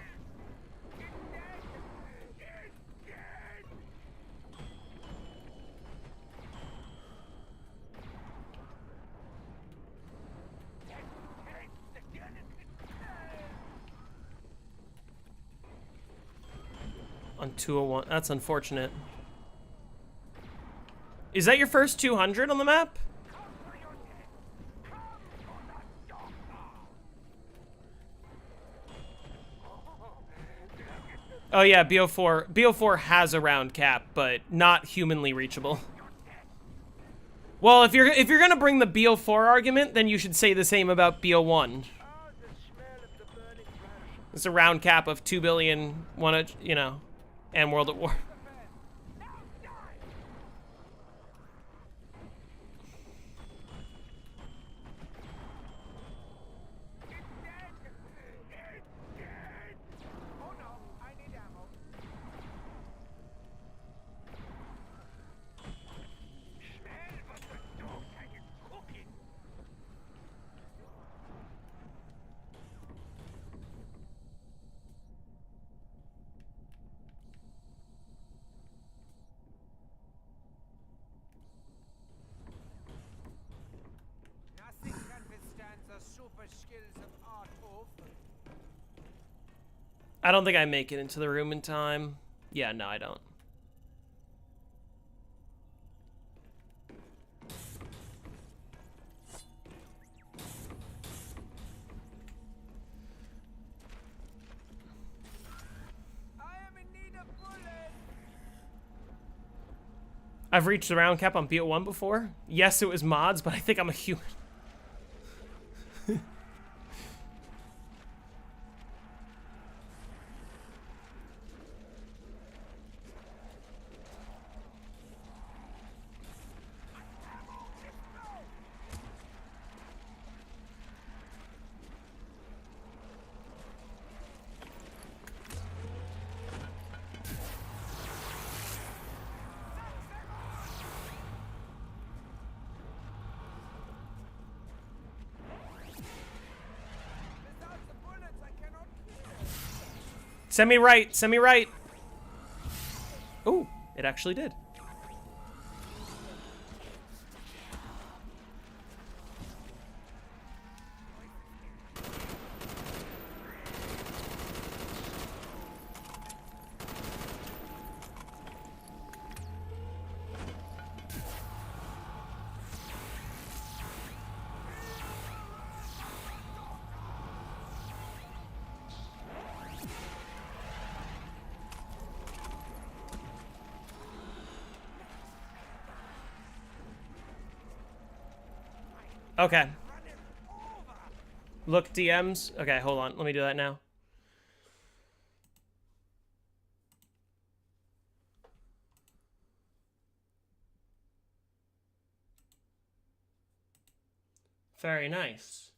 On 201. That's unfortunate. Is that your first 200 on the map? Oh yeah, BO4. BO4 has a round cap, but not humanly reachable. Well, if you're gonna bring the BO4 argument, then you should say the same about BO1. It's a round cap of 2 billion, you know, and World at War. I don't think I make it into the room in time. Yeah, no, I don't. I've reached the round cap on BO1 before. Yes, it was mods, but I think I'm a human. Send me right, send me right. Ooh, it actually did. Okay. Look, DMs. Okay, hold on. Let me do that now. Very nice.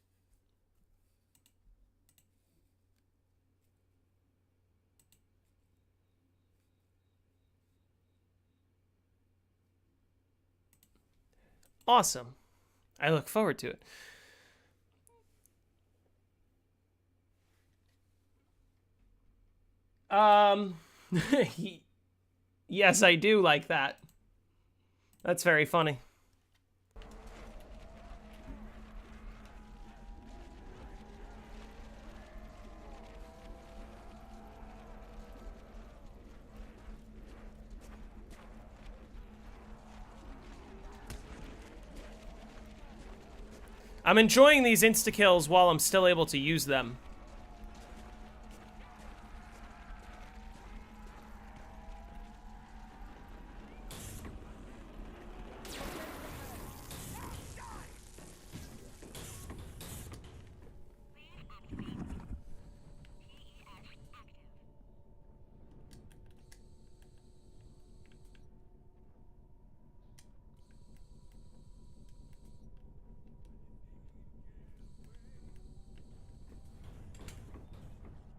Awesome. I look forward to it. Yes, I do like that. That's very funny. I'm enjoying these insta-kills while I'm still able to use them.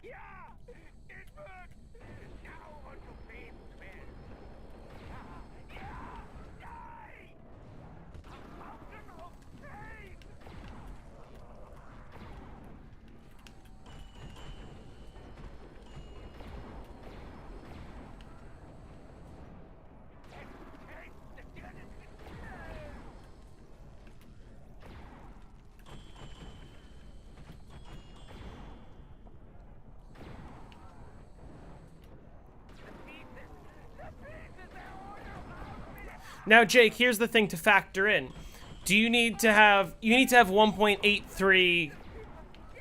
Yeah! It worked! Now on to phase 12. Yeah! Die! A mountain of pain! Taste the Genesis! Now, Jake, here's the thing to factor in. Do you need to have 1.83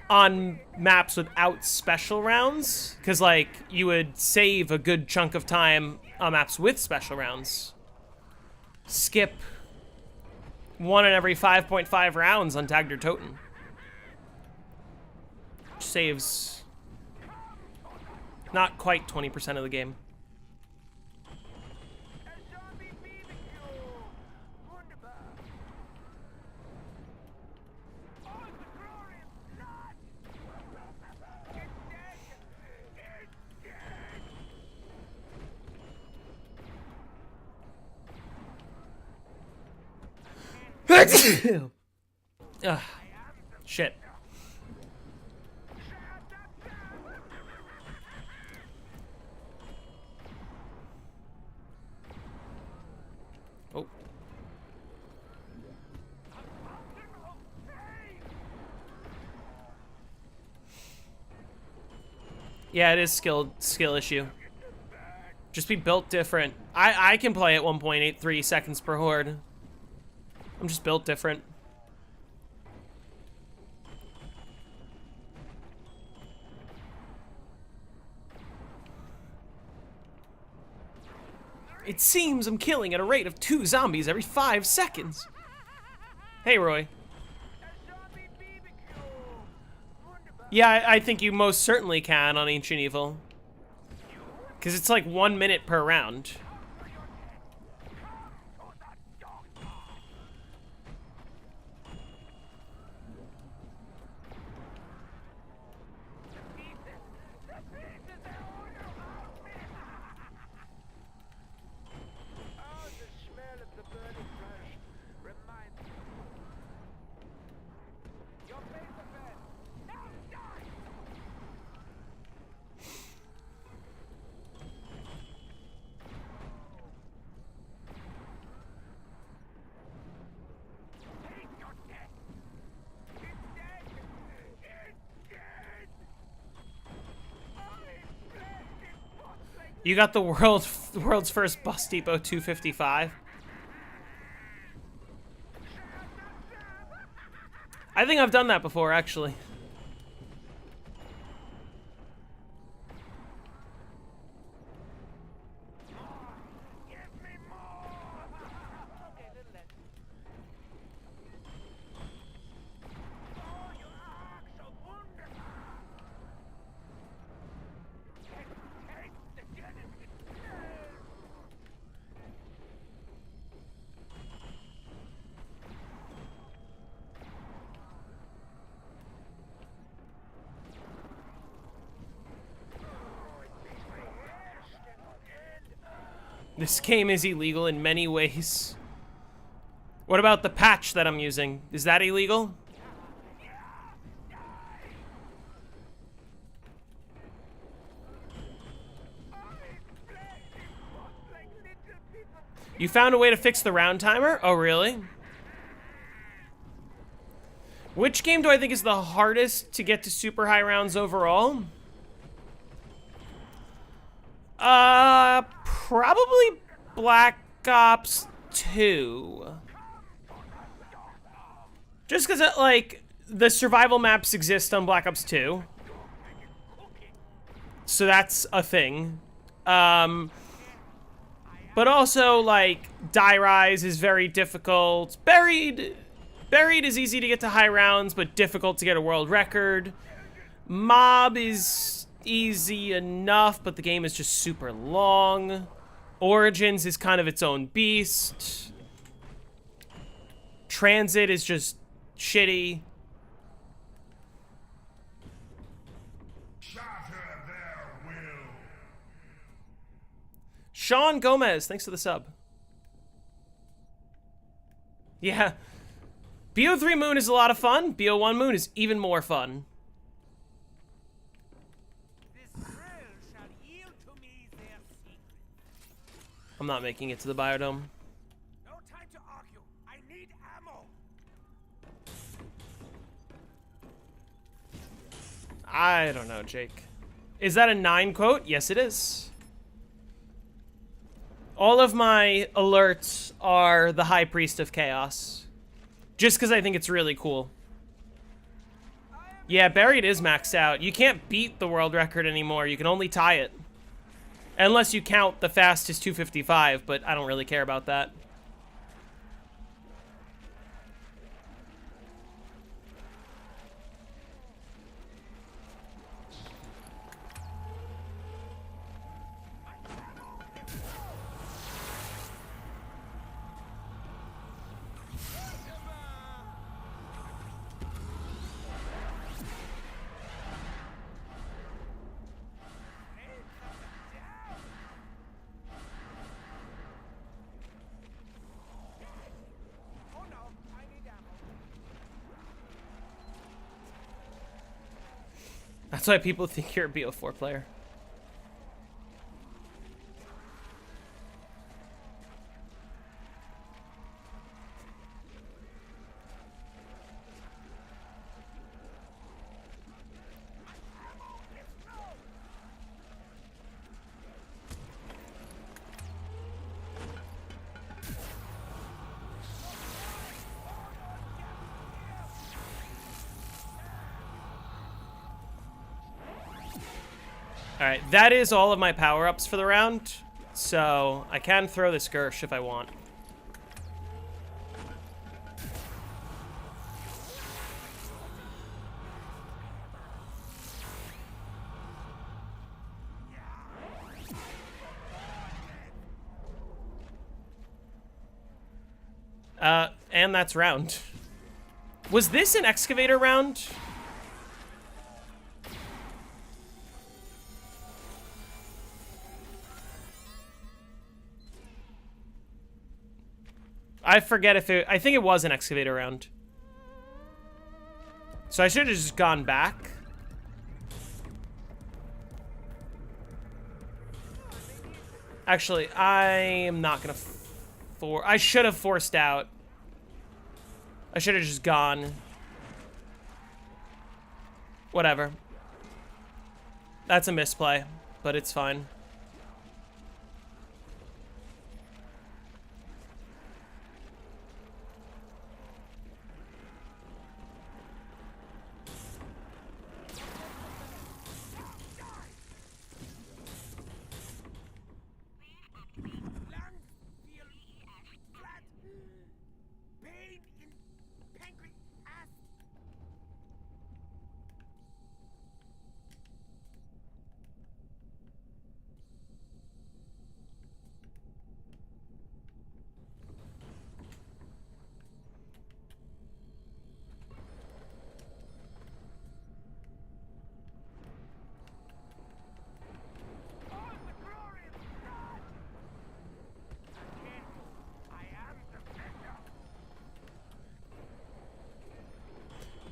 on maps without special rounds? Because, like, you would save a good chunk of time on maps with special rounds. Skip 1 in every 5.5 rounds on Tagged or Toten. Saves not quite 20% of the game. Ugh. Shit. Oh. Yeah, it is skill issue. Just be built different. I can play at 1.83 seconds per horde. I'm just built different. It seems I'm killing at a rate of 2 zombies every 5 seconds. Hey, Roy. Yeah, I think you most certainly can on Ancient Evil. Because it's like 1 minute per round. You got the world's first bus depot 255. I think I've done that before, actually. This game is illegal in many ways. What about the patch that I'm using? Is that illegal? You found a way to fix the round timer? Oh, really? Which game do I think is the hardest to get to super high rounds overall? Probably Black Ops 2. Just because, like, the survival maps exist on Black Ops 2. So that's a thing. But also, like, Die Rise is very difficult. Buried is easy to get to high rounds, but difficult to get a world record. Mob is easy enough, but the game is just super long. Origins is kind of its own beast. Transit is just shitty. Shatter their will. Sean Gomez, thanks for the sub. Yeah. BO3 Moon is a lot of fun. BO1 Moon is even more fun. This thrill shall yield to me their secret. I'm not making it to the biodome. No time to argue. I need ammo. I don't know, Jake. Is that a 9 quote? Yes, it is. All of my alerts are the High Priest of Chaos. Just because I think it's really cool. Yeah, Buried is maxed out. You can't beat the world record anymore. You can only tie it. Unless you count the fastest 255, but I don't really care about that. Oh no, I need ammo. That's why people think you're a BO4 player. Alright, that is all of my power-ups for the round. So, I can throw this Gersh if I want. And that's round. Was this an Excavator round? I forget if it... I think it was an Excavator round. So I should have just gone back. Actually, I am not gonna... I should have forced out. I should have just gone. Whatever. That's a misplay, but it's fine. Pain in pancreas. On the glory of God. Yes, I am defender.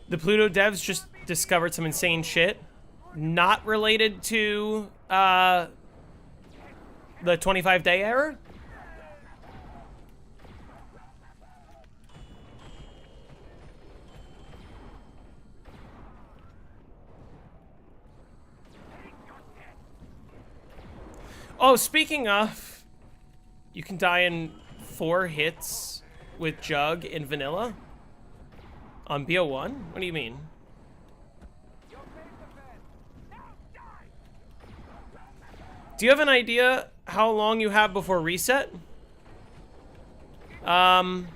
The Pluto devs just discovered some insane shit. Not related to, the 25-day error? Oh, speaking of, you can die in 4 hits with Jug in vanilla. On BO1? What do you mean? Your face defense. Now die! Do you have an idea how long you have before reset? If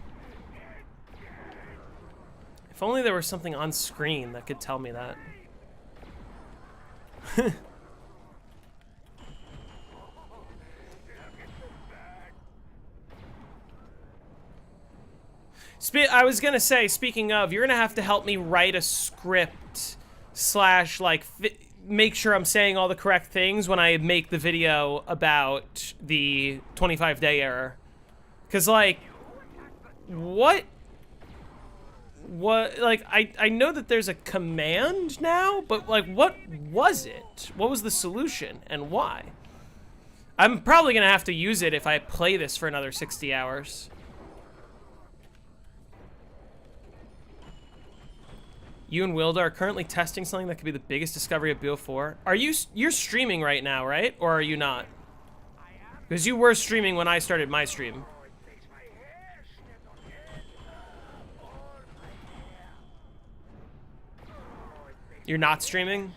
only there was something on screen that could tell me that. I was gonna say, speaking of, you're gonna have to help me write a script slash, like, make sure I'm saying all the correct things when I make the video about the 25-day error. Because, like, what, like, I know that there's a command now, but, like, what was it? What was the solution, and why? I'm probably gonna have to use it if I play this for another 60 hours. You and Wilda are currently testing something that could be the biggest discovery of BO4. You're streaming right now, right? Or are you not? Because you were streaming when I started my stream. You're not streaming?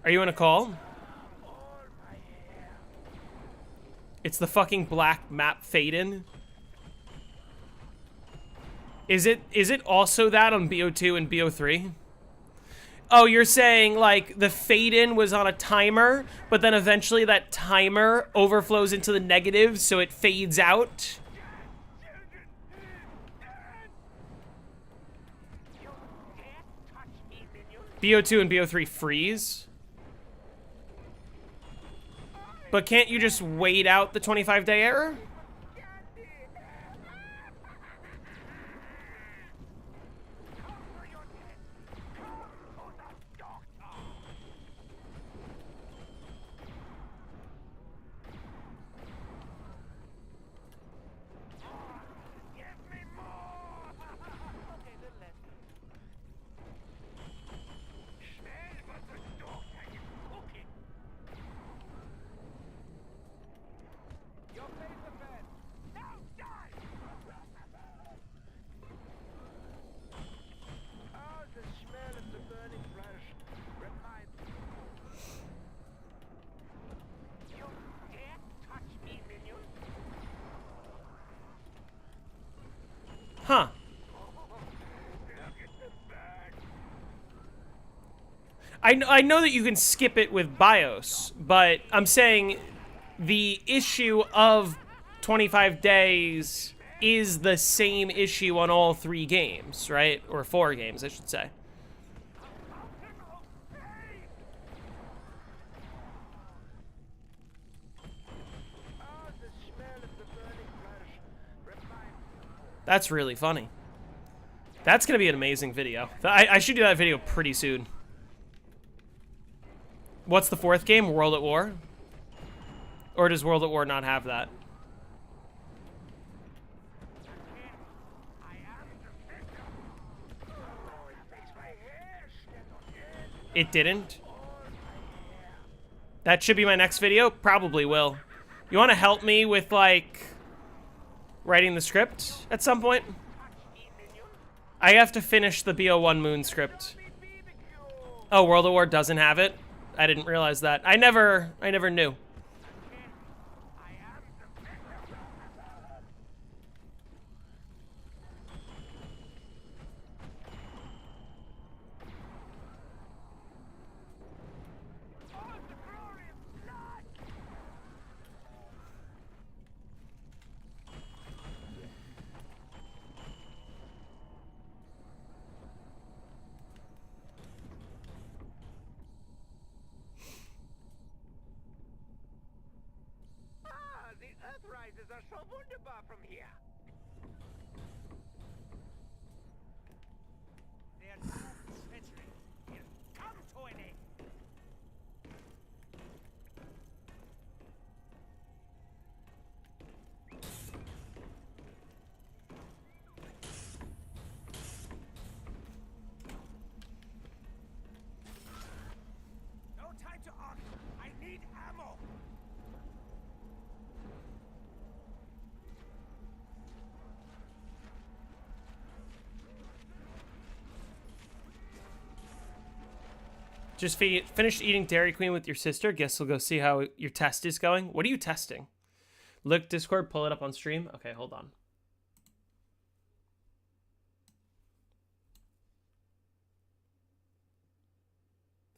Are you in a call? It's the fucking black map fade-in. Is it also that on BO2 and BO3? Oh, you're saying, like, the fade-in was on a timer, but then eventually that timer overflows into the negative, so it fades out? BO2 and BO3 freeze? But can't you just wait out the 25-day error? Huh. I know that you can skip it with BIOS, but I'm saying the issue of 25 days is the same issue on all 3 games, right? Or 4 games, I should say. That's really funny. That's gonna be an amazing video. I should do that video pretty soon. What's the 4th game? World at War? Or does World at War not have that? It didn't? That should be my next video? Probably will. You wanna help me with, like, writing the script at some point? I have to finish the BO1 Moon script. Oh, World at War doesn't have it? I didn't realize that. I never knew. Earthrises are so wunderbar from here. Their treachery will come to an end. No time to argue. I need ammo. Just finished eating Dairy Queen with your sister. Guess we'll go see how your test is going. What are you testing? Look, Discord, pull it up on stream. Okay, hold on.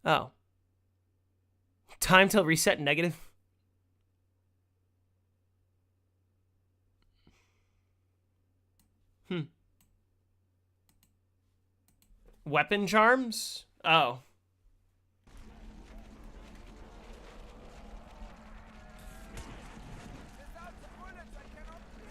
Oh. Time till reset negative. Weapon charms? Oh. Without the bullets, I cannot clear.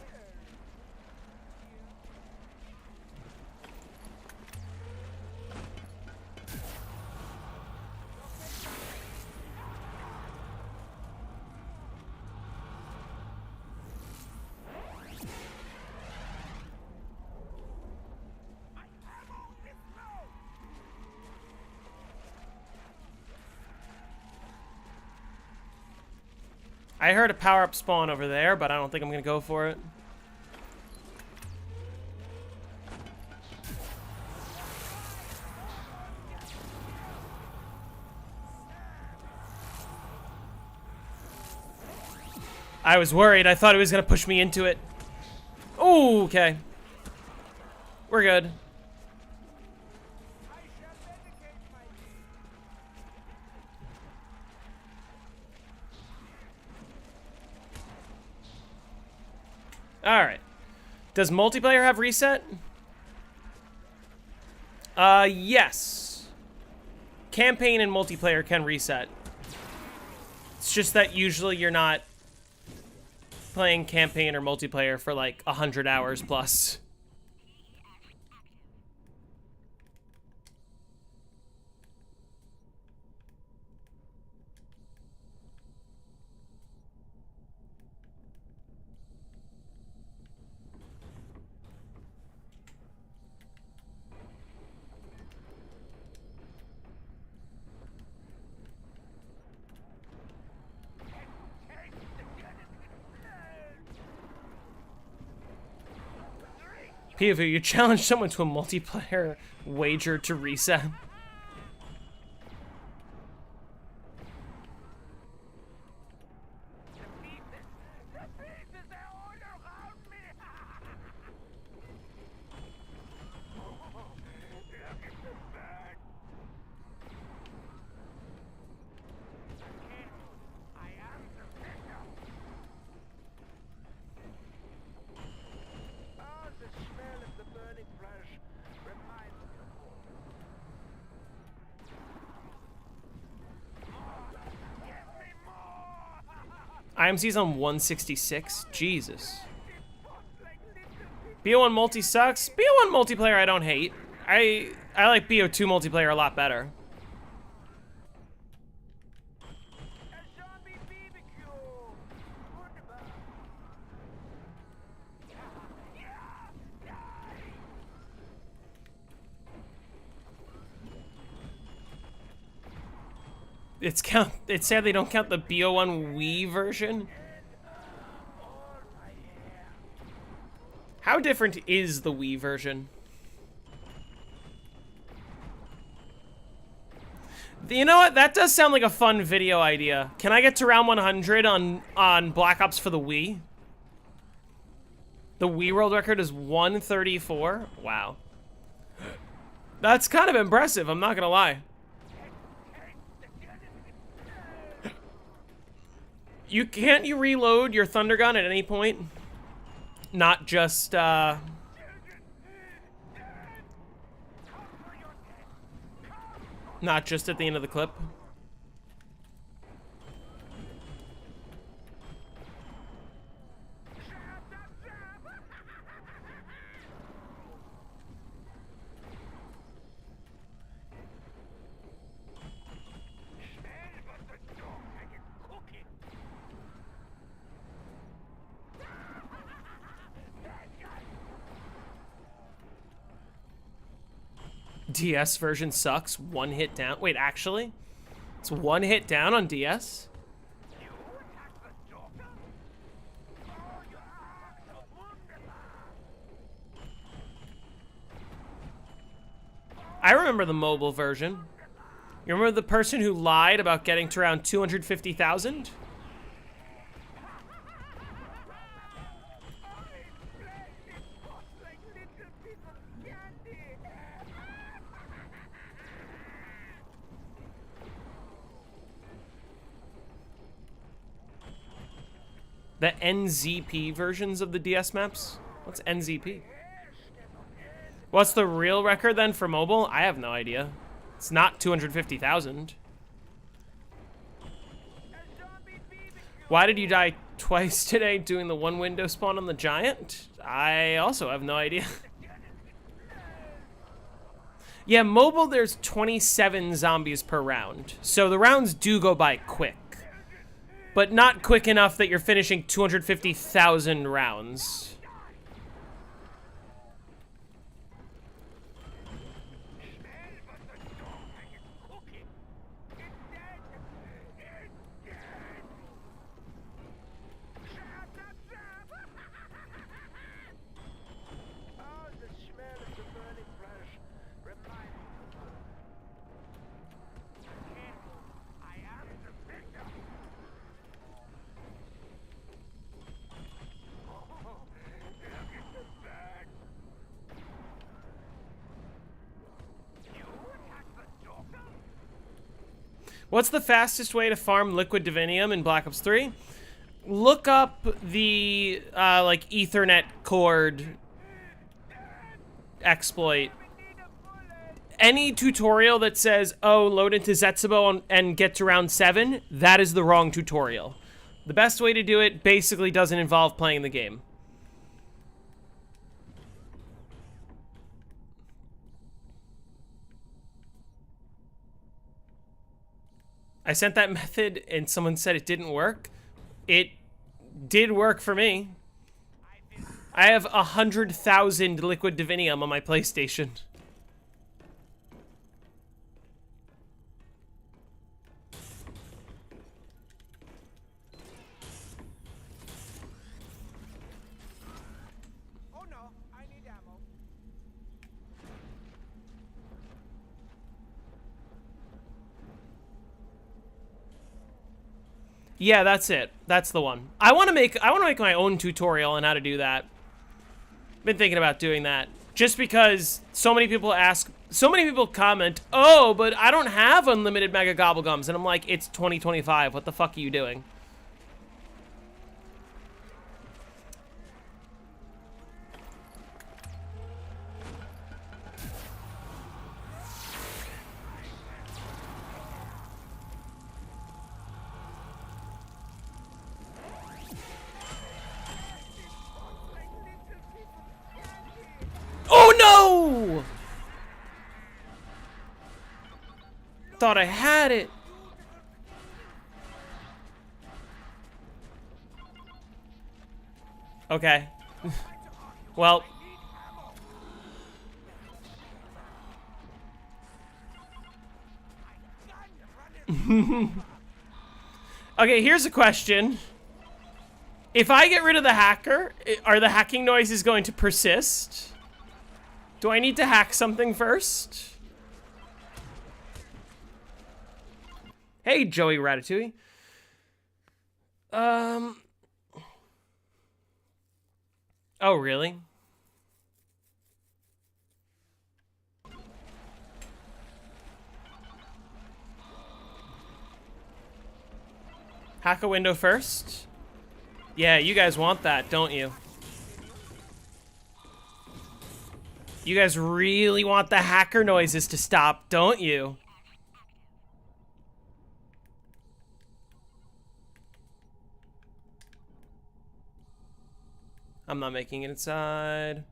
My ammo is low. I heard a power-up spawn over there, but I don't think I'm gonna go for it. I was worried. I thought it was gonna push me into it. Ooh, okay. We're good. I shall dedicate my day. Alright. Does multiplayer have reset? Yes. Campaign and multiplayer can reset. It's just that usually you're not playing campaign or multiplayer for like 100 hours plus. POV, you challenge someone to a multiplayer wager to reset. The pieces, they're all around me. Look at the bird. Again, I am the victor. Ah, the smell of the burning flesh reminds me of home. Give me more! IMC's on 166. Jesus. Like little BO1 multi sucks. BO1 multiplayer I don't hate. I like BO2 multiplayer a lot better. a zombie BBQ. Wunderbar. It's sad they don't count the BO1 Wii version. How different is the Wii version? You know what? That does sound like a fun video idea. Can I get to round 100 on Black Ops for the Wii? The Wii world record is 134. Wow. That's kind of impressive, I'm not gonna lie. Can't you reload your thunder gun at any point? Not just not just at the end of the clip. DS version sucks. One hit down. Wait, actually? It's one hit down on DS? I remember the mobile version. You remember the person who lied about getting to around 250,000? The NZP versions of the DS maps? What's NZP? What's the real record then for mobile? I have no idea. It's not 250,000. Why did you die twice today doing the one window spawn on the giant? I also have no idea. Yeah, mobile there's 27 zombies per round. So the rounds do go by quick. But not quick enough that you're finishing 250,000 rounds. What's the fastest way to farm liquid divinium in Black Ops 3? Look up the, like, Ethernet cord exploit. Any tutorial that says, oh, load into Zetsubo and get to round 7, that is the wrong tutorial. The best way to do it basically doesn't involve playing the game. I sent that method and someone said it didn't work. It did work for me. I have 100,000 liquid divinium on my PlayStation. Oh no, I need ammo. Yeah, that's it. That's the one. I want to make my own tutorial on how to do that. Been thinking about doing that. Just because so many people comment, "Oh, but I don't have unlimited mega gobblegums." And I'm like, "It's 2025. What the fuck are you doing?" Oh no! Thought I had it. Okay. Well. Okay, here's a question. If I get rid of the hacker, are the hacking noises going to persist? Do I need to hack something first? Hey, Joey Ratatouille. Oh, really? Hack a window first? Yeah, you guys want that, don't you? You guys really want the hacker noises to stop, don't you? I'm not making it inside.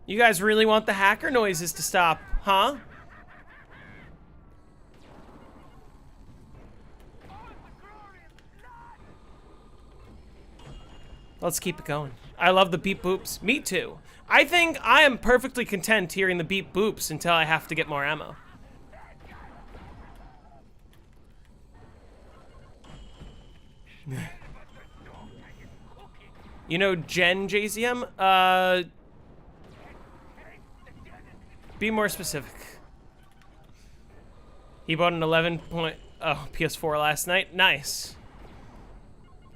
You guys really want the hacker noises to stop, huh? Let's keep it going. I love the beep boops. Me too. I think I am perfectly content hearing the beep boops until I have to get more ammo. You know Gen JZM? Be more specific. He bought an 11 point... Oh, PS4 last night? Nice.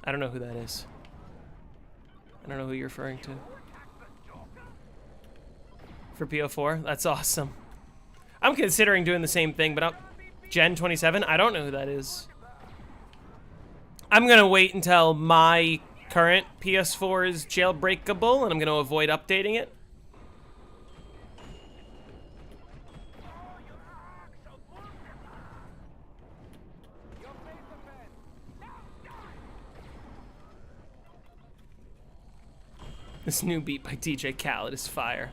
I don't know who that is. I don't know who you're referring to. For PO4? That's awesome. I'm considering doing the same thing, but I'm... Gen 27? I don't know who that is. I'm gonna wait until my current PS4 is jailbreakable, and I'm gonna avoid updating it. This new beat by DJ Khaled is fire.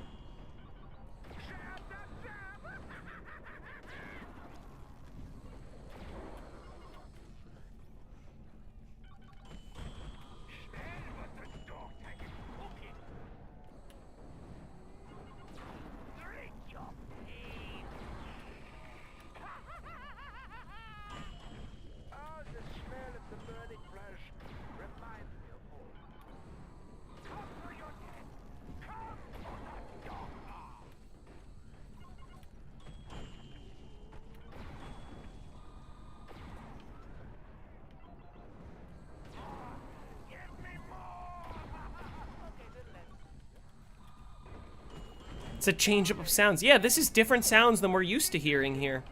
It's a change up of sounds. Yeah, this is different sounds than we're used to hearing here.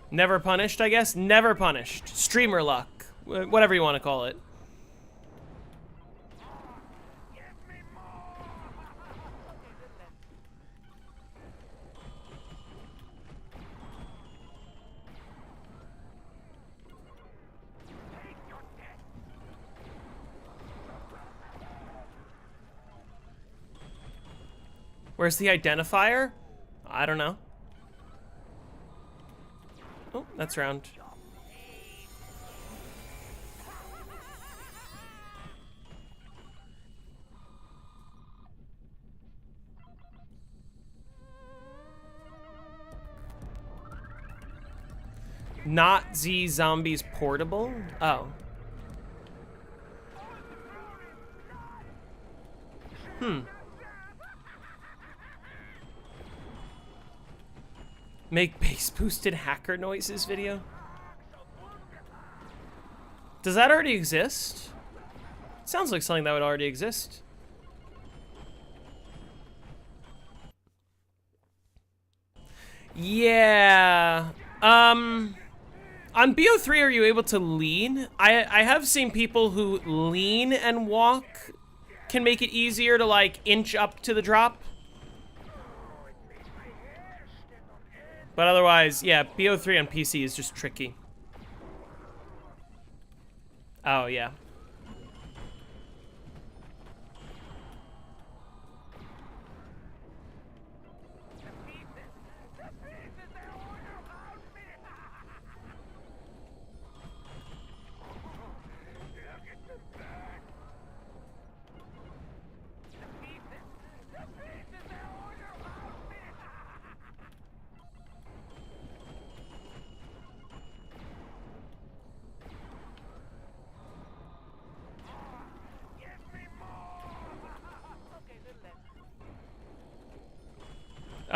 Never punished, I guess? Never punished. Streamer luck. Whatever you want to call it. Where's the identifier? I don't know. Oh, that's round. Not Z Zombies portable? Oh. Make bass boosted hacker noises video? Does that already exist? Sounds like something that would already exist. Yeah. On BO3, are you able to lean? I have seen people who lean and walk can make it easier to like inch up to the drop. But otherwise, yeah, BO3 on PC is just tricky. Oh, yeah.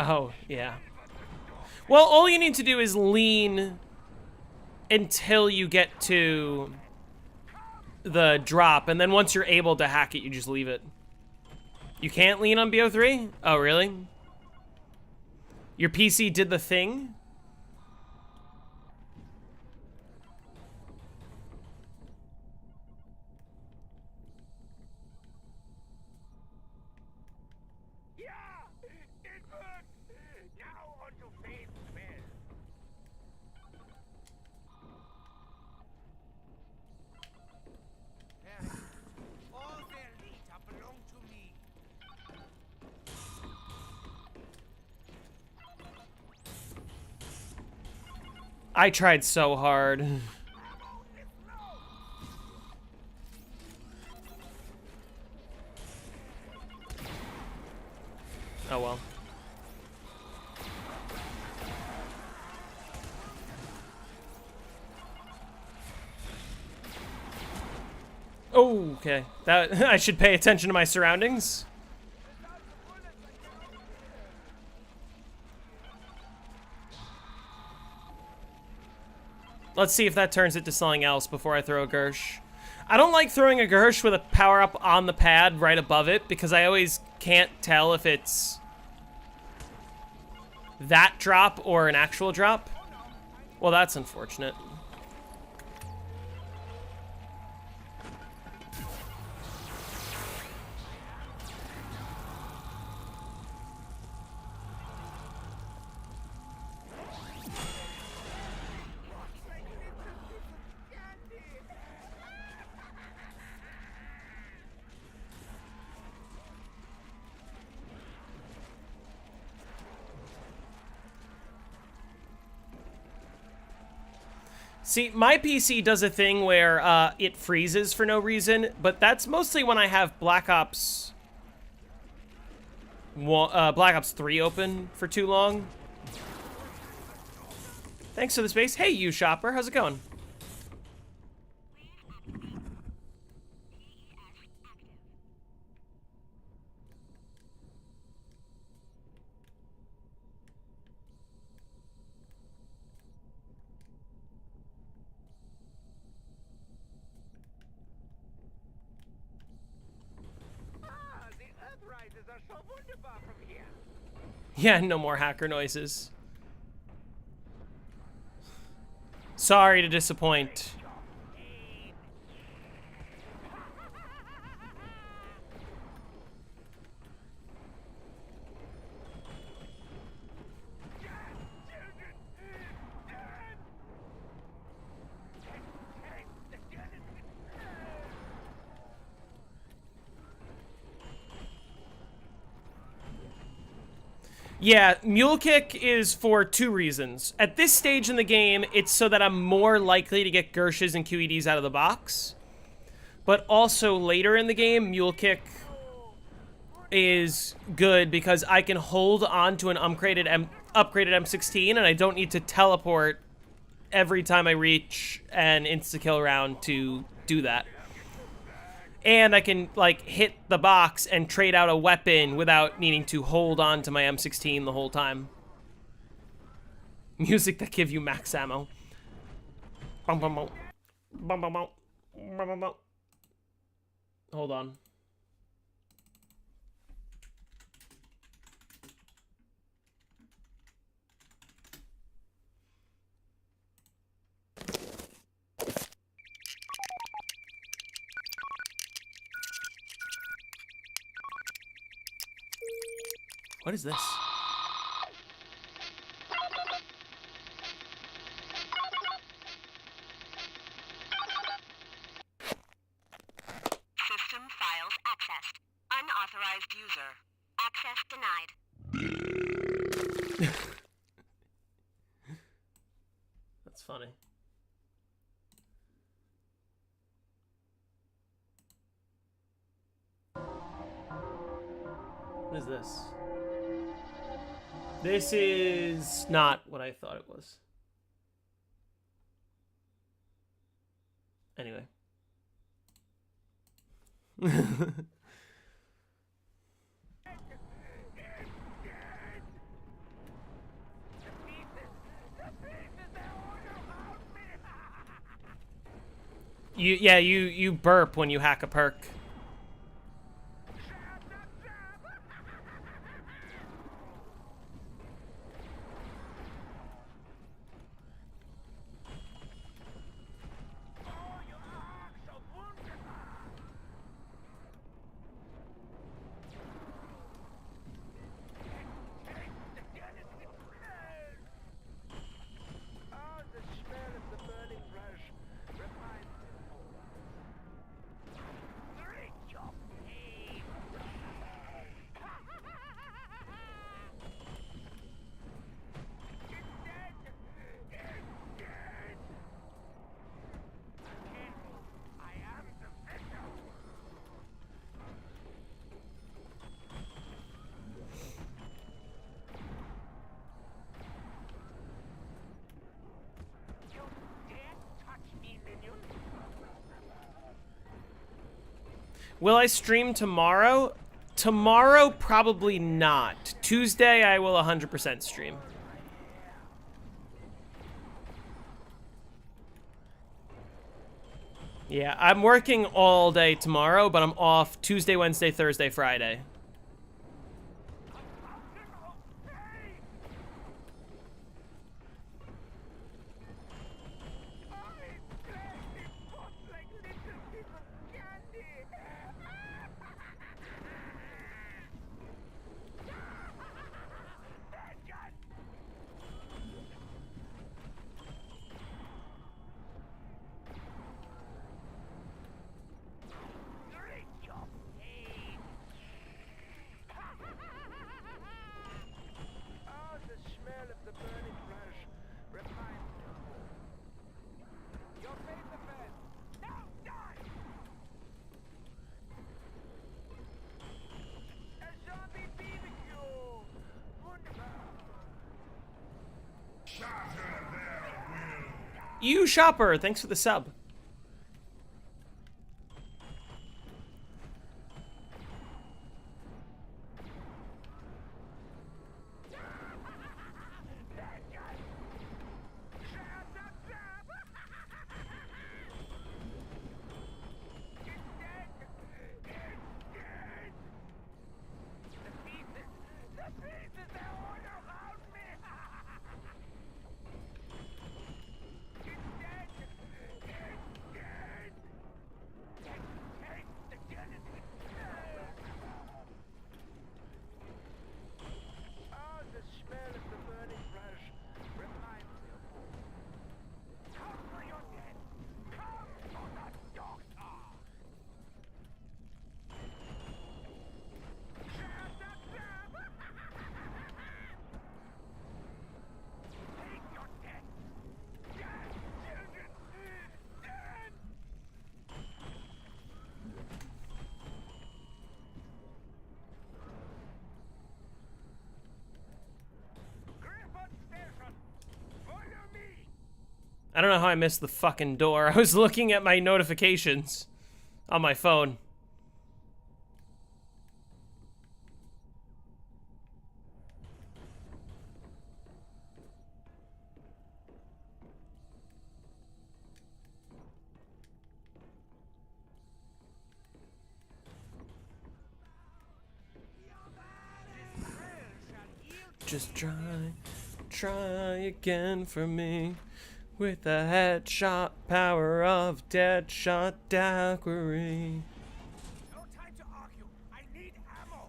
Oh, yeah. Well, all you need to do is lean until you get to the drop, and then once you're able to hack it, you just leave it. You can't lean on BO3? Oh, really? Your PC did the thing? I tried so hard. Oh well. Oh, okay. That I should pay attention to my surroundings. Let's see if that turns it to something else before I throw a Gersh. I don't like throwing a Gersh with a power-up on the pad right above it because I always can't tell if it's that drop or an actual drop. Well, that's unfortunate. See, my PC does a thing where it freezes for no reason, but that's mostly when I have Black Ops 3 open for too long. Thanks for the space. Hey, you shopper, how's it going? The Earthrisers are so wunderbar from here. Yeah, no more hacker noises. Sorry to disappoint. Yeah, Mule Kick is for two reasons. At this stage in the game, it's so that I'm more likely to get Gershes and QEDs out of the box. But also later in the game, Mule Kick is good because I can hold on to an upgraded M16 and I don't need to teleport every time I reach an insta-kill round to do that. And I can, like, hit the box and trade out a weapon without needing to hold on to my M16 the whole time. Music that give you max ammo. Bum, bum, bum. Bum, bum, bum. Bum, bum, bum. Hold on. What is this? System files accessed. Unauthorized user. Access denied. That's funny. What is this? This is not what I thought it was. Anyway. You burp when you hack a perk. Will I stream tomorrow? Tomorrow, probably not. Tuesday, I will 100% stream. Yeah, I'm working all day tomorrow, but I'm off Tuesday, Wednesday, Thursday, Friday. You shopper, thanks for the sub. I don't know how I missed the fucking door. I was looking at my notifications on my phone. Just try again for me. With the headshot power of Deadshot Daiquiri. No time to argue. I need ammo.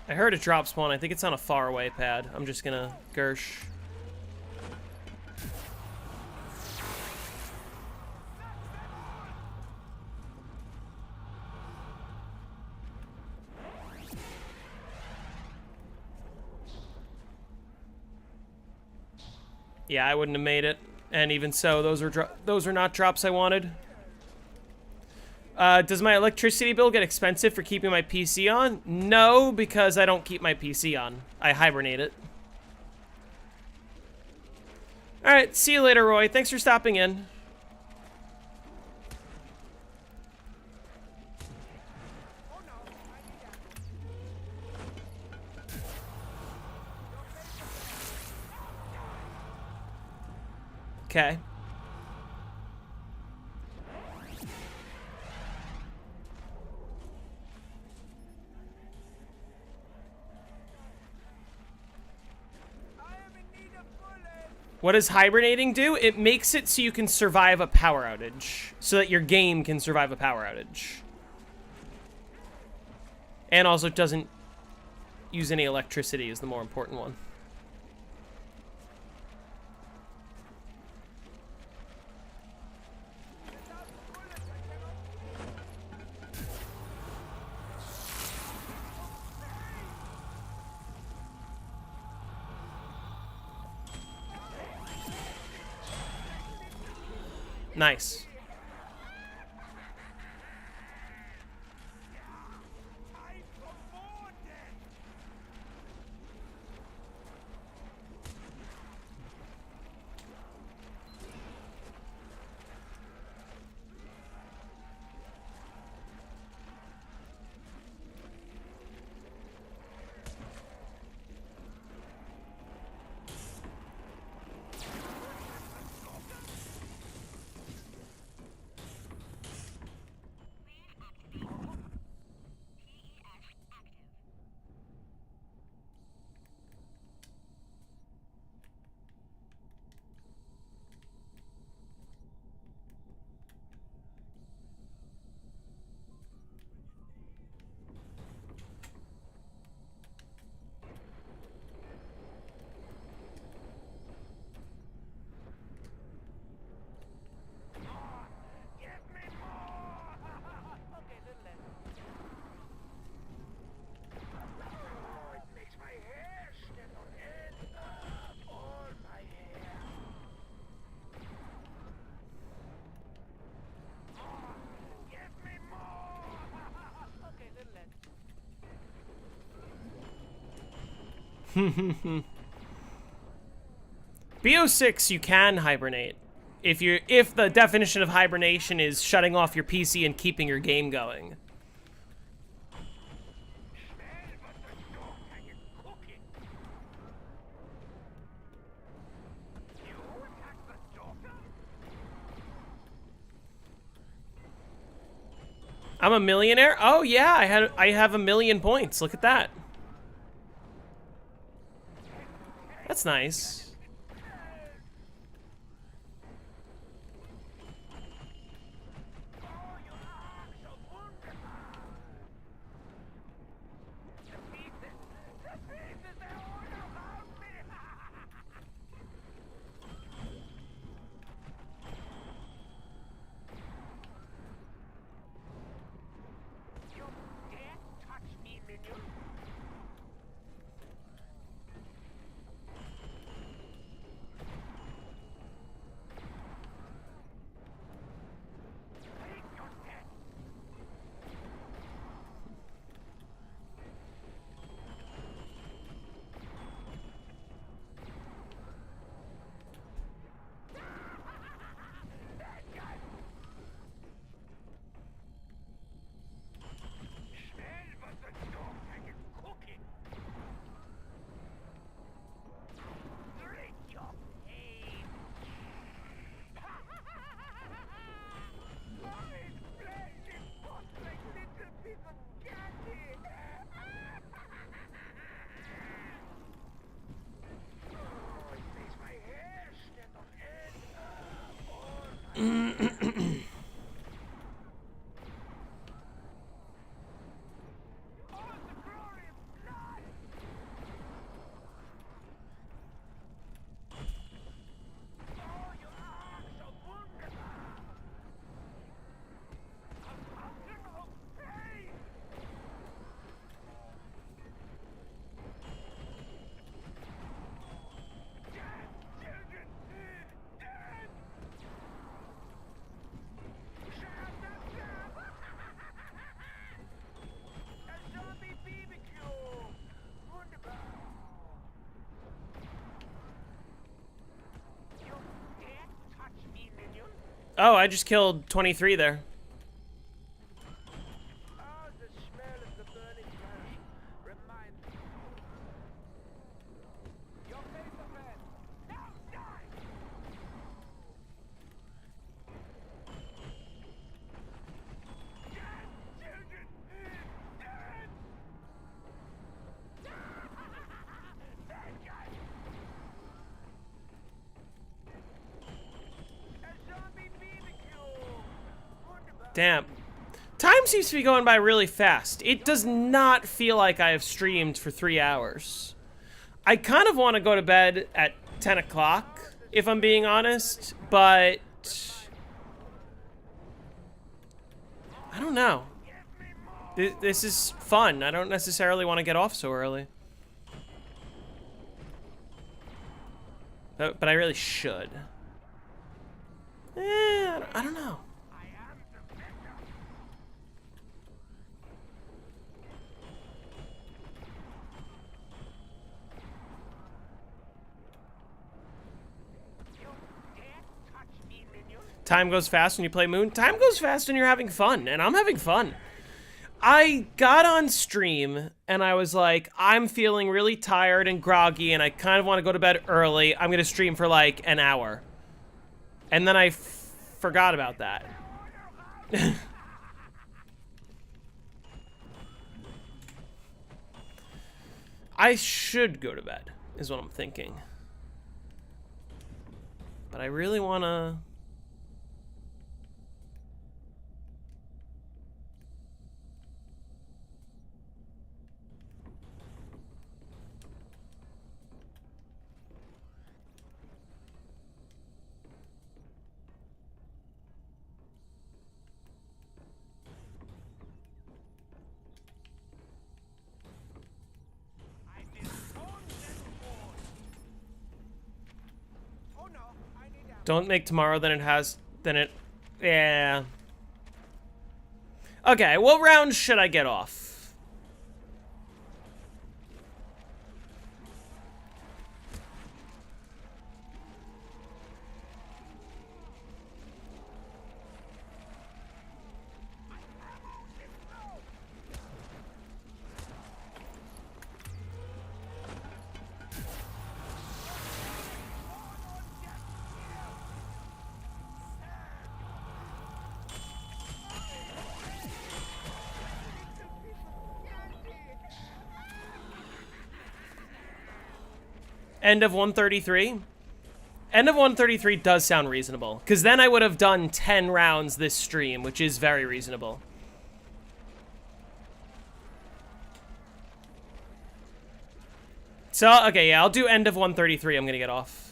I heard a drop spawn. I think it's on a faraway pad. I'm just gonna Gersh. Yeah, I wouldn't have made it. And even so, those are not drops I wanted. Does my electricity bill get expensive for keeping my PC on? No, because I don't keep my PC on. I hibernate it. Alright, see you later, Roy. Thanks for stopping in. Okay. What does hibernating do? It makes it so you can survive a power outage. So that your game can survive a power outage. And also doesn't use any electricity is the more important one. Nice. BO6 you can hibernate. If the definition of hibernation is shutting off your PC and keeping your game going. I'm a millionaire? Oh yeah, I have 1,000,000 points. Look at that. That's nice. Oh, I just killed 23 there. The smell of the burning flesh reminds me. Your paper man. Now die! Dead, children! Dead! Bad guy! A zombie BBQ! Wunderbar! Damn. Time seems to be going by really fast. It does not feel like I have streamed for 3 hours. I kind of want to go to bed at 10 o'clock, if I'm being honest, but I don't know. This is fun. I don't necessarily want to get off so early. But I really should. I don't know. Time goes fast when you play Moon. Time goes fast when you're having fun, and I'm having fun. I got on stream, and I was like, I'm feeling really tired and groggy, and I kind of want to go to bed early. I'm going to stream for like an hour. And then I forgot about that. I should go to bed, is what I'm thinking. But I really want to... Don't make tomorrow than it, yeah. Okay, what round should I get off? End of 133? End of 133 does sound reasonable, because then I would have done 10 rounds this stream, which is very reasonable. So, okay, yeah, I'll do end of 133. I'm gonna get off.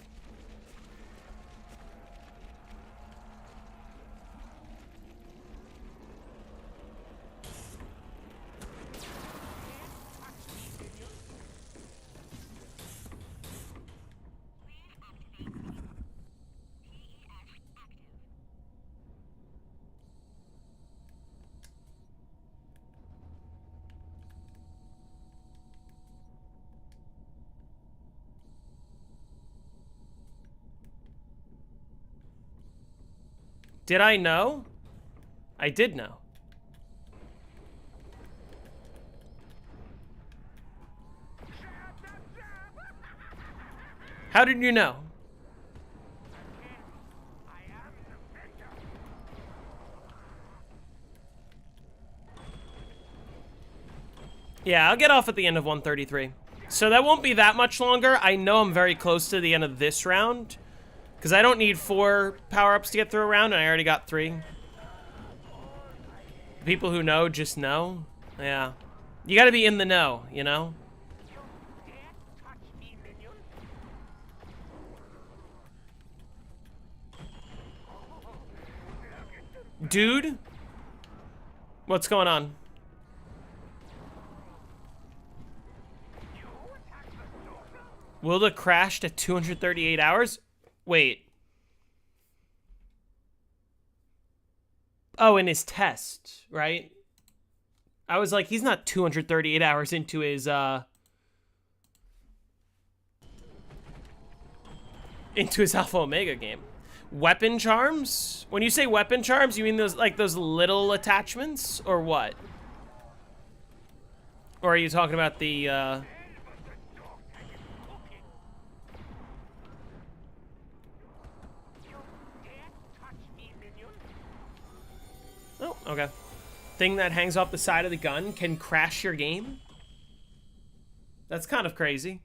Did I know? I did know. How did you know? Yeah, I'll get off at the end of 133. So that won't be that much longer. I know I'm very close to the end of this round, because I don't need 4 power-ups to get through a round, and I already got 3. People who know just know. Yeah. You gotta be in the know, you know? Dude? What's going on? Will the crashed at 238 hours? Wait. Oh, in his test, right? I was like, he's not 238 hours into his, Alpha Omega game. Weapon charms? When you say weapon charms, you mean those, like, those little attachments? Or what? Or are you talking about the, Oh, okay. Thing that hangs off the side of the gun can crash your game? That's kind of crazy.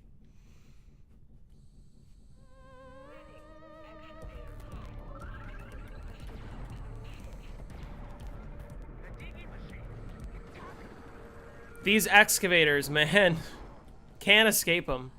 These excavators, man. Can't escape them.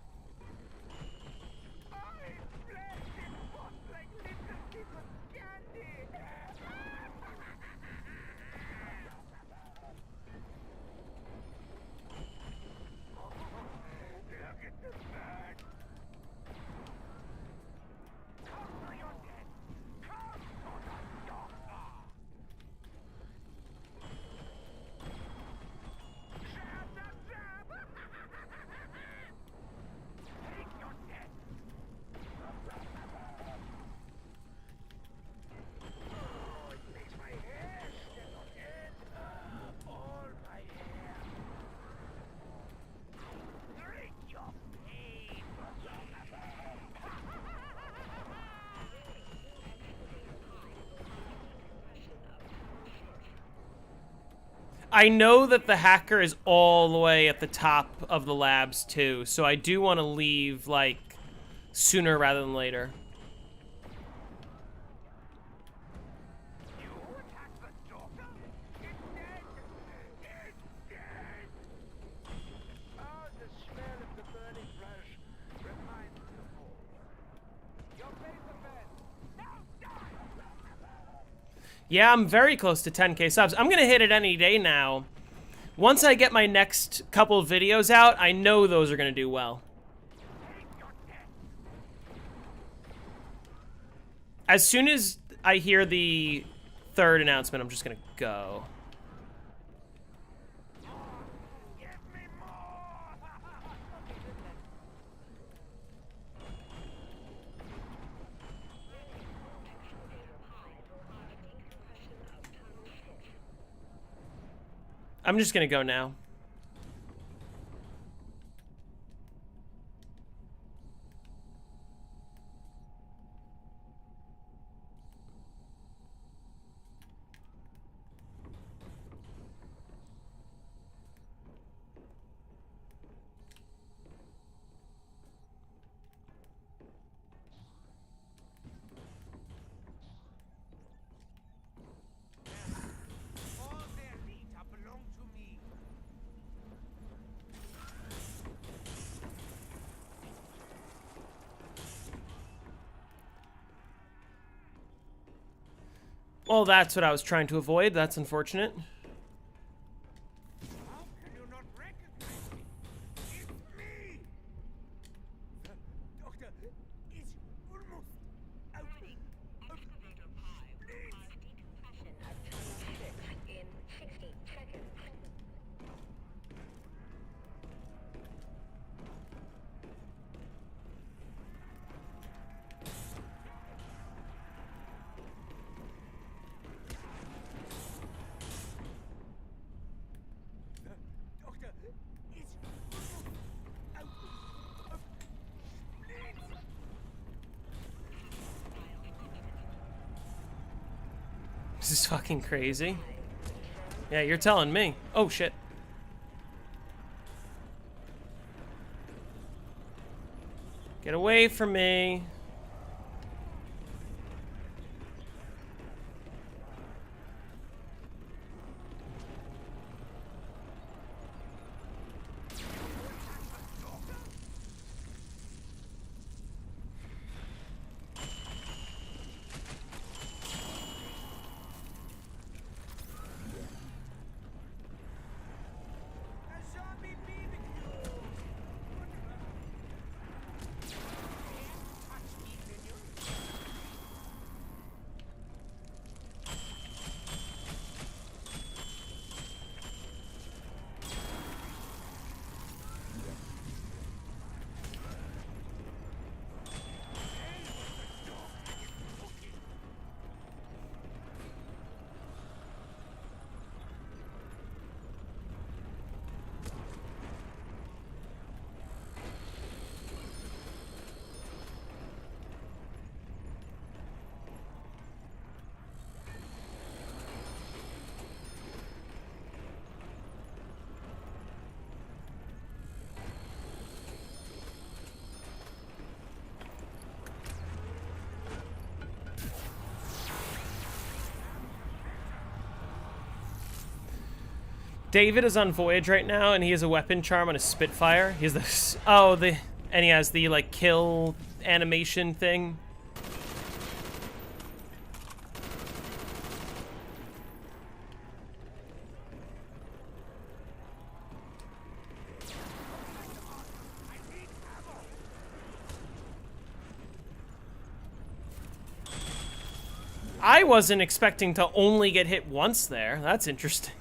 I know that the hacker is all the way at the top of the labs too, so I do want to leave, like, sooner rather than later. Yeah, I'm very close to 10K subs. I'm gonna hit it any day now. Once I get my next couple of videos out, I know those are gonna do well. As soon as I hear the 3rd announcement, I'm just gonna go. I'm just gonna go now. Well, that's what I was trying to avoid. That's unfortunate. How can you not recognize me? It's me! The doctor is almost out of Excavator 5 will cause decompression of Tunnel 6 in 60 seconds. The doctor is almost out of splints! This is fucking crazy. Yeah, you're telling me. Oh, shit. Get away from me. A zombie BBQ! Touch me, minion! David is on Voyage right now, and he has a weapon charm on his Spitfire. He has the and he has the like kill animation thing. I wasn't expecting to only get hit once there. That's interesting.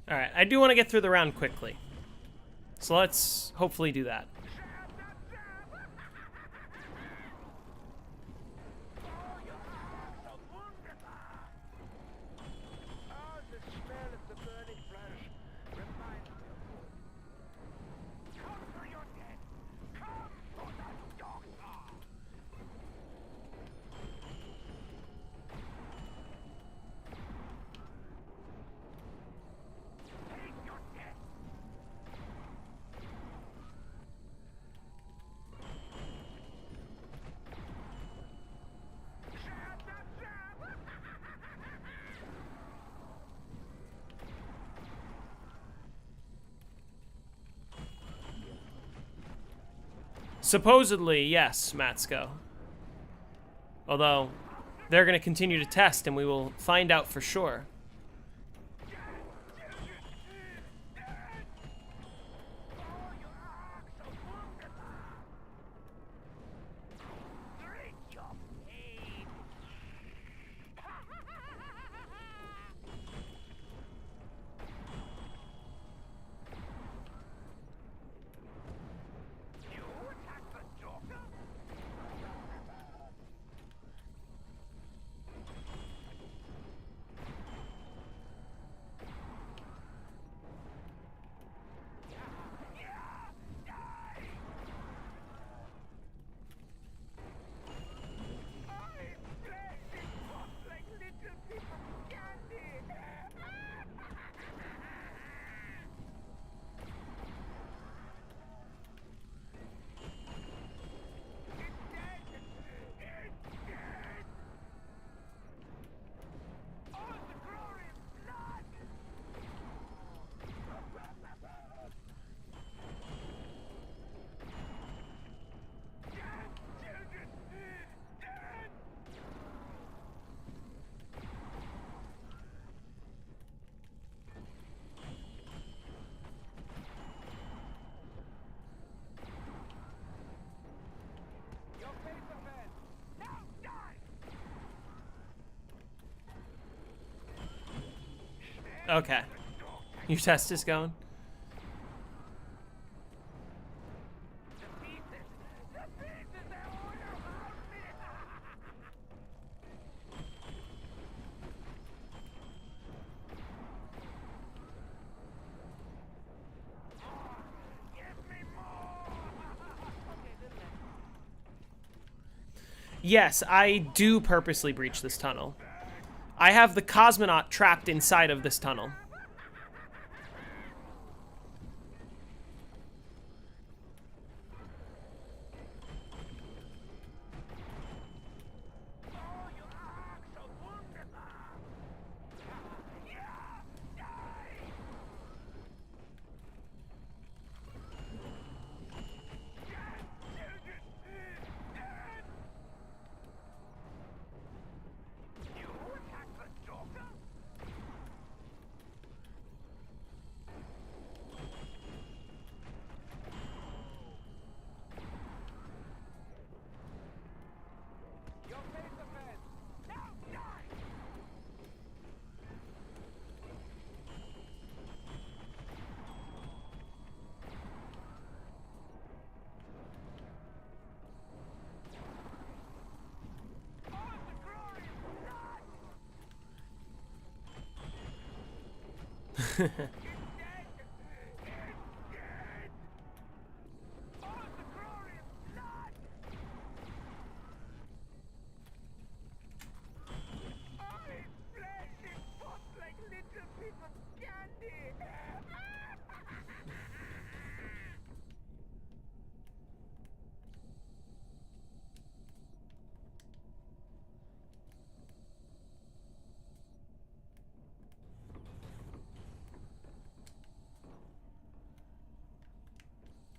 Alright, I do want to get through the round quickly. So let's hopefully do that. Oh, the Supposedly, yes, Matsko. Although, they're going to continue to test, and we will find out for sure. Okay. Your test is going? Yes, I do purposely breach this tunnel. I have the cosmonaut trapped inside of this tunnel.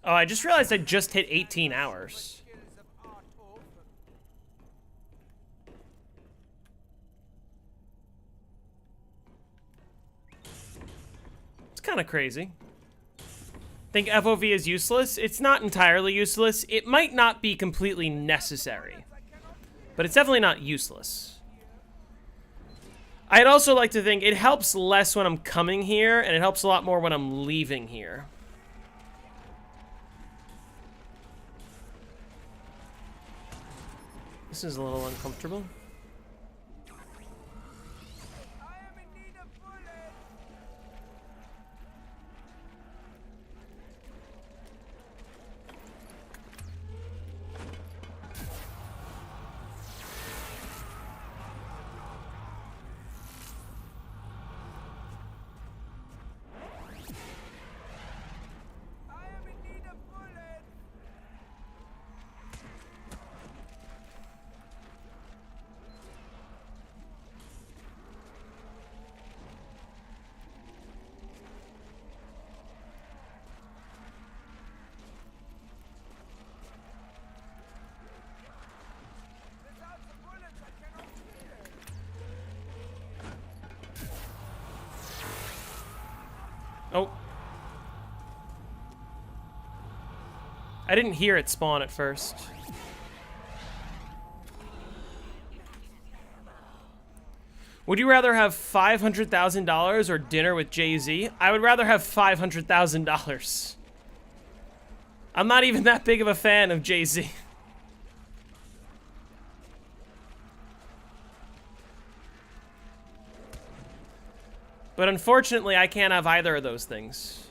Oh, I just realized I just hit 18 hours. It's kind of crazy. Think FOV is useless? It's not entirely useless. It might not be completely necessary, but it's definitely not useless. I'd also like to think it helps less when I'm coming here, and it helps a lot more when I'm leaving here. This is a little uncomfortable. I didn't hear it spawn at first. Would you rather have $500,000 or dinner with Jay-Z? I would rather have $500,000. I'm not even that big of a fan of Jay-Z. But unfortunately, I can't have either of those things.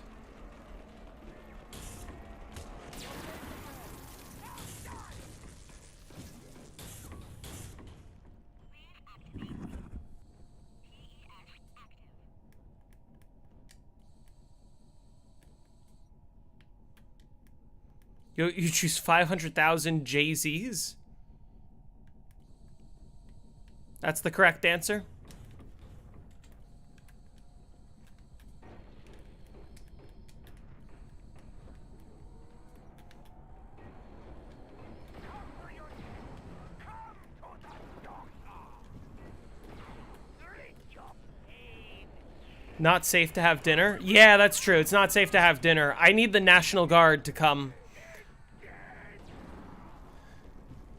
You choose 500,000 Jay-Z's? That's the correct answer? Not safe to have dinner? Yeah, that's true. It's not safe to have dinner. I need the National Guard to come.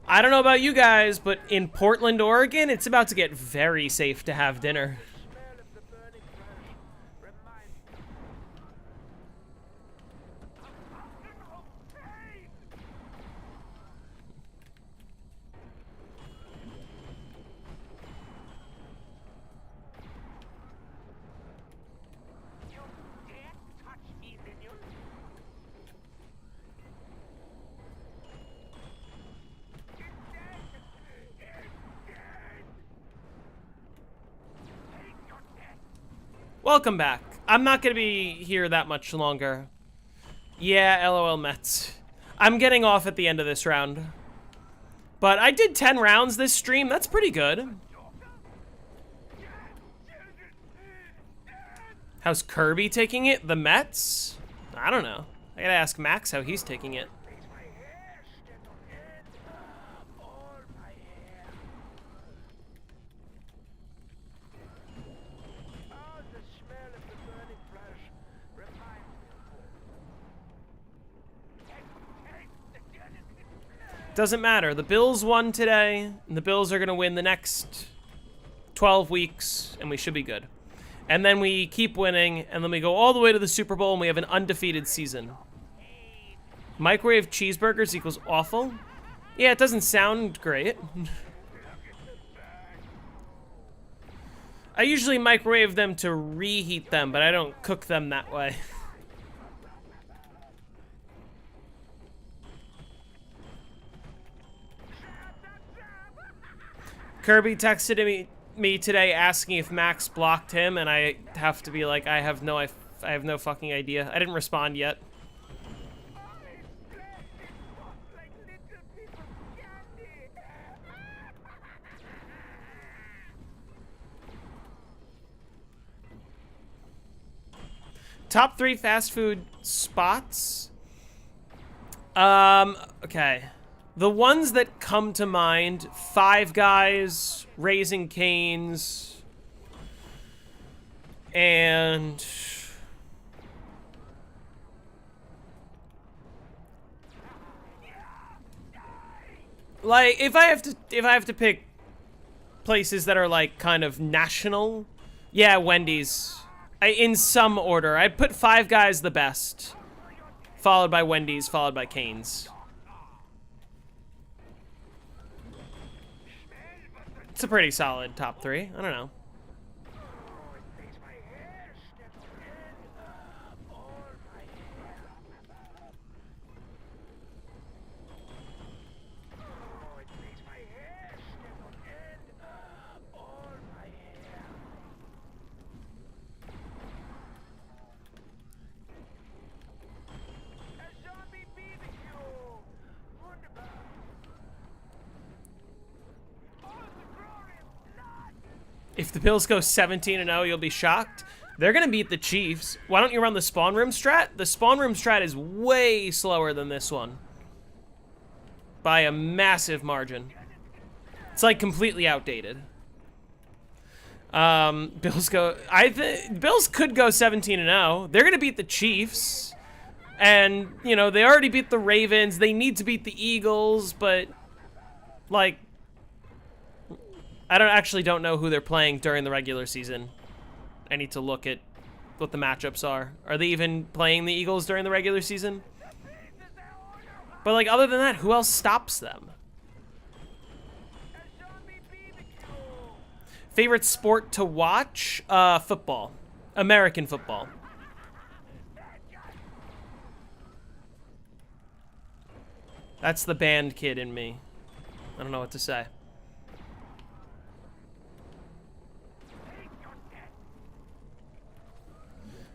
I don't know about you guys, but in Portland, Oregon, it's about to get very safe to have dinner. Welcome back. I'm not gonna be here that much longer. Yeah, LOL Mets. I'm getting off at the end of this round. But I did 10 rounds this stream. That's pretty good. How's Kirby taking it? The Mets? I don't know. I gotta ask Max how he's taking it. Doesn't matter. The Bills won today, and the Bills are going to win the next 12 weeks, and we should be good. And then we keep winning, and then we go all the way to the Super Bowl, and we have an undefeated season. Microwave cheeseburgers equals awful? Yeah, it doesn't sound great. I usually microwave them to reheat them, but I don't cook them that way. Kirby texted me today asking if Max blocked him, and I have to be like, I have no fucking idea. I didn't respond yet. Top 3 fast food spots? Okay. The ones that come to mind, Five Guys, Raising Cane's, and like if I have to pick places that are like kind of national, yeah, Wendy's. In some order, I'd put Five Guys the best, followed by Wendy's, followed by Cane's. It's a pretty solid top 3. I don't know. If the Bills go 17-0, you'll be shocked. They're going to beat the Chiefs. Why don't you run the spawn room strat? The spawn room strat is way slower than this one. By a massive margin. It's like completely outdated. Bills could go 17-0. They're going to beat the Chiefs. And, you know, they already beat the Ravens. They need to beat the Eagles, but, like, I don't know who they're playing during the regular season. I need to look at what the matchups are. Are they even playing the Eagles during the regular season? But, like, other than that, who else stops them? Favorite sport to watch? Football. American football. That's the band kid in me. I don't know what to say.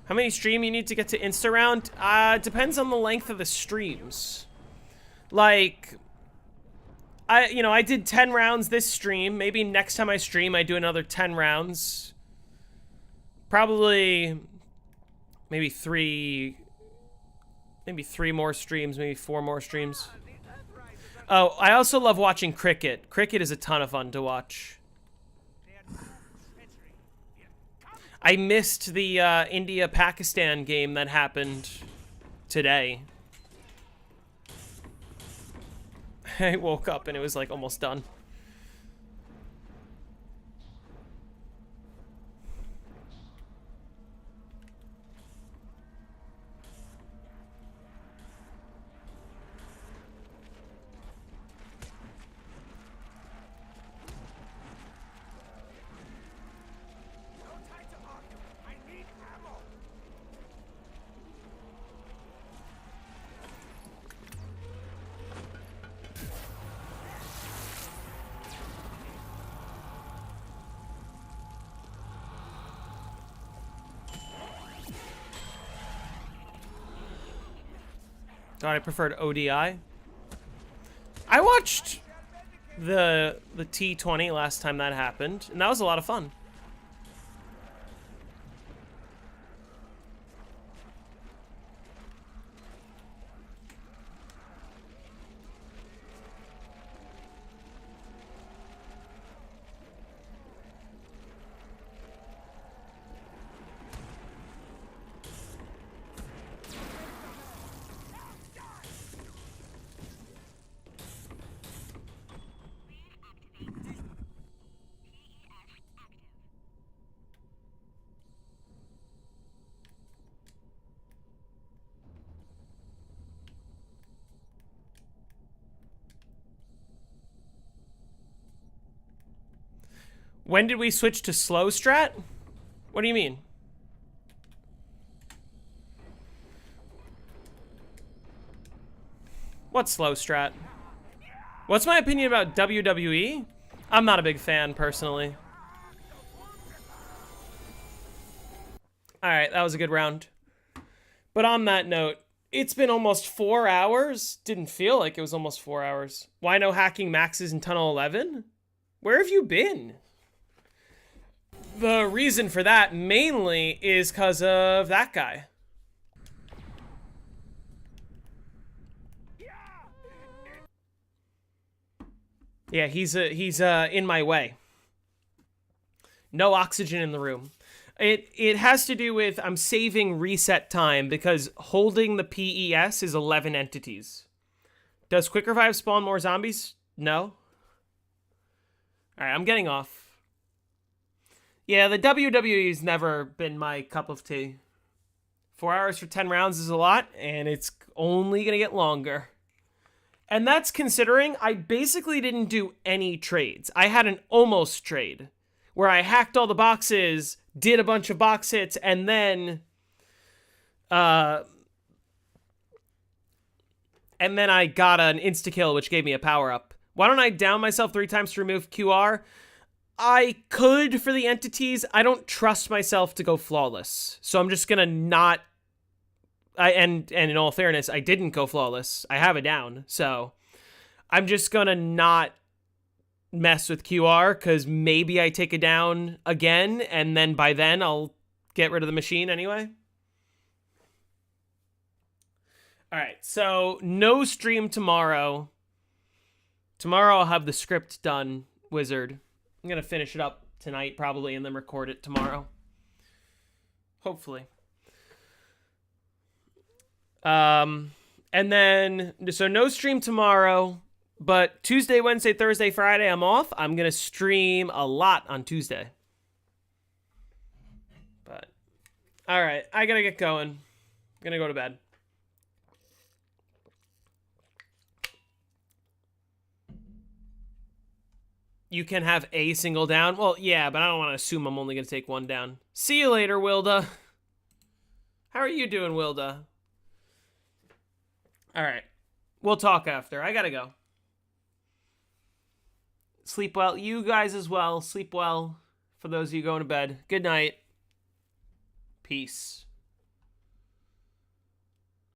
How many stream you need to get to Insta round? Depends on the length of the streams. Like, I did 10 rounds this stream. Maybe next time I stream, I do another 10 rounds. Probably, maybe three more streams, maybe 4 more streams. Oh, I also love watching cricket. Cricket is a ton of fun to watch. I missed the India-Pakistan game that happened today. I woke up and it was like almost done. Thought I preferred ODI. I watched the T20 last time that happened, and that was a lot of fun. When did we switch to slow strat? What do you mean? What slow strat? What's my opinion about WWE? I'm not a big fan, personally. Alright, that was a good round. But on that note, it's been almost 4 hours. Didn't feel like it was almost 4 hours. Why no hacking maxes in Tunnel 11? Where have you been? The reason for that mainly is because of that guy. Yeah, he's in my way. No oxygen in the room. It has to do with I'm saving reset time because holding the PES is 11 entities. Does Quick Revive spawn more zombies? No. Alright, I'm getting off. Yeah, the WWE's never been my cup of tea. 4 hours for 10 rounds is a lot, and it's only gonna get longer. And that's considering I basically didn't do any trades. I had an almost trade, where I hacked all the boxes, did a bunch of box hits, and then I got an insta-kill, which gave me a power-up. Why don't I down myself 3 times to remove QR? I could for the entities. I don't trust myself to go flawless. So I'm just going to not... And in all fairness, I didn't go flawless. I have it down. So I'm just going to not mess with QR because maybe I take it down again. And then by then, I'll get rid of the machine anyway. All right. So no stream tomorrow. Tomorrow I'll have the script done, Wizard. I'm going to finish it up tonight probably and then record it tomorrow. Hopefully. And then, so no stream tomorrow, but Tuesday, Wednesday, Thursday, Friday, I'm off. I'm going to stream a lot on Tuesday. But, all right, I got to get going. I'm going to go to bed. You can have a single down. Well, yeah, but I don't want to assume I'm only going to take one down. See you later, Wilda. How are you doing, Wilda? All right. We'll talk after. I got to go. Sleep well. You guys as well. Sleep well. For those of you going to bed. Good night. Peace.